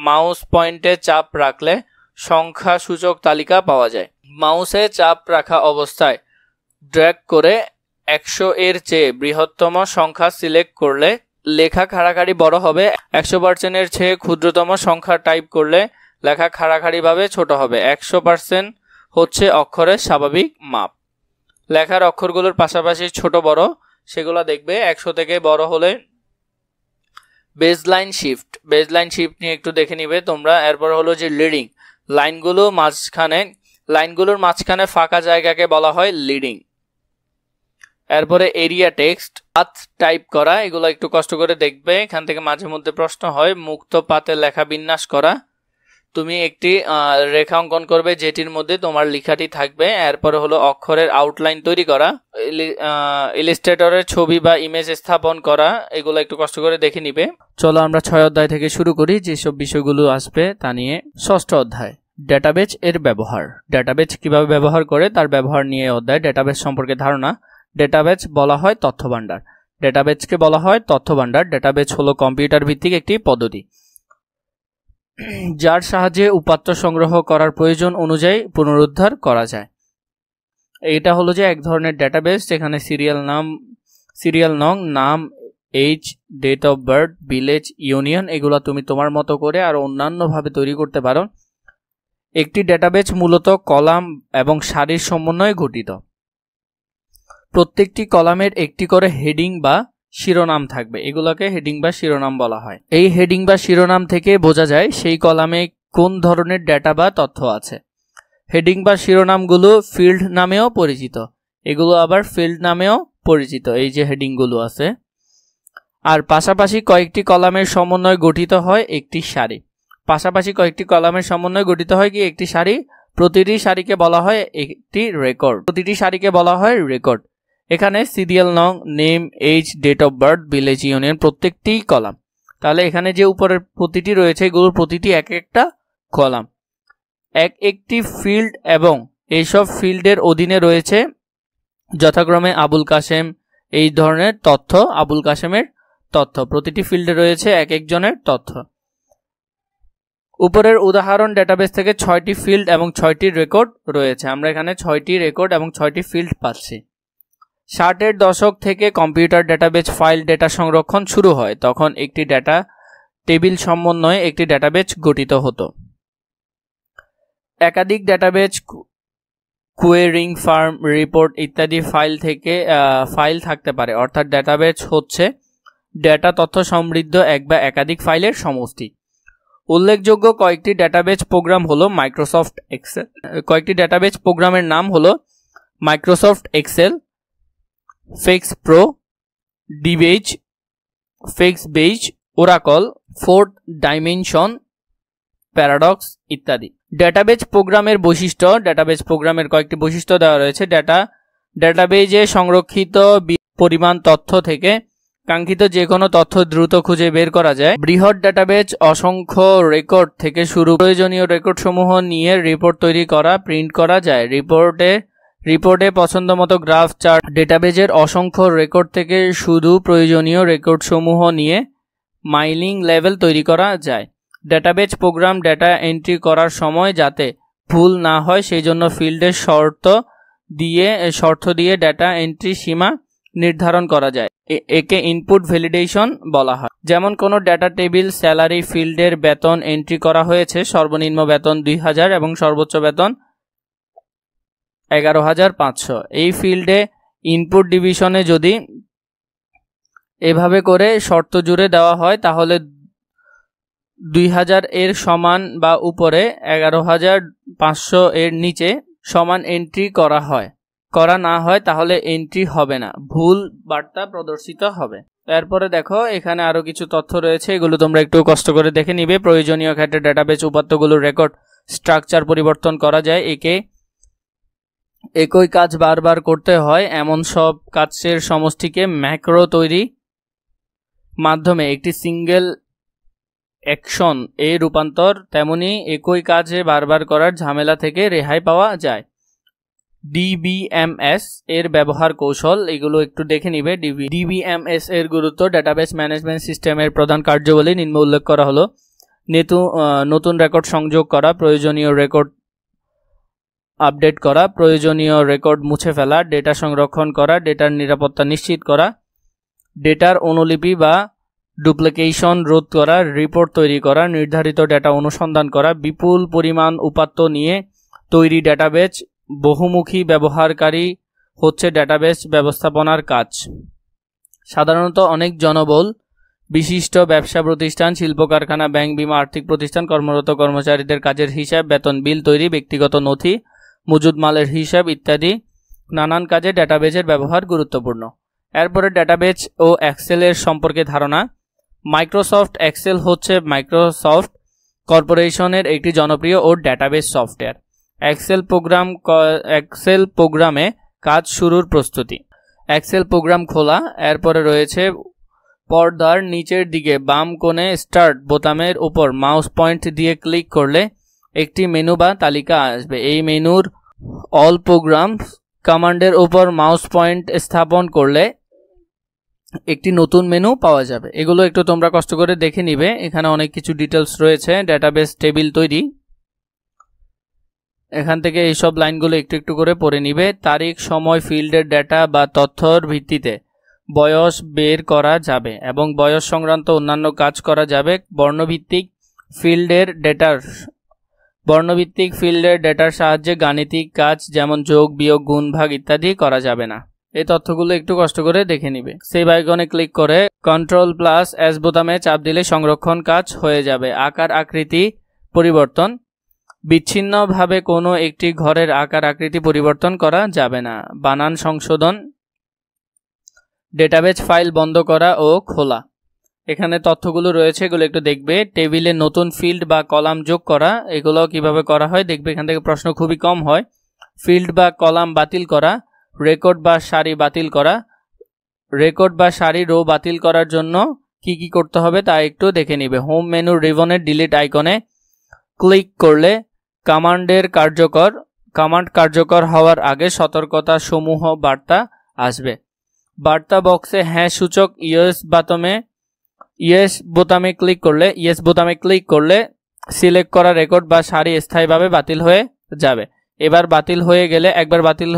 মাউস পয়েন্টে চাপ রাখলে সংখ্যা সূচক তালিকা পাওয়া যায়। মাউসে চাপ রাখা অবস্থায় ড্র্যাগ করে 100 এর চেয়ে বৃহত্তম সংখ্যা সিলেক্ট করলে লেখা খাড়াখাড়ি বড় হবে। 100% এর চেয়ে ক্ষুদ্রতম সংখ্যা টাইপ করলে লেখা খাড়াখাড়িভাবে ছোট হবে। 100% হচ্ছে অক্ষরের স্বাভাবিক মাপ। লেখার অক্ষরগুলোর পাশাপাশি ছোট বড় সেগুলো দেখবে। 100 থেকে বড় হলে বেজলাইন শিফট নিয়ে একটু দেখে নিবে তোমরা। এরপর হলো যে লাইনগুলোর মাঝখানে ফাঁকা জায়গাকে বলা হয় লিডিং। এরপরে এরিয়া টেক্সট, পাথ টাইপ করা, এগুলো একটু কষ্ট করে দেখবে, এখান থেকে মাঝে মধ্যে প্রশ্ন হয়। মুক্ত পাতে লেখা বিন্যাস করা, তুমি একটি রেখা অঙ্কন করবে যেটির মধ্যে তোমার লেখাটি থাকবে। এরপরে হলো অক্ষরের আউটলাইন তৈরি করা, ইলাস্ট্রেটরের ছবি বা ইমেজ স্থাপন করা, এগুলো একটু কষ্ট করে দেখে নিবে। চলো আমরা 6 অধ্যায় থেকে শুরু করি, যেসব বিষয়গুলো আসবে তা নিয়ে। 6ষ্ঠ অধ্যায়, ডেটাবেজ এর ব্যবহার। ডেটাবেজ কিভাবে ব্যবহার করে তার ব্যবহার নিয়ে অধ্যায়। ডেটাবেজ সম্পর্কে ধারণা। ডেটাবেজ বলা হয় তথ্য ভাণ্ডার। ডেটাবেজকে বলা হয় তথ্য ভাণ্ডার। ডেটাবেজ হলো কম্পিউটার ভিত্তিক একটি পদ্ধতি যার সাহায্যে উপাত্ত সংগ্রহ করার প্রয়োজন অনুযায়ী পুনরুদ্ধার করা যায়। এটা হলো যে এক ধরনের ডেটাবেজ যেখানে সিরিয়াল নং, নাম, age, date of birth, village, union, এগুলো তুমি তোমার মতো করে আর অন্যান্যভাবে তৈরি করতে পারো। একটি ডেটাবেজ মূলত কলাম এবং সারির সমন্বয়ে গঠিত। প্রত্যেকটি কলামের একটি করে হেডিং বা শিরোনাম থাকবে, এগুলোকে হেডিং বা শিরোনাম বলা হয়। এই হেডিং বা শিরোনাম থেকে বোঝা যায় সেই কলামে কোন ধরনের ডেটা বা তথ্য আছে। হেডিং বা শিরোনামগুলো ফিল্ড নামেও পরিচিত, এগুলো আবার ফিল্ড নামেও পরিচিত, এই যে হেডিংগুলো আছে। আর পাশাপাশি কয়েকটি কলামের সমন্বয়ে গঠিত হয় একটি সারি। একটি সারি। প্রতিটি সারিকে বলা হয় একটি রেকর্ড। এখানে সিরিয়াল নং, name, age, date of birth, village, union প্রত্যেকটি কলাম। তাহলে এখানে যে উপরের প্রতিটি রয়েছে এগুলোর প্রতিটি এক একটা কলাম, একটি ফিল্ড, এবং এইসব ফিল্ডের অধীনে রয়েছে যথাক্রমে আবুল কাসেম, এই ধরনের তথ্য, আবুল কাসেমের তথ্য। প্রতিটি ফিল্ডে রয়েছে এক একজনের তথ্য। উপরের উদাহরণ ডেটাবেস থেকে 6টি ফিল্ড এবং 6টি রেকর্ড রয়েছে। আমরা এখানে 6টি রেকর্ড এবং 6টি ফিল্ড পাচ্ছি। 60-এর দশক থেকে কম্পিউটার ডেটাবেজ ফাইল ডেটা সংরক্ষণ শুরু হয়, তখন একটি ডেটা টেবিল সমন্বয়ে একটি ডেটাবেজ গঠিত হতো। একাধিক ডেটাবেজ, কোয়েরিং ফার্ম, রিপোর্ট ইত্যাদি ফাইল থাকতে পারে। অর্থাৎ ডেটাবেজ হচ্ছে ডেটা তথ্য সমৃদ্ধ এক বা একাধিক ফাইলের সমষ্টি। উল্লেখযোগ্য কয়েকটি ডেটাবেজ প্রোগ্রাম হলো মাইক্রোসফট এক্সেল। কয়েকটি ডেটাবেজ প্রোগ্রামের নাম হলো Microsoft Excel, FoxPro, dBase, FoxBase, Oracle, Fourth Dimension, Paradox ইত্যাদি। ডেটাবেজ প্রোগ্রামের বৈশিষ্ট্য। ডেটাবেজ প্রোগ্রামের কয়েকটি বৈশিষ্ট্য দেওয়া রয়েছে। ডেটাবেজে সংরক্ষিত পরিমাণ তথ্য থেকে কাঙ্ক্ষিত যে কোনো তথ্য দ্রুত খুঁজে বের করা যায়। বৃহৎ ডেটাবেজ অসংখ্য রেকর্ড থেকে শুরু প্রয়োজনীয় রেকর্ড সমূহ নিয়ে রিপোর্ট তৈরি করা, প্রিন্ট করা যায়। রিপোর্টে পছন্দমতো গ্রাফ, চার্ট। ডেটাবেজের অসংখ্য রেকর্ড থেকে শুধু প্রয়োজনীয় রেকর্ড সমূহ নিয়ে মাইলিং লেভেল তৈরি করা যায়। ডেটাবেজ প্রোগ্রাম ডেটা এন্ট্রি করার সময় যাতে ভুল না হয় সেই জন্য ফিল্ডের শর্ত দিয়ে ডেটা এন্ট্রি সীমা নির্ধারণ করা যায়। একে ইনপুট ভ্যালিডেশন বলা হয়। যেমন কোনো ডেটা টেবিল স্যালারি ফিল্ডের বেতন এন্ট্রি করা হয়েছে, সর্বনিম্ন বেতন 2000 এবং সর্বোচ্চ বেতন 11,500। এই ফিল্ডে ইনপুট ডিভিশনে যদি এভাবে করে শর্ত জুড়ে দেওয়া হয় তাহলে 2000 এর সমান বা উপরে 11,500 এর নিচে সমান এন্ট্রি করা না হয় তাহলে এন্ট্রি হবে না, ভুল বার্তা প্রদর্শিত হবে। এরপরে দেখো এখানে আরো কিছু তথ্য রয়েছে, এগুলো তোমরা একটু কষ্ট করে দেখে নিবে। প্রয়োজনীয় ক্ষেত্রে ডেটাবেজ উপাত্তগুলোর রেকর্ড স্ট্রাকচার পরিবর্তন করা যায়। একই কাজ বারবার করতে হয় এমন সব কাজের সমষ্টিকে ম্যাক্রো তৈরি মাধ্যমে একটি সিঙ্গেল অ্যাকশন এ রূপান্তর। তেমনি একই কাজে বারবার করার ঝামেলা থেকে রেহাই পাওয়া যায়। ডিবিএমএস এর ব্যবহার কৌশল, এগুলো একটু দেখে নিবে। ডিবিএমএস এর গুরুত্ব। ডেটাবেস ম্যানেজমেন্ট সিস্টেমের প্রধান কার্যাবলী নিম্ন উল্লেখ করা হলো: নতুন রেকর্ড সংযোগ করা, প্রয়োজনীয় রেকর্ড আপডেট করা, প্রয়োজনীয় রেকর্ড মুছে ফেলা, ডেটা সংরক্ষণ করা, ডেটার নিরাপত্তা নিশ্চিত করা, ডেটার অনুলিপি বা ডুপ্লিকেশন রোধ করা, রিপোর্ট তৈরি করা, নির্ধারিত ডেটা অনুসন্ধান করা। বিপুল পরিমাণ উপাত্ত নিয়ে তৈরি ডেটাবেজ বহুমুখী ব্যবহারকারী হচ্ছে ডেটাবেস ব্যবস্থাপনার কাজ। সাধারণত অনেক জনবল বিশিষ্ট ব্যবসা প্রতিষ্ঠান, শিল্প কারখানা, ব্যাংক, বীমা, আর্থিক প্রতিষ্ঠান, কর্মরত কর্মচারীদের কাজের হিসাব, বেতন, বিল তৈরি, ব্যক্তিগত নথি, মজুদ মালের হিসাব ইত্যাদি নানান কাজে ডেটাবেজের ব্যবহার গুরুত্বপূর্ণ। এরপরে ডেটাবেজ ও এক্সেলের সম্পর্কে ধারণা। মাইক্রোসফট এক্সেল হচ্ছে মাইক্রোসফট কর্পোরেশনের একটি জনপ্রিয় ও ডেটাবেজ সফটওয়্যার। এক্সেল প্রোগ্রামে কাজ শুরুর প্রস্তুতি। এক্সেল প্রোগ্রাম খোলা। এরপরে রয়েছে পর্দার নিচের দিকে বাম কোণে স্টার্ট বোতামের উপর মাউস পয়েন্ট দিয়ে ক্লিক করলে একটি মেনু বা তালিকা আসবে। এই মেনুর অল প্রোগ্রাম কমান্ডের উপর মাউস পয়েন্ট স্থাপন করলে একটি নতুন মেনু পাওয়া যাবে। এগুলো একটু তোমরা কষ্ট করে দেখে নিবে, এখানে অনেক কিছু ডিটেলস রয়েছে। ডেটাবেস টেবিল তৈরি, এখান থেকে এইসব লাইনগুলো একটু একটু করে পড়ে নিবে। তারিখ, সময়, ফিল্ডের ডেটা বা তথ্যর ভিত্তিতে বয়স বের করা যাবে এবং বয়স সংক্রান্ত অন্যান্য কাজ করা যাবে। বর্ণভিত্তিক ফিল্ডের ডেটার সাহায্যে গাণিতিক কাজ যেমন যোগ, বিয়োগ, গুণ, ভাগ ইত্যাদি করা যাবে না। এই তথ্যগুলো একটু কষ্ট করে দেখে নিবে। সেভ আইকনে ক্লিক করে Ctrl+S বোতামে চাপ দিলে সংরক্ষণ কাজ হয়ে যাবে। আকার আকৃতি পরিবর্তন। বিচ্ছিন্নভাবে কোনো একটি ঘরের আকার আকৃতি পরিবর্তন করা যাবে না। বানান সংশোধন। ডেটাবেজ ফাইল বন্ধ করা ও খোলা। এখানে তথ্যগুলো রয়েছে, এগুলো একটু দেখবে। টেবিলে নতুন ফিল্ড বা কলাম যোগ করা, এগুলো কিভাবে করা হয় দেখবে, এখান থেকে প্রশ্ন খুবই কম হয়। ফিল্ড বা কলাম বাতিল করা, রেকর্ড বা সারি বাতিল করা। রেকর্ড বা সারি রো বাতিল করার জন্য কি কি করতে হবে তা একটু দেখে নিবে। হোম মেনুর রিবনের ডিলিট আইকনে ক্লিক করলে কমান্ড কার্যকর হওয়ার আগে সতর্কতা সমূহ বার্তা আসবে। বার্তা বক্সে হ্যাঁ সূচক ইয়েস বোতামে ক্লিক করলে সিলেক্ট করা রেকর্ড বা সারি স্থায়ীভাবে বাতিল হয়ে যাবে। একবার বাতিল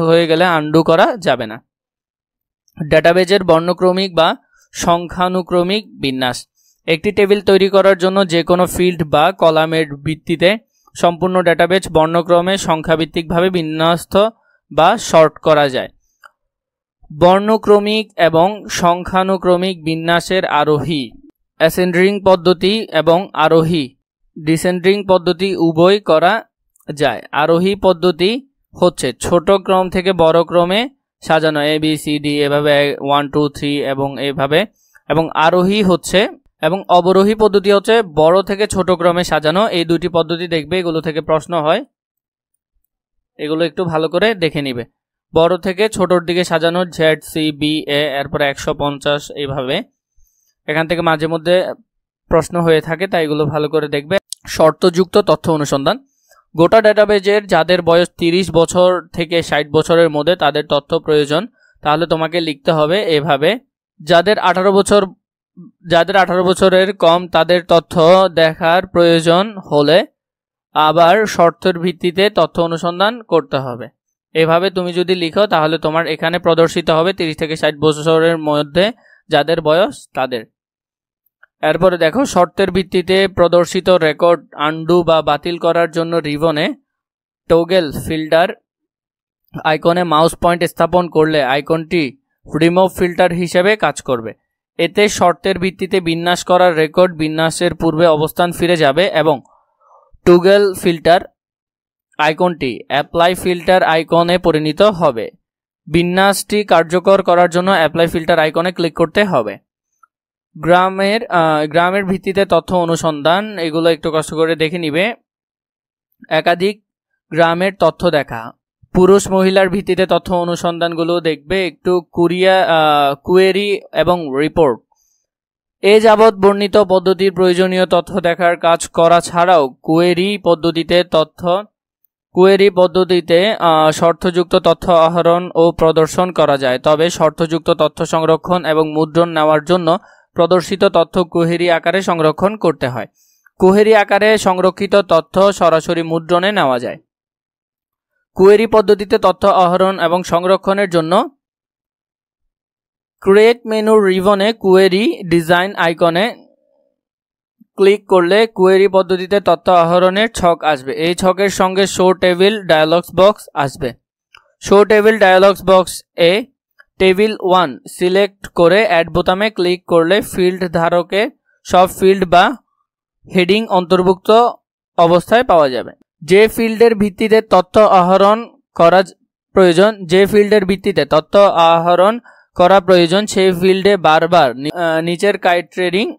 হয়ে গেলে আনডু করা যাবে না। ডেটাবেজের বর্ণক্রমিক বা সংখ্যানুক্রমিক বিন্যাস। একটি টেবিল তৈরি করার জন্য যে কোনো ফিল্ড বা কলামের ভিত্তিতে সম্পূর্ণ ডেটাবেজ বর্ণক্রমে সংখ্যাভিত্তিকভাবে বিন্যস্ত বা সর্ট করা যায়। বর্ণক্রমিক এবং সংখ্যানুক্রমিক বিন্যাসের আরোহী অ্যাসেন্ডিং পদ্ধতি এবং আরোহী ডিসেন্ডিং পদ্ধতি উভয় করা যায়। আরোহী পদ্ধতি হচ্ছে ছোট ক্রম থেকে বড় ক্রমে সাজানো, ABCD এভাবে 1 2 3 এবং এভাবে, এবং আরোহী হচ্ছে এবং অবরোহী পদ্ধতি হচ্ছে বড় থেকে ছোট ক্রমে সাজানো। এই দুটি পদ্ধতি দেখবে, এগুলো থেকে প্রশ্ন হয়, এগুলো একটু ভালো করে দেখে নিবে। বড় থেকে ছোটর দিকে সাজানো ZCBA, এরপর 150 এইভাবে। এখান থেকে মাঝে মধ্যে প্রশ্ন হয়ে থাকে, তাই এগুলো ভালো করে দেখবে। শর্তযুক্ত তথ্য অনুসন্ধান। গোটা ডেটাবেজের যাদের বয়স 30 বছর থেকে 60 বছরের মধ্যে তাদের তথ্য প্রয়োজন, তাহলে তোমাকে লিখতে হবে এভাবে। যাদের 18 বছরের কম তাদের তথ্য দেখার প্রয়োজন হলে আবার শর্তের ভিত্তিতে তথ্য অনুসন্ধান করতে হবে। এভাবে তুমি যদি লিখো তাহলে তোমার এখানে প্রদর্শিত হবে 30 থেকে 60 বছরের মধ্যে যাদের বয়স তাদের। এরপরে দেখো, শর্তের ভিত্তিতে প্রদর্শিত রেকর্ড আনডু বা বাতিল করার জন্য রিবনে টগল ফিল্টার আইকনে মাউস পয়েন্ট স্থাপন করলে আইকনটি রিমুভ ফিল্টার হিসেবে কাজ করবে। এতে শর্তের ভিত্তিতে বিন্যাস করা রেকর্ড বিন্যাসের পূর্বে অবস্থান ফিরে যাবে এবং টগল ফিল্টার আইকনটি অ্যাপ্লাই ফিল্টার আইকনে পরিণত হবে। বিন্যাসটি কার্যকর করার জন্য অ্যাপ্লাই ফিল্টার আইকনে ক্লিক করতে হবে। গ্রামের ভিত্তিতে তথ্য অনুসন্ধান, এগুলো একটু কষ্ট করে দেখে নিবে। একাধিক গ্রামের তথ্য দেখা। পুরুষ মহিলার ভিত্তিতে তথ্য অনুসন্ধানগুলো দেখবে একটু। কুয়েরি এবং রিপোর্ট। এ যাবৎ বর্ণিত পদ্ধতির প্রয়োজনীয় তথ্য দেখার কাজ করা ছাড়াও কুয়েরি পদ্ধতিতে শর্তযুক্ত তথ্য আহরণ ও প্রদর্শন করা যায়। তবে শর্তযুক্ত তথ্য সংরক্ষণ এবং মুদ্রণ নেওয়ার জন্য প্রদর্শিত তথ্য কুয়েরি আকারে সংরক্ষণ করতে হয়। কুয়েরি আকারে সংরক্ষিত তথ্য সরাসরি মুদ্রণে নেওয়া যায়। কুয়েরি পদ্ধতিতে তথ্য আহরণ এবং সংরক্ষণের জন্য ক্রিয়েট মেনুর রিবনে কুয়েরি ডিজাইন আইকনে ক্লিক করলে কুয়েরি পদ্ধতিতে তথ্য আহরণের ছক আসবে। এই ছকের সঙ্গে শো টেবিল ডায়ালগস বক্স আসবে। শো টেবিল ডায়ালগস বক্স এ টেবিল 1 সিলেক্ট করে অ্যাড বোতামে ক্লিক করলে ফিল্ড ধারকে সব ফিল্ড বা হেডিং অন্তর্ভুক্ত অবস্থায় পাওয়া যাবে। যে ফিল্ডের ভিত্তিতে তথ্য আহরণ করা প্রয়োজন সেই ফিল্ডে বারবার নিচের ক্রাইটেরিয়া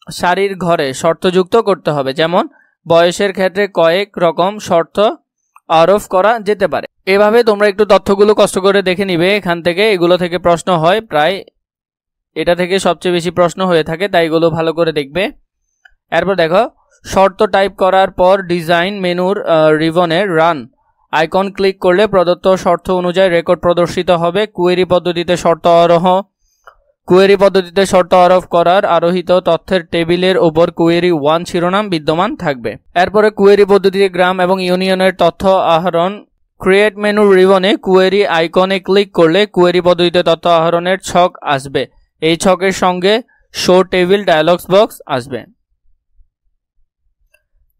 সারির ঘরে শর্তযুক্ত করতে হবে। যেমন বয়সের ক্ষেত্রে কয়েক রকম শর্ত আরোপ করা যেতে পারে। এভাবে তোমরা একটু তথ্যগুলো কষ্ট করে দেখে নিবে। এখান থেকে এগুলো থেকে প্রশ্ন হয়, প্রায় এটা থেকে সবচেয়ে বেশি প্রশ্ন হয়ে থাকে, তাই এগুলো ভালো করে দেখবে। এরপর দেখো, শর্ত টাইপ করার পর ডিজাইন মেনুর রিবনের রান আইকন ক্লিক করলে প্রদত্ত শর্ত অনুযায়ী রেকর্ড প্রদর্শিত হবে। কুয়েরি পদ্ধতিতে শর্ত আরোপ করার আরোহিত তথ্যের টেবিলের উপর কুয়েরি 1 শিরোনাম বিদ্যমান থাকবে। এরপরে কুয়েরি পদ্ধতিতে গ্রাম এবং ইউনিয়নের তথ্য আহরণ। ক্রিয়েট মেনুর রিবনে কুয়েরি আইকনে ক্লিক করলে কুয়েরি পদ্ধতিতে তথ্য আহরণের ছক আসবে। এই ছকের সঙ্গে শো টেবিল ডায়ালগস বক্স আসবে।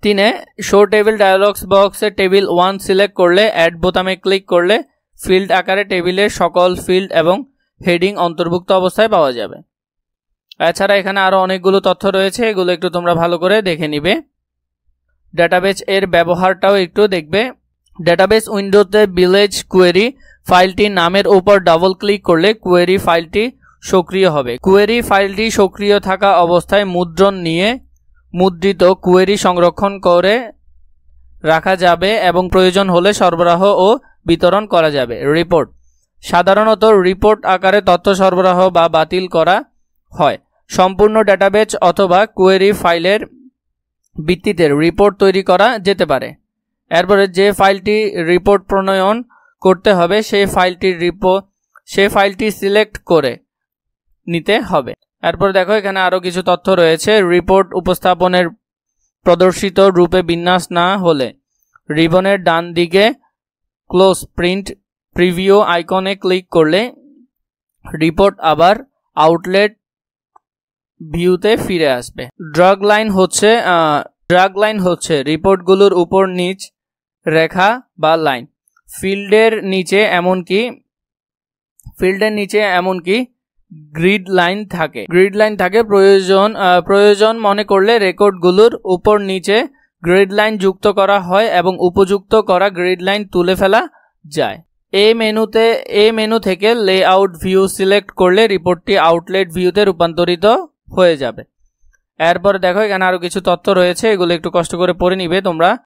3 শো টেবিল ডায়ালগস বক্সে টেবিল 1 সিলেক্ট করলে অ্যাড বোতামে ক্লিক করলে ফিল্ড আকারে টেবিলের সকল ফিল্ড এবং হেডিং অন্তর্ভুক্ত অবস্থায় পাওয়া যাবে। এছাড়া এখানে আরো অনেকগুলো তথ্য রয়েছে, এগুলো একটু তোমরা ভালো করে দেখে নিবে। ডেটাবেস এর ব্যবহারটাও একটু দেখবে। ডেটাবেস উইন্ডোতে ভিলেজ কুয়েরি ফাইলটির নামের উপর ডাবল ক্লিক করলে কুয়েরি ফাইলটি সক্রিয় হবে। কুয়েরি ফাইলটি সক্রিয় থাকা অবস্থায় মুদ্রণ নিয়ে মুদ্রিত কুয়েরি সংরক্ষণ করে রাখা যাবে এবং প্রয়োজন হলে সরবরাহ ও বিতরণ করা যাবে। রিপোর্ট সাধারণত রিপোর্ট আকারে তথ্য সরবরাহ বা বাতিল করা হয়। সম্পূর্ণ ডেটাবেস অথবা কুয়েরি ফাইলের ভিত্তিতে রিপোর্ট তৈরি করা যেতে পারে। এরপরে যে ফাইলটি রিপোর্ট প্রণয়ন করতে হবে সেই ফাইলটি সিলেক্ট করে নিতে হবে। এরপর দেখো, এখানে আরো কিছু তথ্য রয়েছে। রিপোর্ট উপস্থাপনের প্রদর্শিত রূপে বিন্যাস না হলে রিবনের ডান দিকে ক্লোজ প্রিন্ট প্রিভিউ আইকনে ক্লিক করলে রিপোর্ট আবার আউটলেট ভিউতে ফিরে আসবে। ড্রাগ লাইন হচ্ছে রিপোর্টগুলোর উপর নিচ রেখা বা লাইন। ফিল্ডের নিচে এমনকি গ্রিড লাইন থাকে। প্রয়োজন মনে করলে রেকর্ডগুলোর উপর নিচে গ্রিড লাইন যুক্ত করা হয় এবং উপযুক্ত করা গ্রিড লাইন তুলে ফেলা যায়। এই মেনু থেকে লেআউট ভিউ সিলেক্ট করলে রিপোর্টটি আউটলেট ভিউতে রূপান্তরিত হয়ে যাবে। এরপর দেখো, এখানে আরো কিছু তথ্য রয়েছে, এগুলো একটু কষ্ট করে পড়ে নিবে তোমরা।